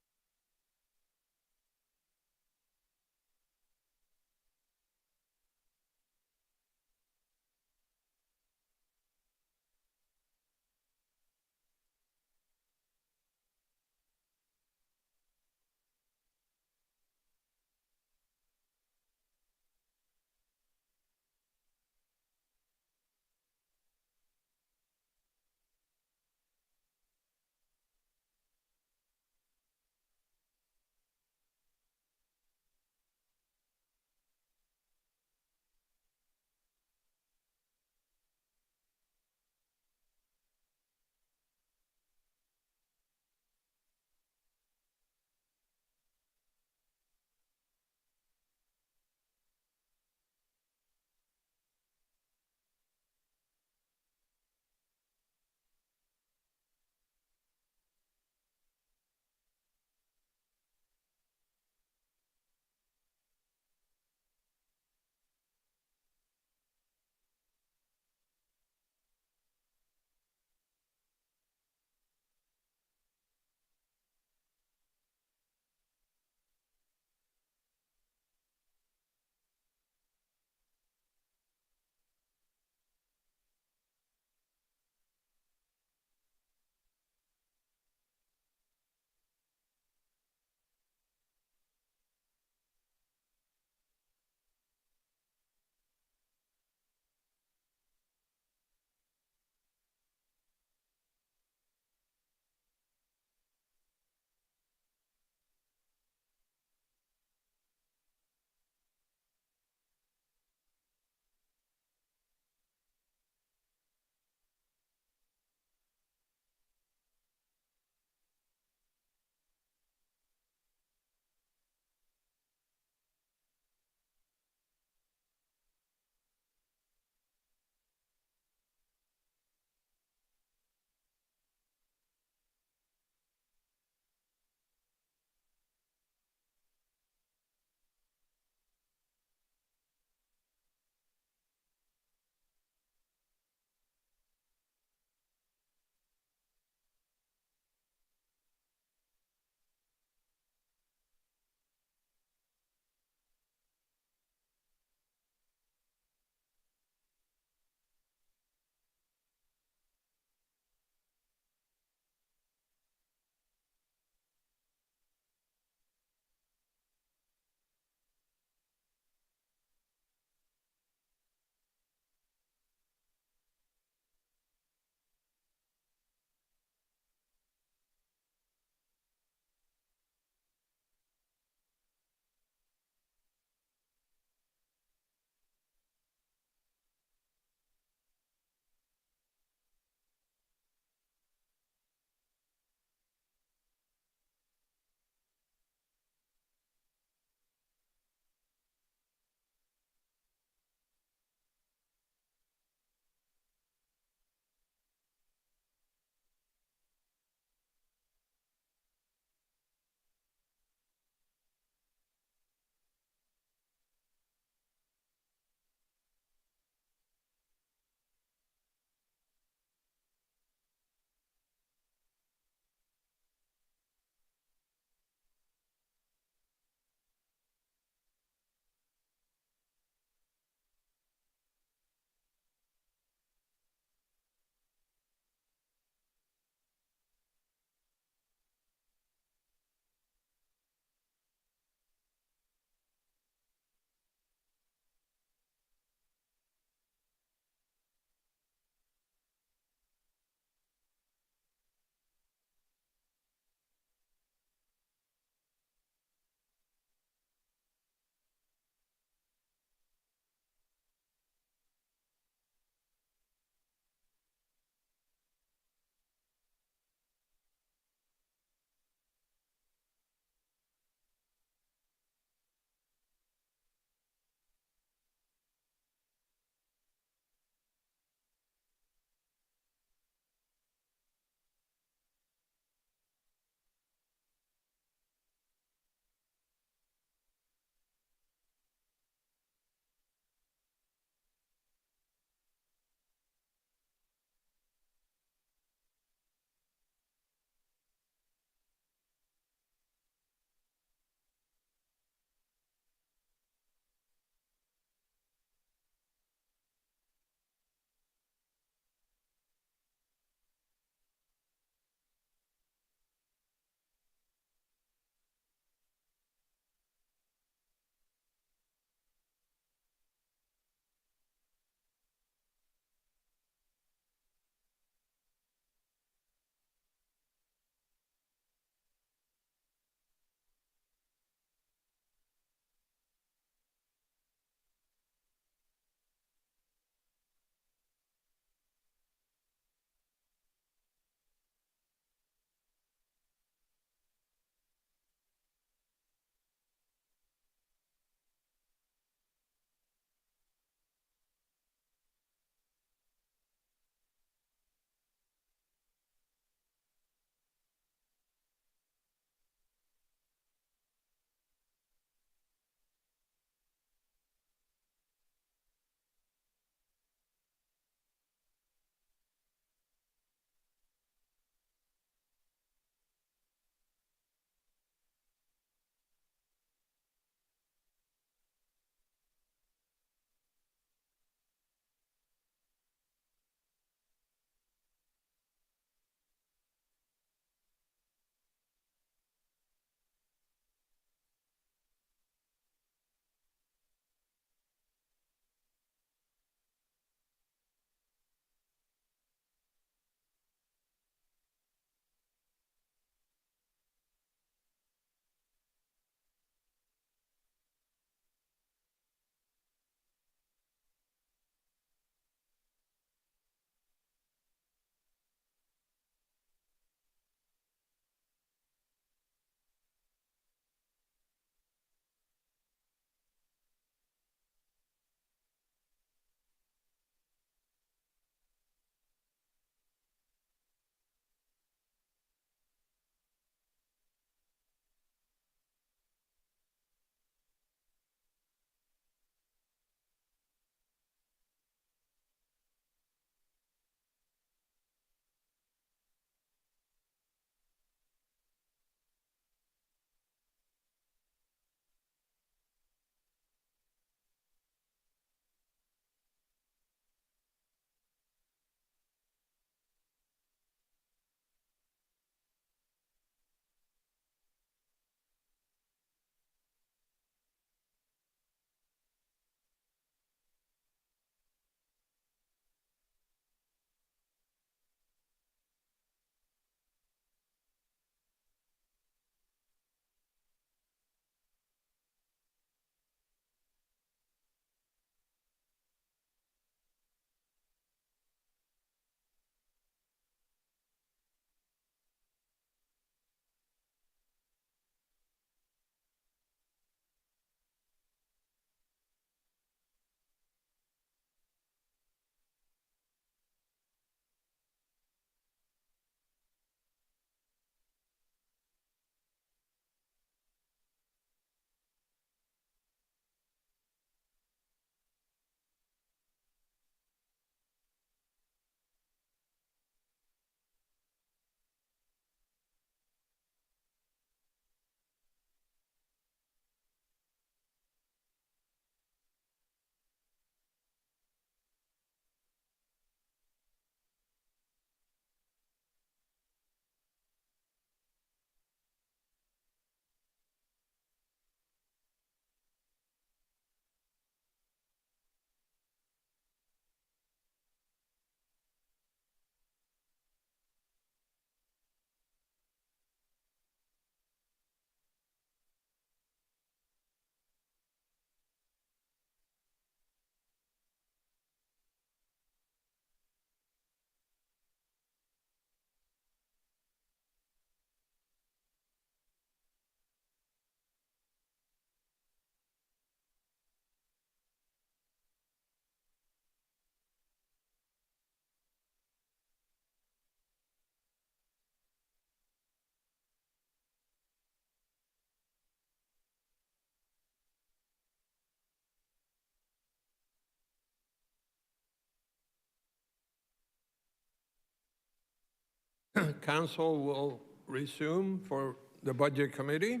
council will resume for the Budget Committee.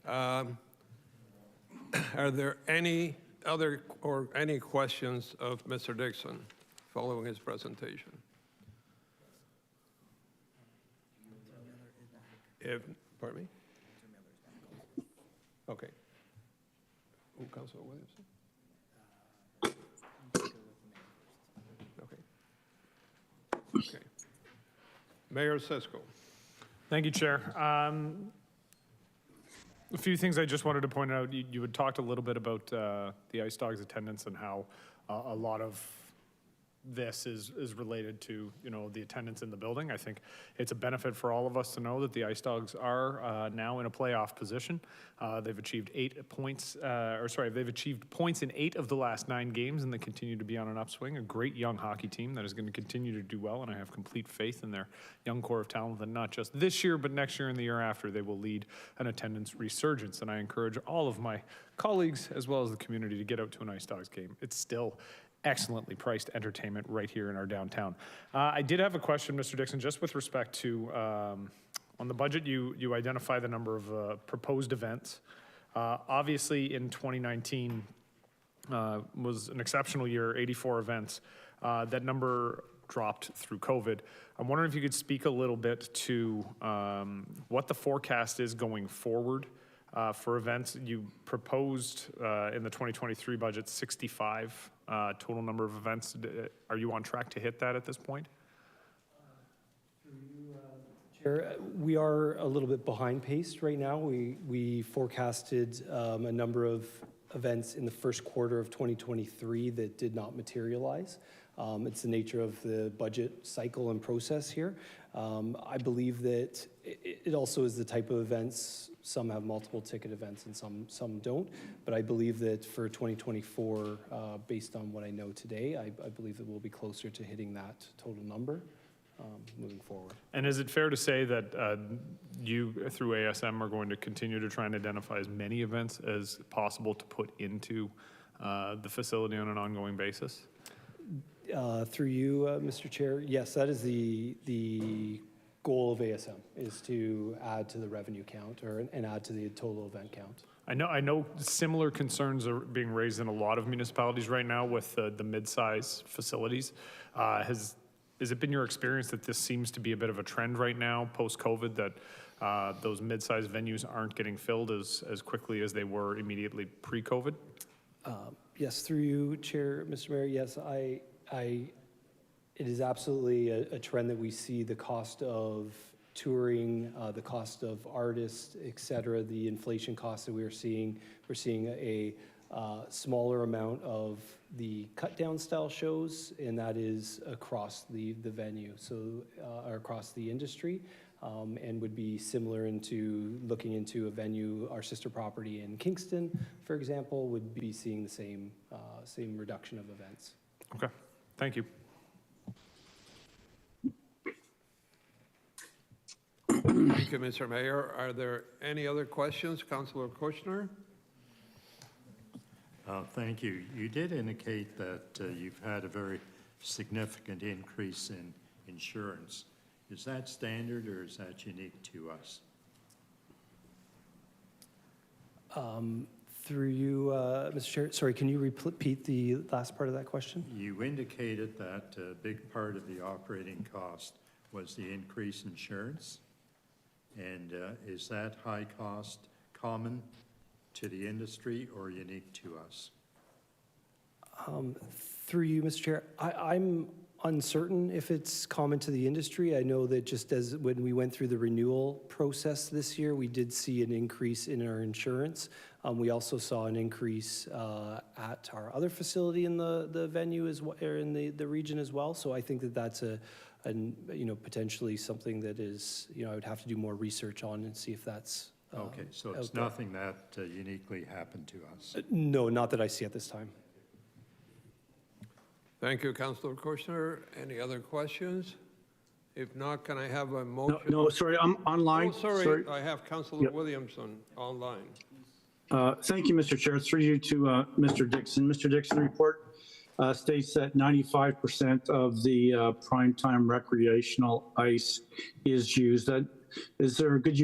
Are there any other or any questions of Mr. Dixon following his presentation? Pardon me? Okay. Oh, Councilor Williamson? Okay. Okay. Mayor Cisco. Thank you, Chair. A few things I just wanted to point out. You had talked a little bit about the Ice Dogs attendance and how a lot of this is related to, you know, the attendance in the building. I think it's a benefit for all of us to know that the Ice Dogs are now in a playoff position. They've achieved they've achieved points in 8 of the last 9 games, and they continue to be on an upswing. A great young hockey team that is going to continue to do well, and I have complete faith in their young core of talent that not just this year, but next year and the year after, they will lead an attendance resurgence. And I encourage all of my colleagues, as well as the community, to get out to an Ice Dogs game. It's still excellently priced entertainment right here in our downtown. I did have a question, Mr. Dixon, just with respect to, on the budget, you identify the number of proposed events. Obviously, in 2019 was an exceptional year, 84 events. That number dropped through COVID. I'm wondering if you could speak a little bit to what the forecast is going forward for events. You proposed in the 2023 budget 65 total number of events. Are you on track to hit that at this point? Chair, we are a little bit behind pace right now. We forecasted a number of events in the first quarter of 2023 that did not materialize. It's the nature of the budget cycle and process here. I believe that it also is the type of events, some have multiple ticket events and some don't, but I believe that for 2024, based on what I know today, I believe that we'll be closer to hitting that total number moving forward. And is it fair to say that you, through ASM, are going to continue to try and identify as many events as possible to put into the facility on an ongoing basis? Through you, Mr. Chair, yes, that is the goal of ASM, is to add to the revenue count and add to the total event count. I know similar concerns are being raised in a lot of municipalities right now with the mid-size facilities. Has it been your experience that this seems to be a bit of a trend right now, post-COVID, that those mid-size venues aren't getting filled as quickly as they were immediately pre-COVID? Yes, through you, Chair, Mr. Mayor, yes, it is absolutely a trend that we see. The cost of touring, the cost of artists, et cetera, the inflation costs that we're seeing a smaller amount of the cut-down style shows, and that is across the venue, so across the industry, and would be similar into looking into a venue, our sister property in Kingston, for example, would be seeing the same reduction of events. Okay, thank you. Thank you, Mr. Mayor. Are there any other questions? Councilor Kushner? Thank you. You did indicate that you've had a very significant increase in insurance. Is that standard or is that unique to us? Through you, Mr. Chair, sorry, can you repeat the last part of that question? You indicated that a big part of the operating cost was the increased insurance. And is that high cost common to the industry or unique to us? Through you, Mr. Chair, I'm uncertain if it's common to the industry. I know that just as when we went through the renewal process this year, we did see an increase in our insurance. We also saw an increase at our other facility in the venue as well, or in the region as well. So I think that that's potentially something that is, I would have to do more research on and see if that's okay, so it's nothing that uniquely happened to us? No, not that I see at this time. Thank you, Councilor Kushner. Any other questions? If not, can I have a motion? No, sorry, I'm online. Oh, sorry. I have Councilor Williamson online. Thank you, Mr. Chair. Through you to Mr. Dixon. Mr. Dixon, report states that 95% of the primetime recreational ice is used. Is there a good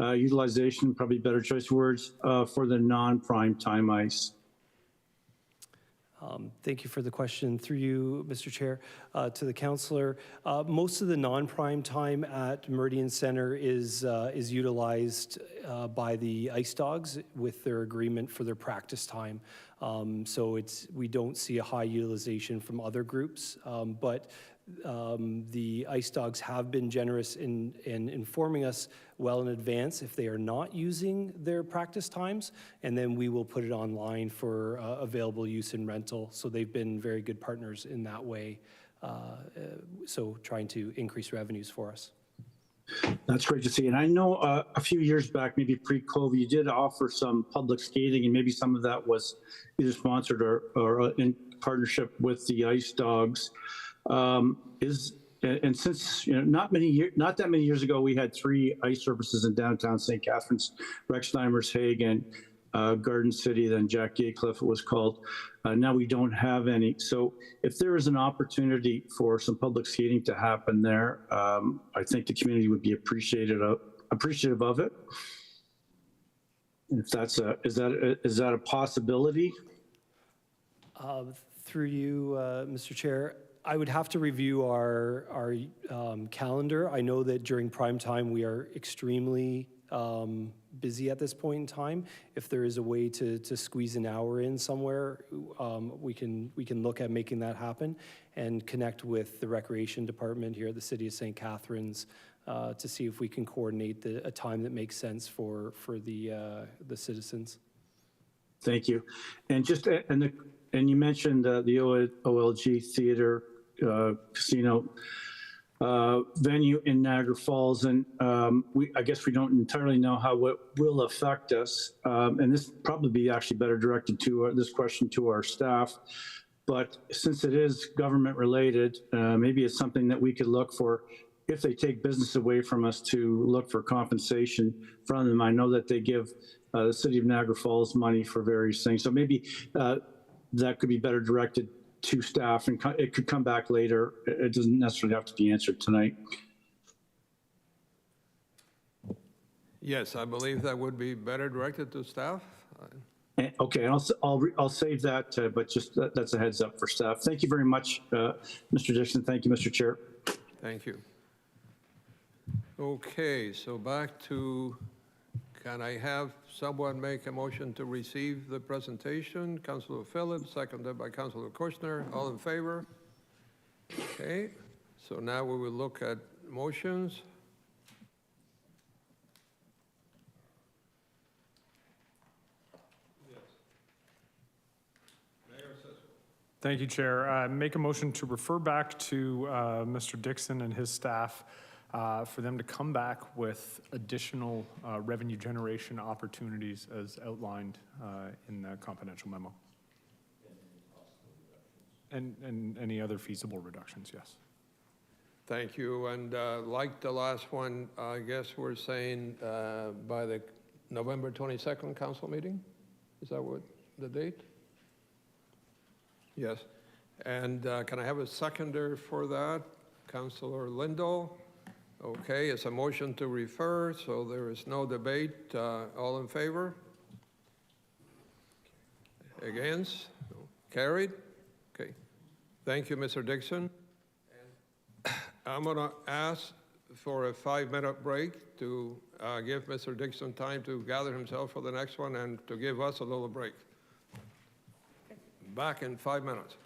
utilization, probably better choice of words, for the non-primetime ice? Thank you for the question. Through you, Mr. Chair, to the councillor. Most of the non-prime time at Meridian Centre is utilized by the Ice Dogs with their agreement for their practice time. So we don't see a high utilization from other groups, but the Ice Dogs have been generous in informing us well in advance if they are not using their practice times, and then we will put it online for available use and rental. So they've been very good partners in that way, so trying to increase revenues for us. That's great to see. And I know a few years back, maybe pre-COVID, you did offer some public skating, and maybe some of that was either sponsored or in partnership with the Ice Dogs. And since not that many years ago, we had 3 ice surfaces in downtown St. Catharines, Rexheimer's, Hague, and Garden City, then Jack Gaycliff it was called. Now we don't have any. So if there is an opportunity for some public skating to happen there, I think the community would be appreciative of it. If that's is that a possibility? Through you, Mr. Chair, I would have to review our calendar. I know that during prime time we are extremely busy at this point in time. If there is a way to squeeze an hour in somewhere, we can look at making that happen and connect with the recreation department here at the City of St. Catharines to see if we can coordinate a time that makes sense for the citizens. Thank you. And just and you mentioned the OLG Theater Casino venue in Niagara Falls, and I guess we don't entirely know how it will affect us. And this probably be actually better directed to this question to our staff. But since it is government related, maybe it's something that we could look for if they take business away from us to look for compensation from them. I know that they give the City of Niagara Falls money for various things. So maybe that could be better directed to staff, and it could come back later. It doesn't necessarily have to be answered tonight. Yes, I believe that would be better directed to staff. Okay, I'll save that, but just that's a heads up for staff. Thank you very much, Mr. Dixon. Thank you, Mr. Chair. Thank you. Okay, so back to, can I have someone make a motion to receive the presentation? Councillor Phillips, seconded by Councillor Kushner. All in favor? Okay, so now we will look at motions. Thank you, Chair. Make a motion to refer back to Mr. Dixon and his staff for them to come back with additional revenue generation opportunities as outlined in the confidential memo. And any other feasible reductions, yes. Thank you. And like the last one, I guess we're saying by the November 22nd council meeting? Is that what the date? Yes. And can I have a seconder for that? Councillor Lindahl. Okay, it's a motion to refer, so there is no debate. All in favor? Against? Carried? Okay. Thank you, Mr. Dixon. And I'm going to ask for a 5-minute break to give Mr. Dixon time to gather himself for the next one and to give us a little break. Back in 5 minutes.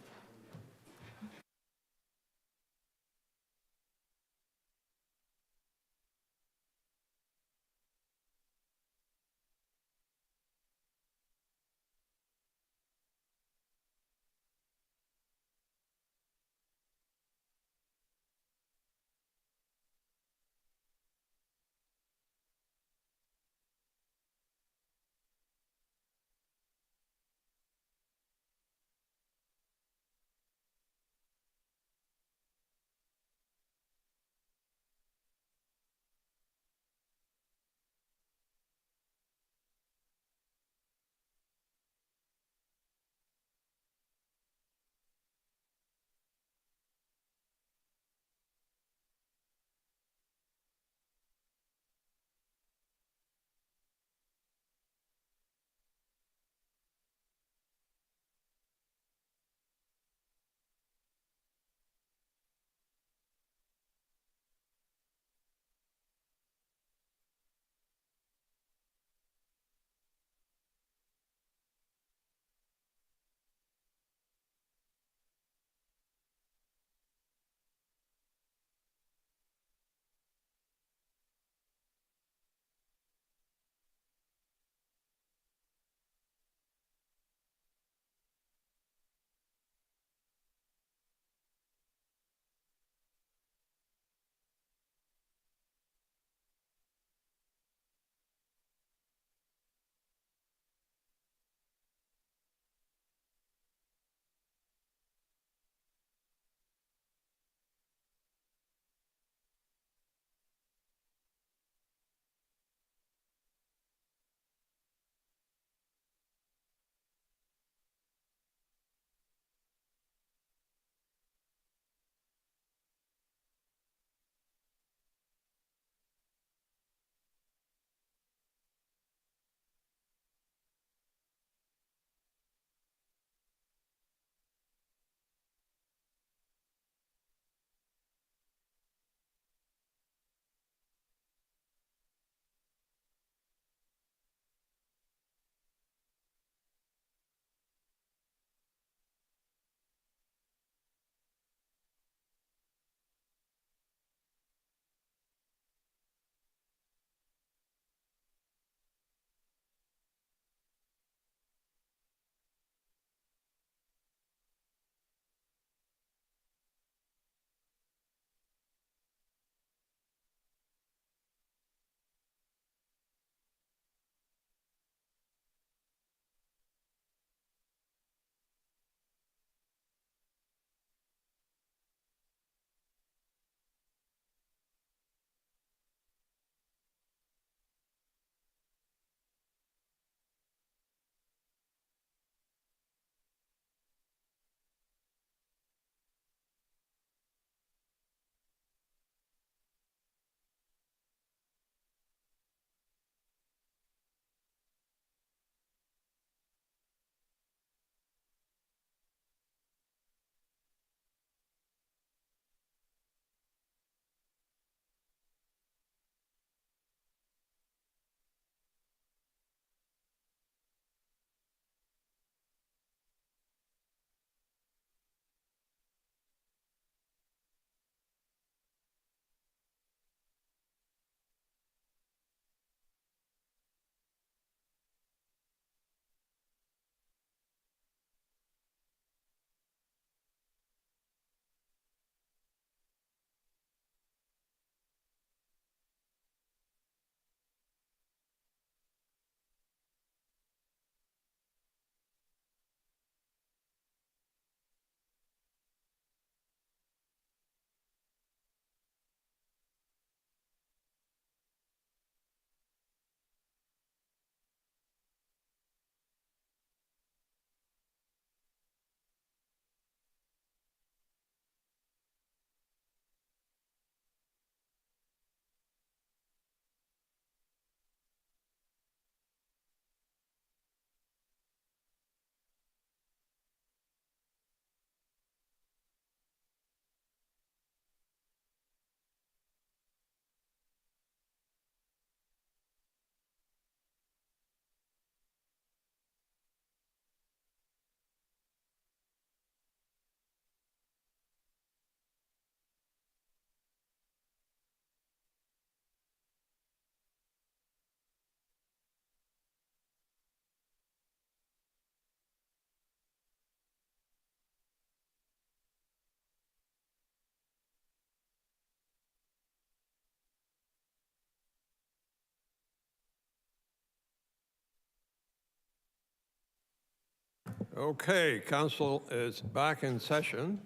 Okay, council is back in session,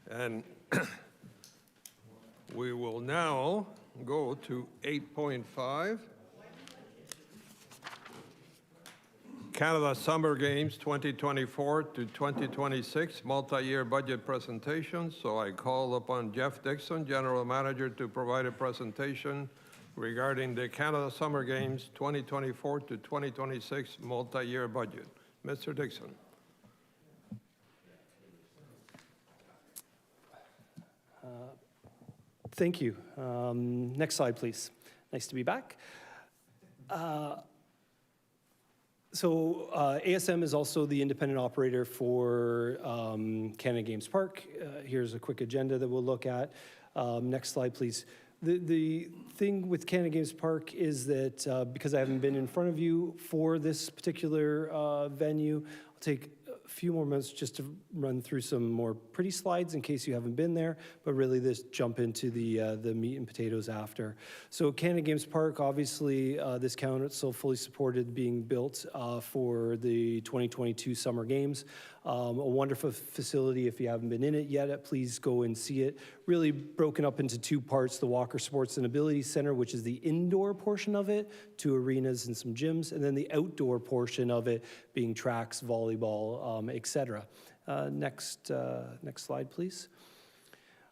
and we will now go to 8.5. Canada Summer Games 2024 to 2026 multi-year budget presentation. So I call upon Jeff Dixon, General Manager, to provide a presentation regarding the Canada Summer Games 2024 to 2026 multi-year budget. Mr. Dixon. Thank you. Next slide, please. Nice to be back. So ASM is also the independent operator for Canada Games Park. Here's a quick agenda that we'll look at. Next slide, please. The thing with Canada Games Park is that because I haven't been in front of you for this particular venue, I'll take a few more minutes just to run through some more pretty slides in case you haven't been there, but really this jump into the meat and potatoes after. So Canada Games Park, obviously this council fully supported being built for the 2022 Summer Games. A wonderful facility. If you haven't been in it yet, please go and see it. Really broken up into two parts, the Walker Sports and Ability Center, which is the indoor portion of it, 2 arenas and some gyms, and then the outdoor portion of it being tracks, volleyball, etc. Next slide, please.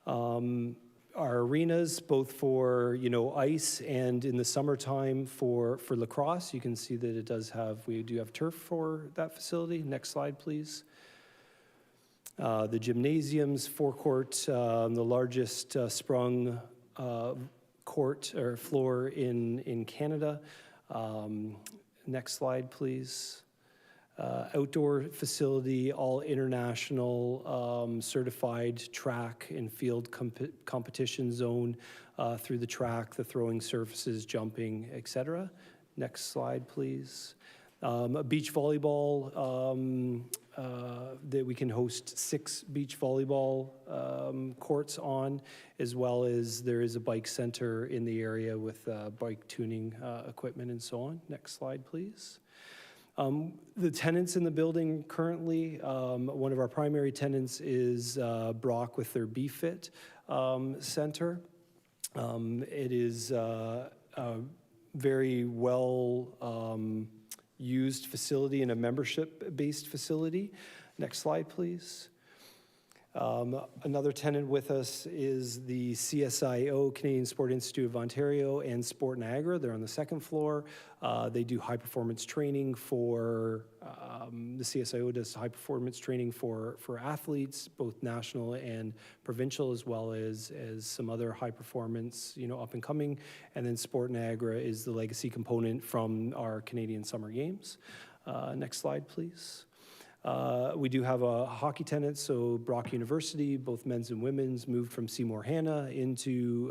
Our arenas, both for ice and in the summertime for lacrosse. You can see that we do have turf for that facility. Next slide, please. The gymnasiums, forecourt, the largest sprung court or floor in Canada. Next slide, please. Outdoor facility, all international certified track and field competition zone through the track, the throwing surfaces, jumping, etc. Next slide, please. Beach volleyball, that we can host 6 beach volleyball courts on, as well as there is a bike center in the area with bike tuning equipment and so on. Next slide, please. The tenants in the building currently, one of our primary tenants is Brock with their BFit Center. It is a very well used facility and a membership-based facility. Next slide, please. Another tenant with us is the CSIO, Canadian Sport Institute of Ontario, and Sport Niagara. They're on the 2nd floor. They do high-performance training for, the CSIO does high-performance training for athletes, both national and provincial, as well as some other high-performance, up-and-coming. And then Sport Niagara is the legacy component from our Canadian Summer Games. Next slide, please. We do have a hockey tenant, so Brock University, both men's and women's, moved from Seymour Hanna into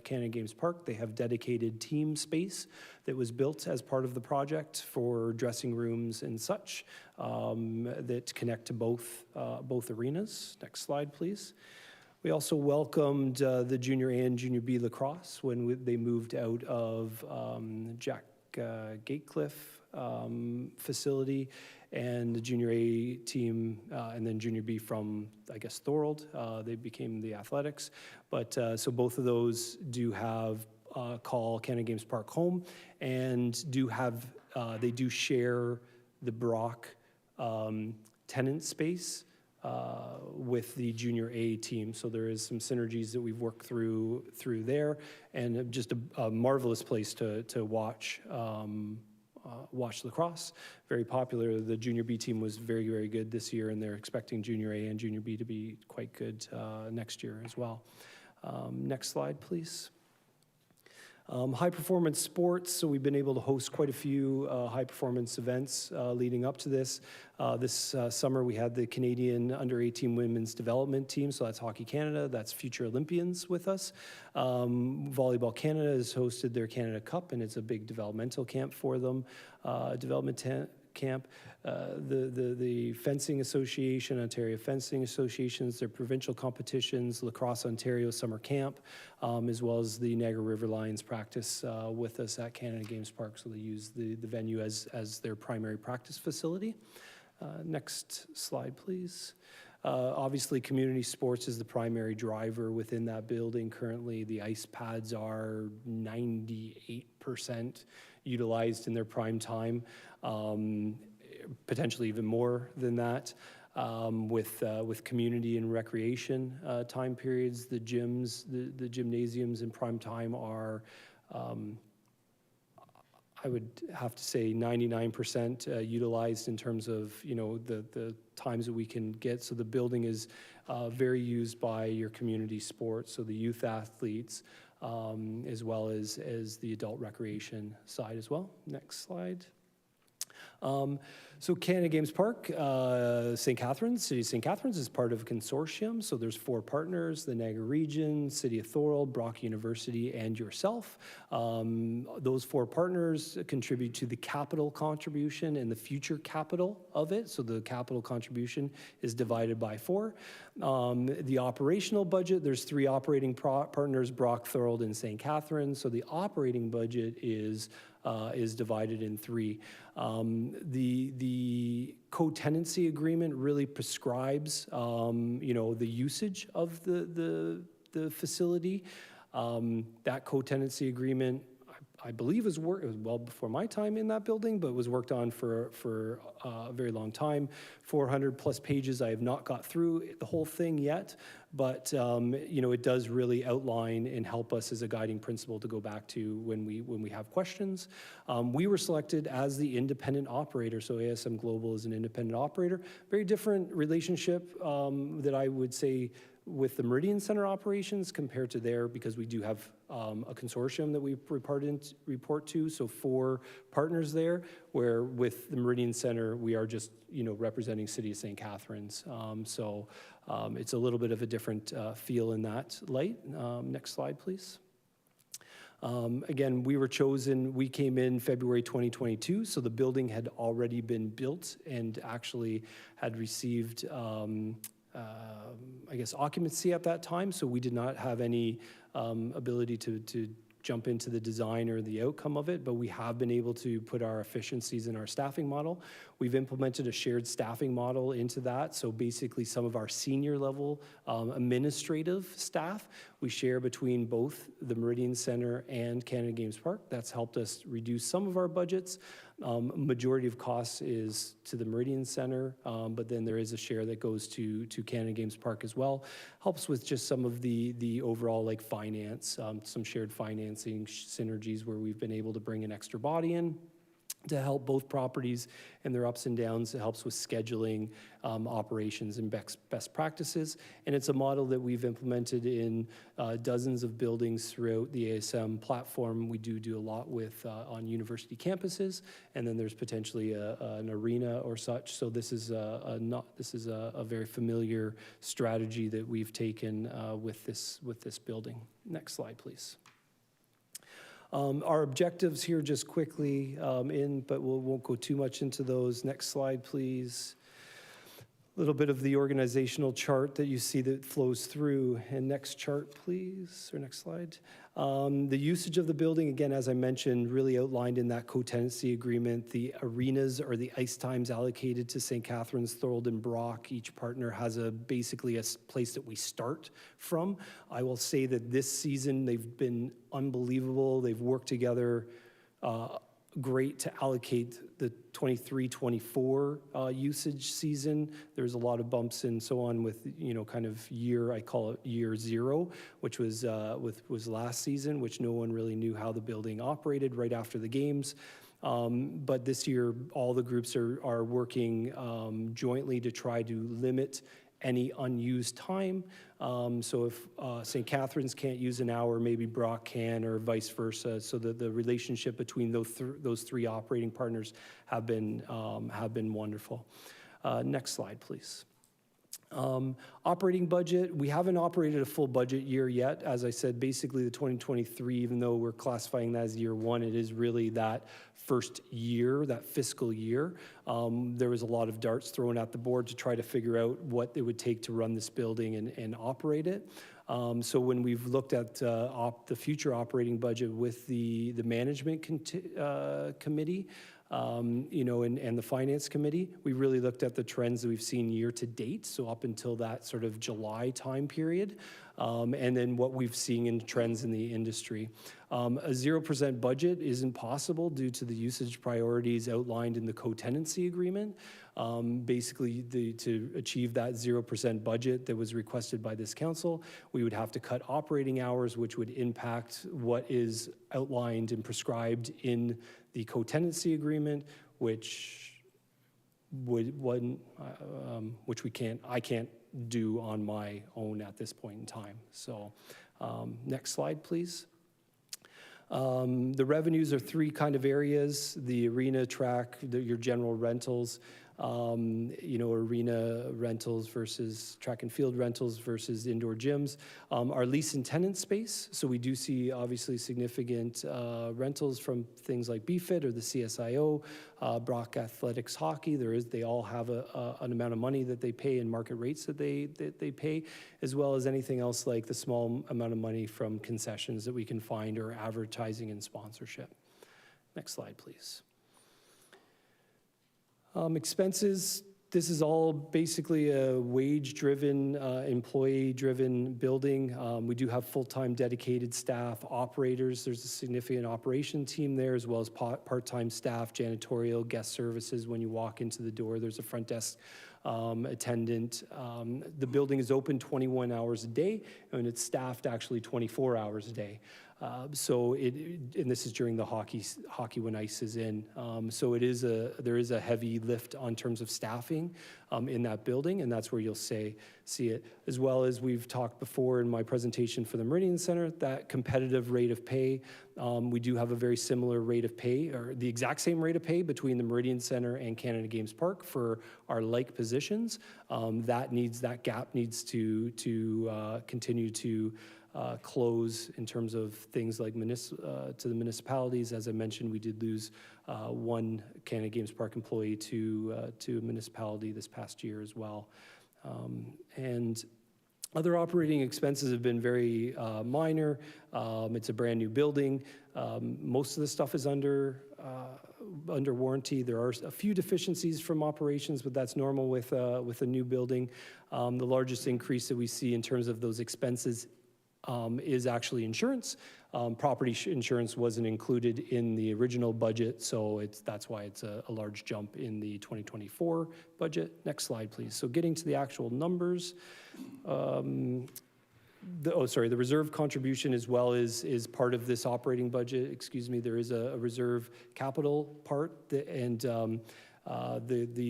Canada Games Park. They have dedicated team space that was built as part of the project for dressing rooms and such that connect to both arenas. Next slide, please. We also welcomed the Junior A and Junior B lacrosse when they moved out of Jack Gatecliff facility, and the Junior A team, and then Junior B from, I guess, Thorold. They became the Athletics. But so both of those do have call Canada Games Park home, and they do share the Brock tenant space with the Junior A team. So there is some synergies that we've worked through there, and just a marvelous place to watch lacrosse. Very popular. The Junior B team was very, very good this year, and they're expecting Junior A and Junior B to be quite good next year as well. Next slide, please. High performance sports, so we've been able to host quite a few high performance events leading up to this. This summer we had the Canadian Under-18 Women's Development Team, so that's Hockey Canada, that's future Olympians with us. Volleyball Canada has hosted their Canada Cup, and it's a big developmental camp for them, camp. The Fencing Association, Ontario Fencing Associations, their provincial competitions, Lacrosse Ontario Summer Camp, as well as the Niagara River Lions practice with us at Canada Games Park, so they use the venue as their primary practice facility. Next slide, please. Obviously, community sports is the primary driver within that building. Currently, the ice pads are 98% utilized in their prime time, potentially even more than that. With community and recreation time periods, the gyms, the gymnasiums in prime time are, I would have to say 99% utilized in terms of, you know, the times that we can get. So the building is very used by your community sports, so the youth athletes, as well as the adult recreation side as well. Next slide. So Canada Games Park, St. Catharines, City of St. Catharines is part of a consortium. So there's 4 partners, the Niagara region, City of Thorold, Brock University, and yourself. Those 4 partners contribute to the capital contribution and the future capital of it. So the capital contribution is divided by 4. The operational budget, there's 3 operating partners, Brock, Thorold, and St. Catharines. So the operating budget is divided in 3. The co-tenancy agreement really prescribes, you know, the usage of the facility. That co-tenancy agreement, I believe, it was well before my time in that building, but was worked on for a very long time. 400 plus pages. I have not got through the whole thing yet, but you know, it does really outline and help us as a guiding principle to go back to when we have questions. We were selected as the independent operator, so ASM Global is an independent operator. Very different relationship that I would say with the Meridian Center operations compared to there, because we do have a consortium that we report to, so 4 partners there, where with the Meridian Center, we are just, you know, representing City of St. Catharines. So it's a little bit of a different feel in that light. Next slide, please. Again, we were chosen, we came in February 2022, so the building had already been built and actually had received I guess, occupancy at that time, so we did not have any ability to jump into the design or the outcome of it, but we have been able to put our efficiencies in our staffing model. We've implemented a shared staffing model into that, so basically some of our senior level administrative staff, we share between both the Meridian Center and Canada Games Park. That's helped us reduce some of our budgets. Majority of costs is to the Meridian Center, but then there is a share that goes to Canada Games Park as well. Helps with just some of the overall like finance, some shared financing synergies where we've been able to bring an extra body in to help both properties and their ups and downs. It helps with scheduling, operations, and best practices. And it's a model that we've implemented in dozens of buildings throughout the ASM platform. We do a lot with on university campuses, and then there's potentially an arena or such. So this is a very familiar strategy that we've taken with this building. Next slide, please. Our objectives here just quickly but we won't go too much into those. Next slide, please. A little bit of the organizational chart that you see that flows through. And next chart, please, or next slide. The usage of the building, again, as I mentioned, really outlined in that co-tenancy agreement. The arenas or the ice times allocated to St. Catharines, Thorold, and Brock. Each partner has basically a place that we start from. I will say that this season, they've been unbelievable. They've worked together great to allocate the 23-24 usage season. There's a lot of bumps and so on with, you know, kind of year, I call it year 0, which was last season, which no one really knew how the building operated right after the games. But this year, all the groups are working jointly to try to limit any unused time. So if St. Catharines can't use an hour, maybe Brock can, or vice versa. So the relationship between those 3 operating partners have been wonderful. Next slide, please. Operating budget, we haven't operated a full budget year yet. As I said, basically the 2023, even though we're classifying that as year 1, it is really that first year, that fiscal year. There was a lot of darts thrown at the board to try to figure out what it would take to run this building and operate it. So when we've looked at the future operating budget with the management committee, and the Finance Committee. We really looked at the trends that we've seen year to date, so up until that sort of July time period, and then what we've seen in trends in the industry. A 0% budget isn't possible due to the usage priorities outlined in the co-tenancy agreement. Basically, to achieve that 0% budget that was requested by this council, we would have to cut operating hours, which would impact what is outlined and prescribed in the co-tenancy agreement, which I can't do on my own at this point in time. So, next slide, please. The revenues are three kind of areas: the arena, track, your general rentals, arena rentals versus track and field rentals versus indoor gyms. Our lease and tenant space, so we do see obviously significant rentals from things like BFIT or the CSIO, Brock Athletics Hockey. They all have an amount of money that they pay and market rates that they pay, as well as anything else like the small amount of money from concessions that we can find or advertising and sponsorship. Next slide, please. Expenses, this is all basically a wage-driven, employee-driven building. We do have full-time dedicated staff, operators. There's a significant operation team there, as well as part-time staff, janitorial, guest services. When you walk into the door, there's a front desk attendant. The building is open 21 hours a day, and it's staffed actually 24 hours a day. And this is during the hockey when ice is in. So there is a heavy lift on terms of staffing in that building, and that's where you'll see it. As well as we've talked before in my presentation for the Meridian Center, that competitive rate of pay. We do have a very similar rate of pay, or the exact same rate of pay between the Meridian Center and Canada Games Park for our like positions. That gap needs to continue to close in terms of things like to the municipalities. As I mentioned, we did lose one Canada Games Park employee to a municipality this past year as well. And other operating expenses have been very minor. It's a brand new building. Most of the stuff is under warranty. There are a few deficiencies from operations, but that's normal with a new building. The largest increase that we see in terms of those expenses is actually insurance. Property insurance wasn't included in the original budget, so that's why it's a large jump in the 2024 budget. Next slide, please. So getting to the actual numbers, the reserve contribution as well is part of this operating budget. Excuse me, there is a reserve capital part, the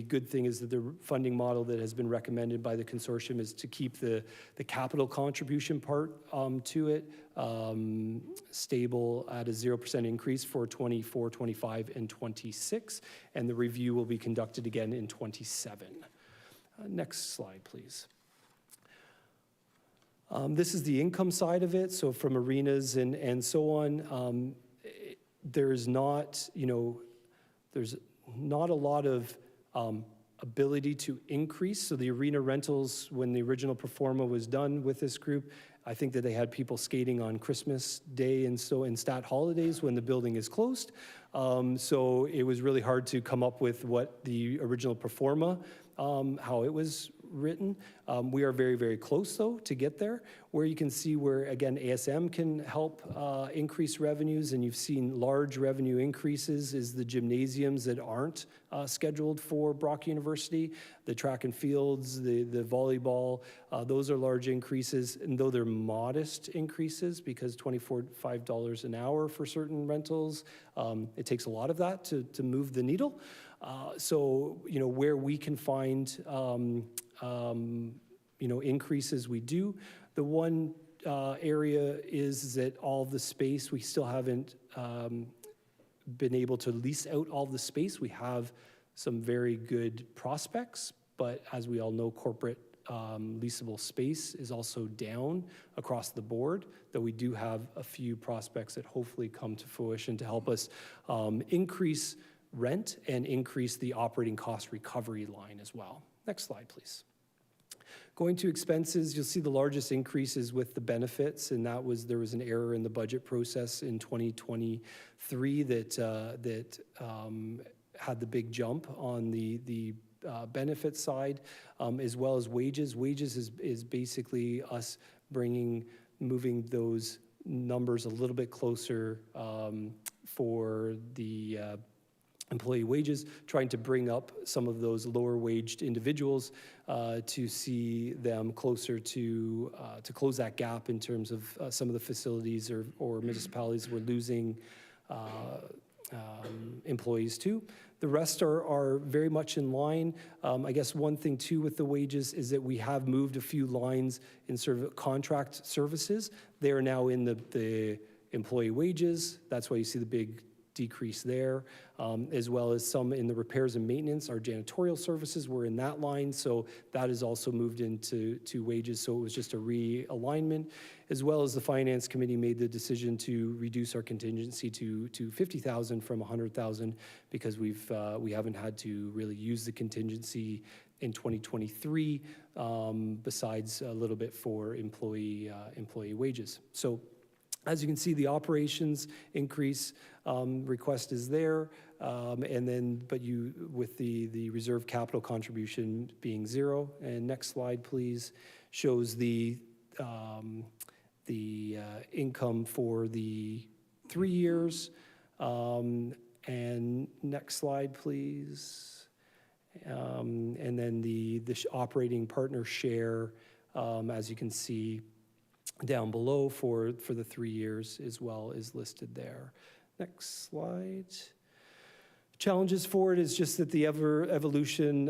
good thing is that the funding model that has been recommended by the consortium is to keep the capital contribution part to it stable at a 0% increase for 24, 25, and 26, and the review will be conducted again in 27. Next slide, please. This is the income side of it. So from arenas and so on, there's not a lot of ability to increase. So the arena rentals, when the original pro forma was done with this group, I think that they had people skating on Christmas Day and stat holidays when the building is closed. So it was really hard to come up with what the original pro forma, how it was written. We are very, very close, though, to get there, where you can see where, again, ASM can help increase revenues, and you've seen large revenue increases is the gymnasiums that aren't scheduled for Brock University, the track and fields, the volleyball, those are large increases, and though they're modest increases, because $25 an hour for certain rentals, it takes a lot of that to move the needle. So, where we can find increases, we do. The one area is that all of the space, we still haven't been able to lease out all of the space. We have some very good prospects, but as we all know, corporate leasable space is also down across the board, though we do have a few prospects that hopefully come to fruition to help us increase rent and increase the operating cost recovery line as well. Next slide, please. Going to expenses, you'll see the largest increases with the benefits, and there was an error in the budget process in 2023 that had the big jump on the benefit side, as well as wages. Wages is basically us moving those numbers a little bit closer for the employee wages, trying to bring up some of those lower waged individuals to see them closer to close that gap in terms of some of the facilities or municipalities we're losing employees to. The rest are very much in line. I guess one thing too with the wages is that we have moved a few lines in sort of contract services. They are now in the employee wages. That's why you see the big decrease there, as well as some in the repairs and maintenance. Our janitorial services were in that line, so that is also moved into wages, so it was just a realignment, as well as the Finance Committee made the decision to reduce our contingency to $50,000 from $100,000 because we haven't had to really use the contingency in 2023, besides a little bit for employee wages. So as you can see, the operations increase request is there, and then with the reserve capital contribution being zero. And next slide, please, shows the income for the 3 years. And next slide, please. And then the operating partner share, as you can see, down below for the 3 years as well is listed there. Next slide. Challenges for it is just that the evolution,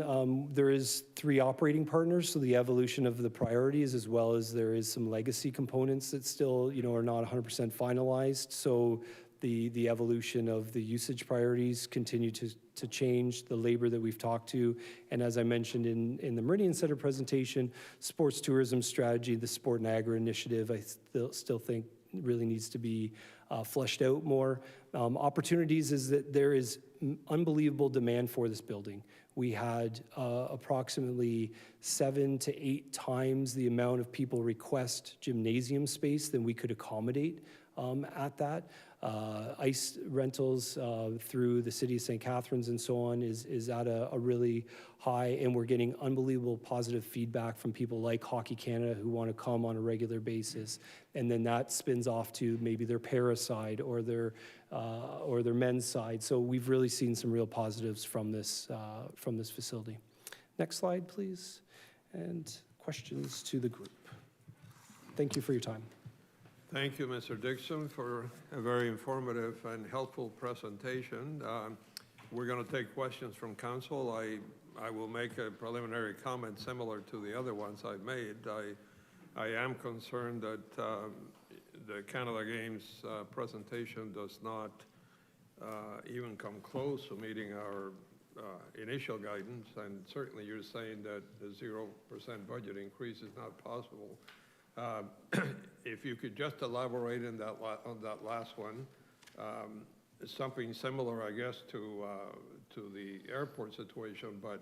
there is 3 operating partners, so the evolution of the priorities as well as there is some legacy components that still, are not 100% finalized. So the evolution of the usage priorities continue to change, the labor that we've talked to, and as I mentioned in the Meridian Center presentation, sports tourism strategy, the Sport Niagara initiative, I still think really needs to be fleshed out more. Opportunities is that there is unbelievable demand for this building. We had approximately 7 to 8 times the amount of people request gymnasium space than we could accommodate at that. Ice rentals through the city of St. Catharines and so on is at a really high, and we're getting unbelievable positive feedback from people like Hockey Canada who want to come on a regular basis, and then that spins off to maybe their para side or their men's side. So we've really seen some real positives from this facility. Next slide, please, and questions to the group. Thank you for your time. Thank you, Mr. Dixon, for a very informative and helpful presentation. We're going to take questions from council. I will make a preliminary comment similar to the other ones I've made. I am concerned that the Canada Games presentation does not even come close to meeting our initial guidance, and certainly you're saying that the 0% budget increase is not possible. If you could just elaborate on that last one, something similar, I guess, to the airport situation, but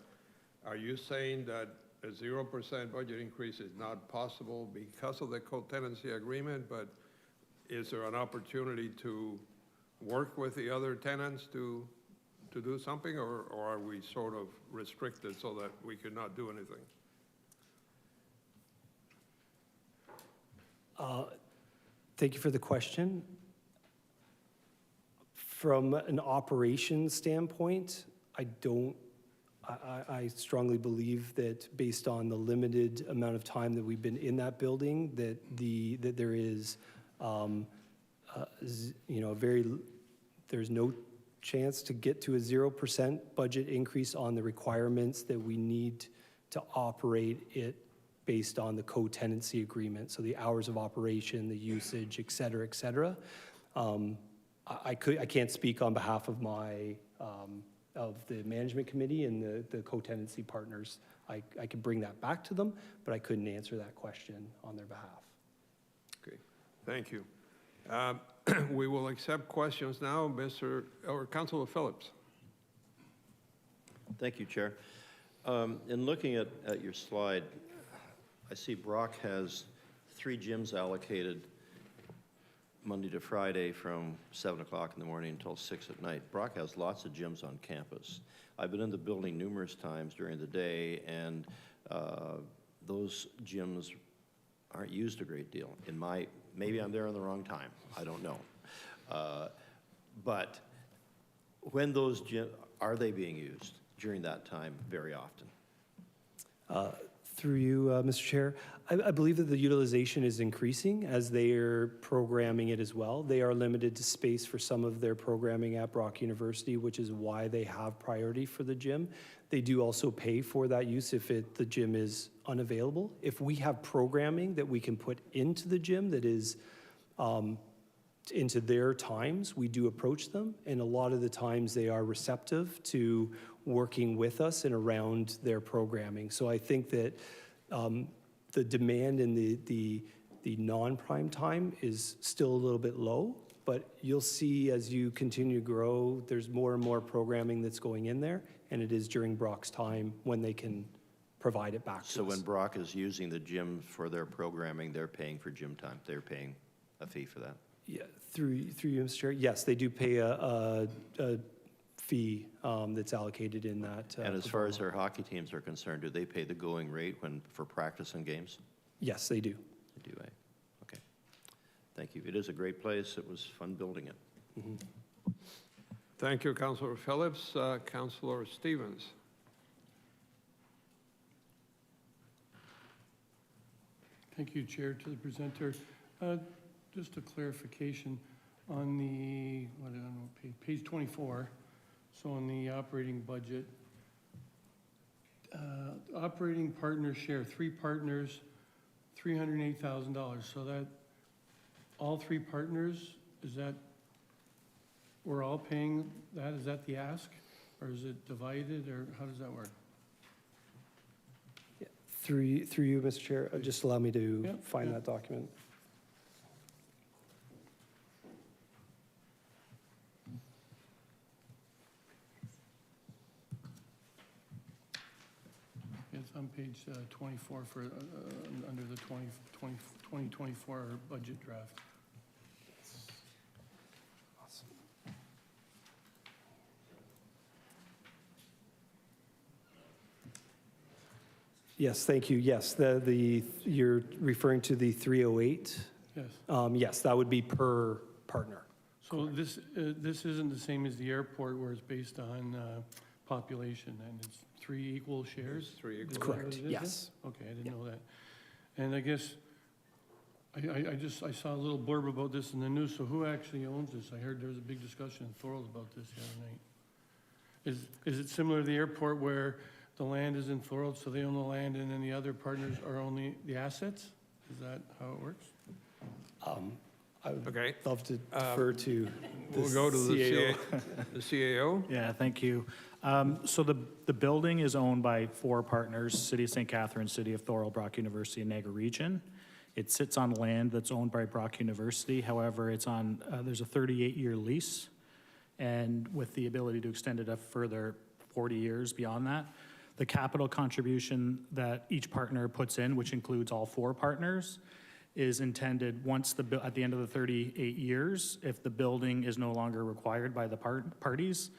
are you saying that a 0% budget increase is not possible because of the co-tenancy agreement, but is there an opportunity to work with the other tenants to do something, or are we sort of restricted so that we could not do anything? Thank you for the question. From an operations standpoint, I strongly believe that based on the limited amount of time that we've been in that building, that there is, there's no chance to get to a 0% budget increase on the requirements that we need to operate it based on the co-tenancy agreement. So the hours of operation, the usage, et cetera, et cetera. I can't speak on behalf of of the management committee and the co-tenancy partners. I could bring that back to them, but I couldn't answer that question on their behalf. Okay, thank you. We will accept questions now. Councilor Phillips. Thank you, Chair. In looking at your slide, I see Brock has 3 gyms allocated Monday to Friday from 7 o'clock in the morning until 6 at night. Brock has lots of gyms on campus. I've been in the building numerous times during the day, and those gyms aren't used a great deal. Maybe I'm there in the wrong time. I don't know. But when those gyms, are they being used during that time very often? Through you, Mr. Chair, I believe that the utilization is increasing as they are programming it as well. They are limited to space for some of their programming at Brock University, which is why they have priority for the gym. They do also pay for that use if the gym is unavailable. If we have programming that we can put into the gym that is into their times, we do approach them, and a lot of the times they are receptive to working with us and around their programming. So I think that the demand in the non-prime time is still a little bit low, but you'll see as you continue to grow, there's more and more programming that's going in there, and it is during Brock's time when they can provide it back to us. So when Brock is using the gym for their programming, they're paying for gym time. They're paying a fee for that. Yeah, through you, Mr. Chair. Yes, they do pay a fee that's allocated in that. And as far as their hockey teams are concerned, do they pay the going rate for practice and games? Yes, they do. They do, eh? Okay. Thank you. It is a great place. It was fun building it. Mm-hmm. Thank you, Councillor Phillips. Councillor Stevens. Thank you, Chair, to the presenter. Just a clarification on the, what I don't know, page 24. So on the operating budget, operating partner share, 3 partners, $308,000. So that, all 3 partners, is that, we're all paying that? Is that the ask? Or is it divided, or how does that work? Yeah. Through you, Mr. Chair, just allow me to find that document. It's on page 24 for, under the 2024 budget draft. Awesome. Yes, thank you. Yes, you're referring to the 308? Yes. Yes, that would be per partner. So this isn't the same as the airport where it's based on population, and it's 3 equal shares? 3 equal. Is that what Correct, it is? yes. Okay, I didn't know that. And I guess, I saw a little blurb about this in the news, so who actually owns this? I heard there was a big discussion in Thorold about this the other night. Is it similar to the airport where the land is in Thorold, so they own the land, and then the other partners are only the assets? Is that how it works? I would Okay. love to defer to the We'll go to CAO. the CAO. Yeah, thank you. So the building is owned by 4 partners, City of St. Catharines, City of Thorold, Brock University, and Niagara Region. It sits on land that's owned by Brock University. However, it's on, there's a 38-year lease, and with the ability to extend it a further 40 years beyond that. The capital contribution that each partner puts in, which includes all 4 partners, is intended once at the end of the 38 years, if the building is no longer required by the parties,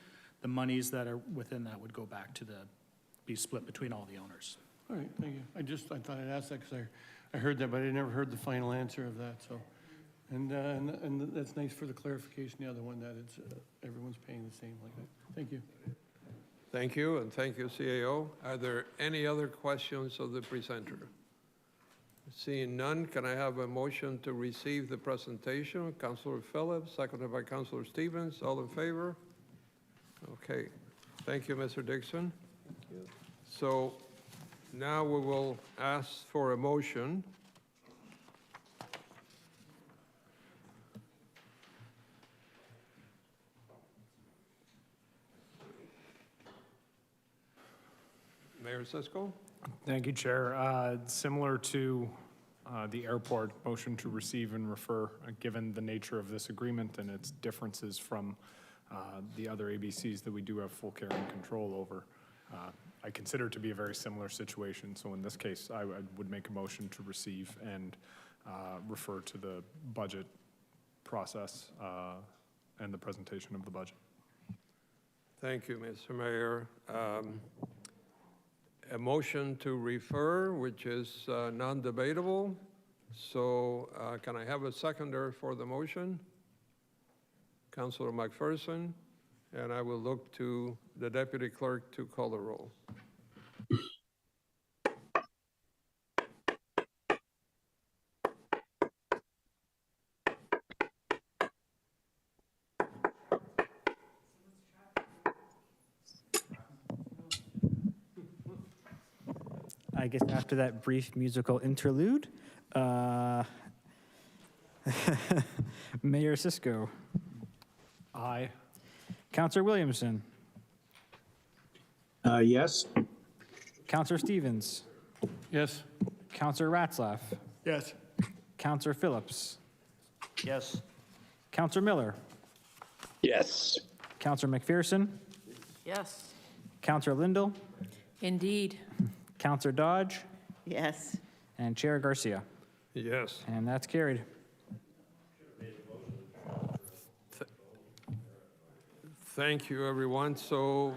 the monies that are within that would go back to be split between all the owners. All right, thank you. I thought I'd ask that because I heard that, but I never heard the final answer of that, so. And that's nice for the clarification, the other one, that it's, everyone's paying the same like that. Thank you. Thank you, and thank you, CAO. Are there any other questions of the presenter? Seeing none, can I have a motion to receive the presentation? Councillor Phillips, seconded by Councillor Stevens. All in favor? Okay. Thank you, Mr. Dixon. Thank you. So now we will ask for a motion. Mayor Sisko? Thank you, Chair. Similar to the airport, motion to receive and refer, given the nature of this agreement and its differences from the other ABCs that we do have full care and control over. I consider it to be a very similar situation, so in this case, I would make a motion to receive and refer to the budget process and the presentation of the budget. Thank you, Mr. Mayor. A motion to refer, which is non-debatable. So can I have a seconder for the motion? Councilor McPherson, and I will look to the deputy clerk to call the roll. I guess after that brief musical interlude, Mayor Cisco. Aye. Councillor Williamson. Yes. Councillor Stevens. Yes. Councillor Ratzlaff. Yes. Councillor Phillips. Yes. Councillor Miller. Yes. Councillor McPherson. Yes. Councillor Lindell. Indeed. Councillor Dodge. Yes. And Chair Garcia. Yes. And that's carried. Thank you, everyone. So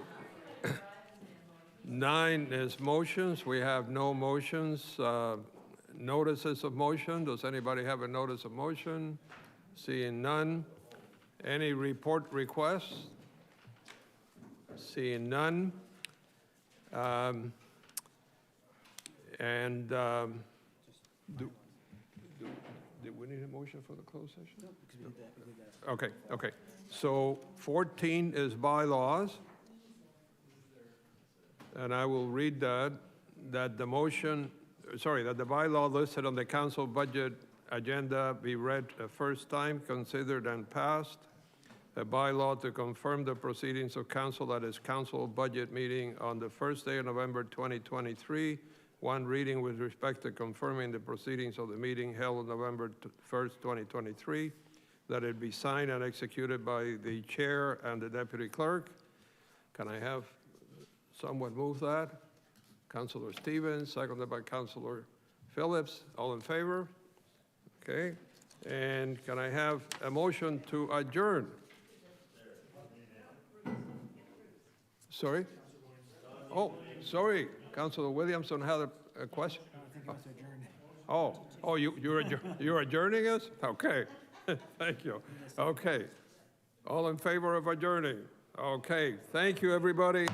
9 is motions. We have no motions. Notices of motion. Does anybody have a notice of motion? Seeing none. Any report requests? Seeing none. Did we need a motion for the closed session? No. Okay. So 14 is bylaws. And I will read that the motion, that the bylaw listed on the council budget agenda be read a first time, considered and passed. A bylaw to confirm the proceedings of council at its council budget meeting on the first day of November 2023. One reading with respect to confirming the proceedings of the meeting held on November 1st, 2023. That it be signed and executed by the chair and the deputy clerk. Can I have someone move that? Councilor Stevens, seconded by Councilor Phillips. All in favor? Okay. And can I have a motion to adjourn? Sorry? Oh, sorry. Councilor Williamson had a question. Oh, you're adjourning us? Okay. Thank you. Okay. All in favor of adjourning? Okay. Thank you, everybody.